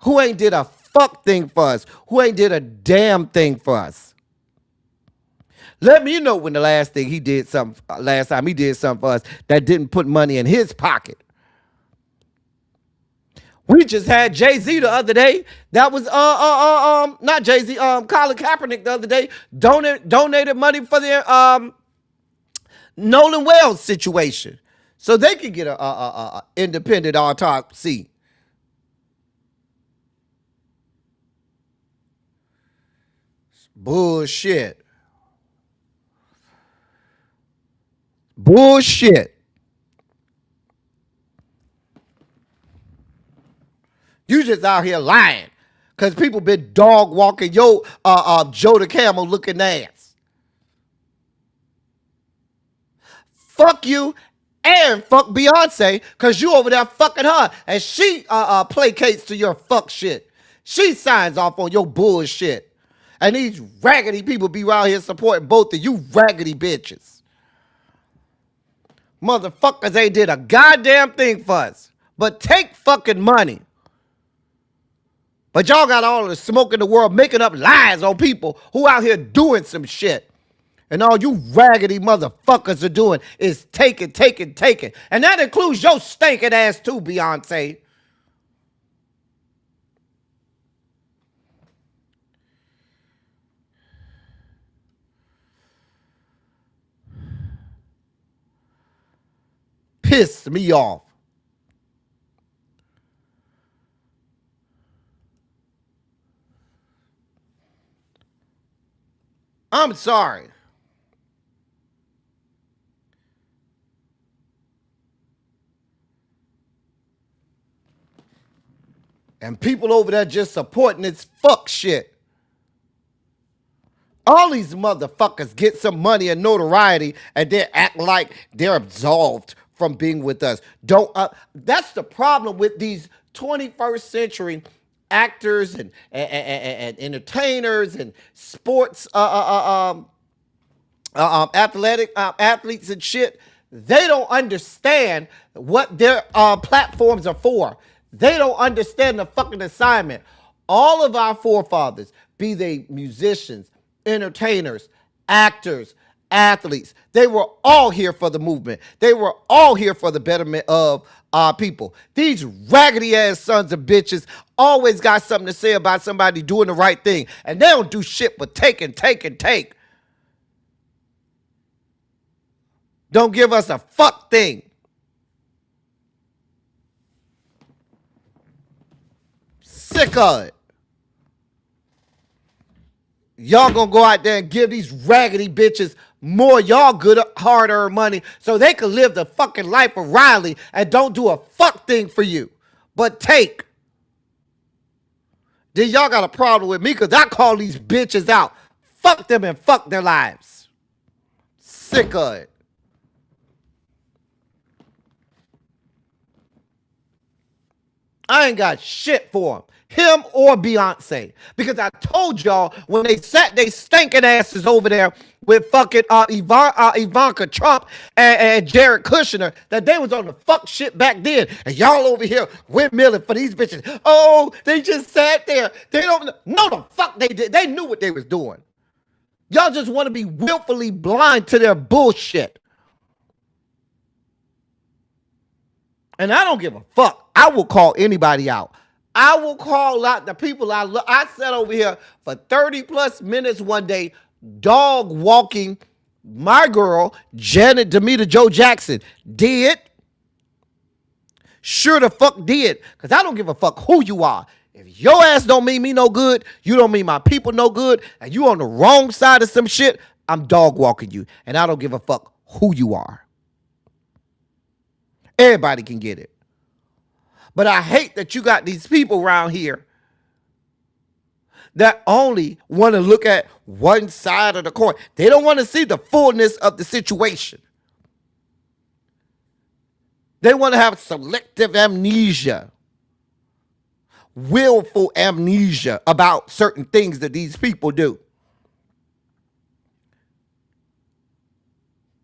who ain't did a fuck thing for us, who ain't did a damn thing for us. Let me know when the last time he did something for us that didn't put money in his pocket. We just had Jay-Z the other day. That was not Jay-Z, Colin Kaepernick the other day donated money for the Nolan Wells situation, so they could get a independent autopsy. Bullshit. Bullshit. You just out here lying because people been dog walking your Joe the Camel looking ass. Fuck you and fuck Beyonce because you over there fucking her and she placates to your fuck shit. She signs off on your bullshit. And these raggedy people be around here supporting both of you raggedy bitches. Motherfuckers ain't did a goddamn thing for us but take fucking money. But y'all got all the smoke in the world making up lies on people who out here doing some shit. And all you raggedy motherfuckers are doing is taking. And that includes your stinking ass too, Beyonce. Piss me off. I'm sorry. And people over there just supporting this fuck shit. All these motherfuckers get some money and notoriety and they act like they're absolved from being with us. That's the problem with these 21st century actors and entertainers and sports athletes and shit. They don't understand what their platforms are for. They don't understand the fucking assignment. All of our forefathers, be they musicians, entertainers, actors, athletes, they were all here for the movement. They were all here for the betterment of our people. These raggedy ass sons of bitches always got something to say about somebody doing the right thing, and they don't do shit but take. Don't give us a fuck thing. Sick of it. Y'all gonna go out there and give these raggedy bitches more y'all good hard-earned money so they can live the fucking life of Riley and don't do a fuck thing for you, but take. Then y'all got a problem with me because I call these bitches out. Fuck them and fuck their lives. Sick of it. I ain't got shit for him or Beyonce, because I told y'all when they sat they stinking asses over there with fucking Ivanka Trump and Jared Kushner that they was on the fuck shit back then. And y'all over here windmilling for these bitches. Oh, they just sat there. They don't know the fuck they did. They knew what they was doing. Y'all just want to be willfully blind to their bullshit. And I don't give a fuck. I will call anybody out. I will call out the people I love. I sat over here for 30 plus minutes one day, dog walking my girl, Janet Demeter Joe Jackson. Did. Sure the fuck did. Because I don't give a fuck who you are. If your ass don't mean me no good, you don't mean my people no good, and you on the wrong side of some shit, I'm dog walking you. And I don't give a fuck who you are. Everybody can get it. But I hate that you got these people around here that only want to look at one side of the coin. They don't want to see the fullness of the situation. They want to have selective amnesia, willful amnesia about certain things that these people do.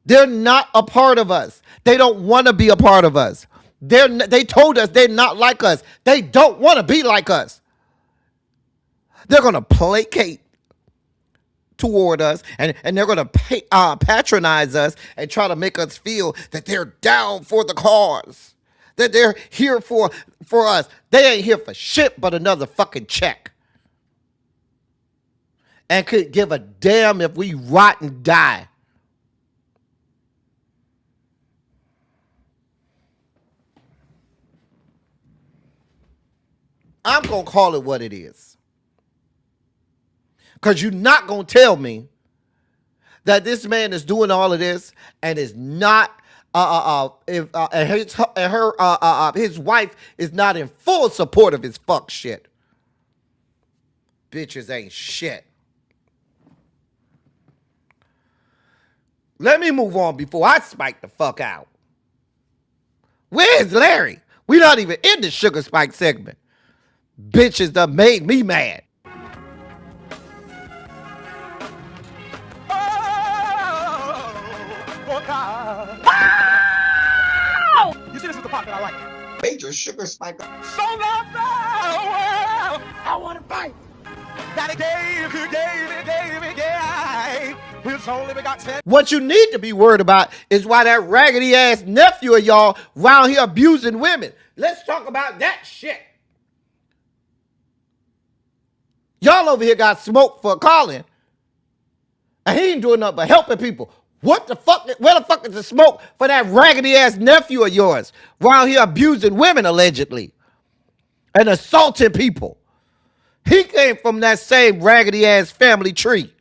They're not a part of us. They don't want to be a part of us. They told us they're not like us. They don't want to be like us. They're going to placate toward us, and they're going to patronize us and try to make us feel that they're down for the cause, that they're here for us. They ain't here for shit but another fucking check. And could give a damn if we rot and die. I'm going to call it what it is. Because you're not going to tell me that this man is doing all of this and is not, his wife is not in full support of his fuck shit. Bitches ain't shit. Let me move on before I spike the fuck out. Where's Larry? We're not even in the sugar spike segment. Bitches that made me mad. You see, this is the part that I like. Major sugar spike. So love the world. I want to fight. That it gave. His only begotten. What you need to be worried about is why that raggedy ass nephew of y'all around here abusing women. Let's talk about that shit. Y'all over here got smoked for Colin. And he ain't doing nothing but helping people. What the fuck? Where the fuck is the smoke for that raggedy ass nephew of yours around here abusing women allegedly and assaulting people? He came from that same raggedy ass family tree.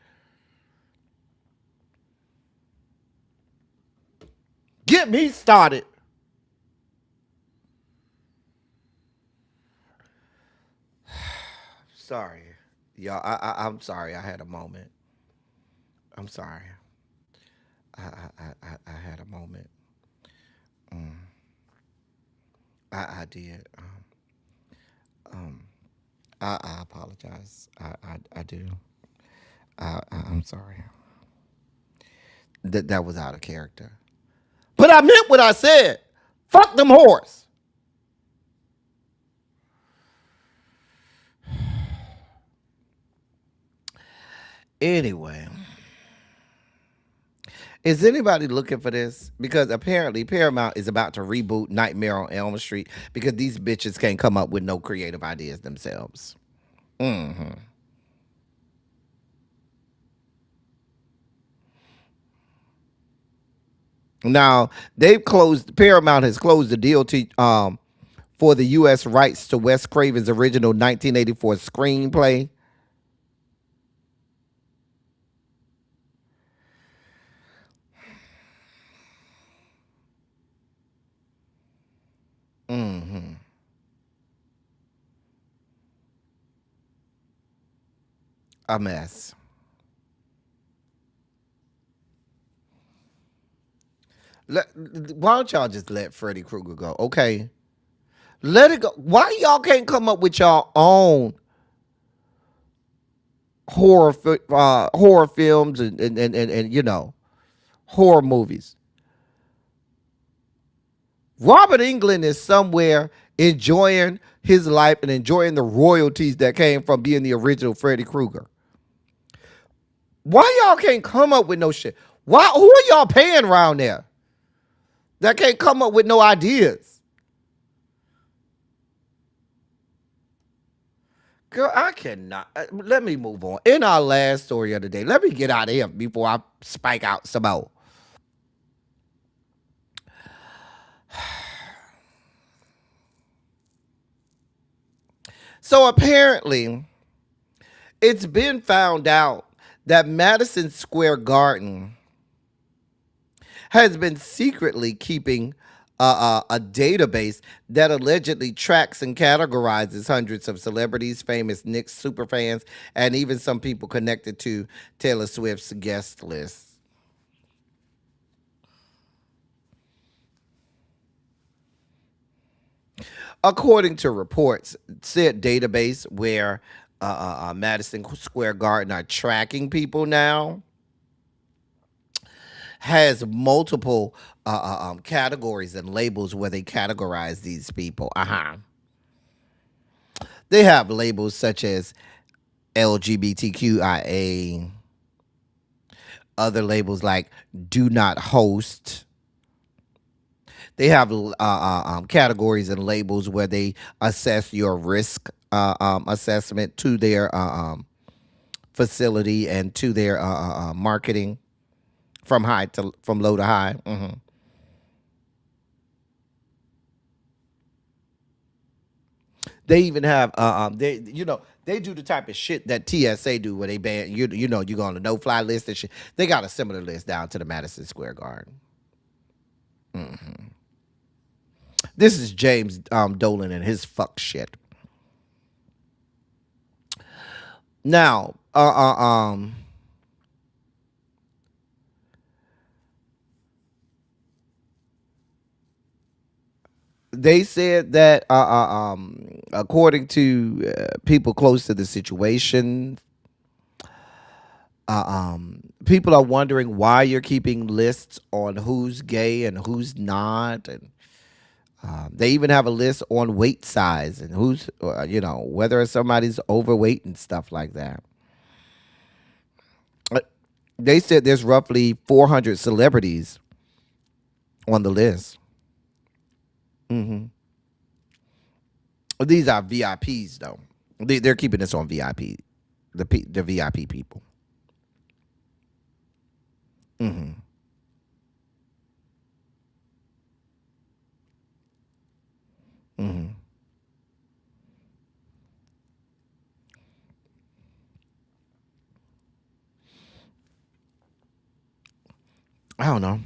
Get me started. Sorry. Y'all, I'm sorry. I had a moment. I'm sorry. I had a moment. I did. I apologize. I do. I'm sorry. That was out of character. But I meant what I said. Fuck them whores. Anyway, is anybody looking for this? Because apparently Paramount is about to reboot Nightmare on Elm Street because these bitches can't come up with no creative ideas themselves. Now, Paramount has closed the deal for the U.S. rights to Wes Craven's original 1984 screenplay. A mess. Why don't y'all just let Freddy Krueger go? Okay. Let it go. Why y'all can't come up with y'all own horror films and you know, horror movies. Robert Englund is somewhere enjoying his life and enjoying the royalties that came from being the original Freddy Krueger. Why y'all can't come up with no shit? Why? Who are y'all paying around there that can't come up with no ideas? Girl, I cannot. Let me move on. In our last story of the day, let me get out of here before I spike out some more. So apparently, it's been found out that Madison Square Garden has been secretly keeping a database that allegedly tracks and categorizes hundreds of celebrities, famous Knicks superfans, and even some people connected to Taylor Swift's guest list. According to reports, said database where Madison Square Garden are tracking people now has multiple categories and labels where they categorize these people. They have labels such as LGBTQIA, other labels like do not host. They have categories and labels where they assess your risk assessment to their facility and to their marketing from low to high. They even have they do the type of shit that TSA do where they ban you go on a no fly list and shit. They got a similar list down to the Madison Square Garden. This is James Dolan and his fuck shit. Now, they said that according to people close to the situation, people are wondering why you're keeping lists on who's gay and who's not, and they even have a list on weight size and who's whether somebody's overweight and stuff like that. They said there's roughly 400 celebrities on the list. These are VIPs though. They're keeping this on VIP, the VIP people. I don't know.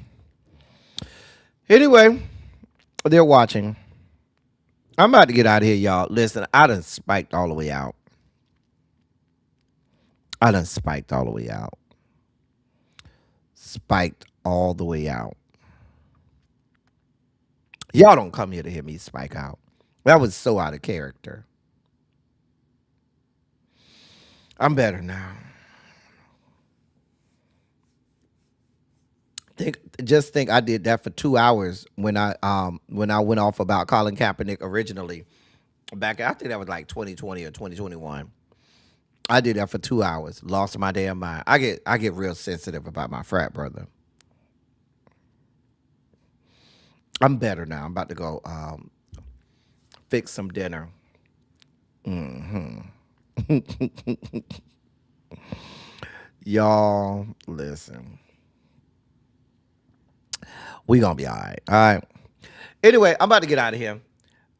Anyway, they're watching. I'm about to get out of here, y'all. Listen, I done spiked all the way out. Spiked all the way out. Y'all don't come here to hear me spike out. That was so out of character. I'm better now. Think I did that for 2 hours when I went off about Colin Kaepernick originally. Back, I think that was like 2020 or 2021. I did that for 2 hours. Lost my damn mind. I get real sensitive about my frat brother. I'm better now. I'm about to go fix some dinner. Y'all, listen. We gonna be all right. All right. Anyway, I'm about to get out of here.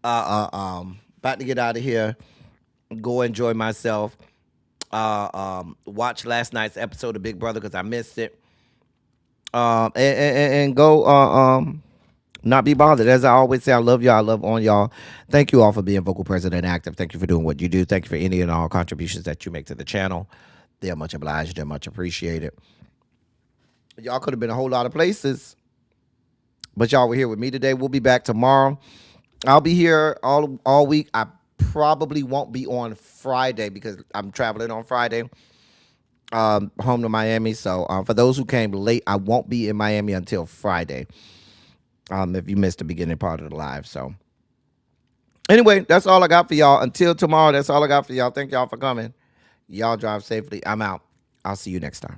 About to get out of here. Go enjoy myself. Watch last night's episode of Big Brother because I missed it. And go not be bothered. As I always say, I love y'all. I love on y'all. Thank you all for being vocal, present, and active. Thank you for doing what you do. Thank you for any and all contributions that you make to the channel. They're much obliged. They're much appreciated. Y'all could have been a whole lot of places, but y'all were here with me today. We'll be back tomorrow. I'll be here all week. I probably won't be on Friday because I'm traveling on Friday. home to Miami. So for those who came late, I won't be in Miami until Friday. If you missed the beginning part of the live. So anyway, that's all I got for y'all. Until tomorrow, that's all I got for y'all. Thank y'all for coming. Y'all drive safely. I'm out. I'll see you next time.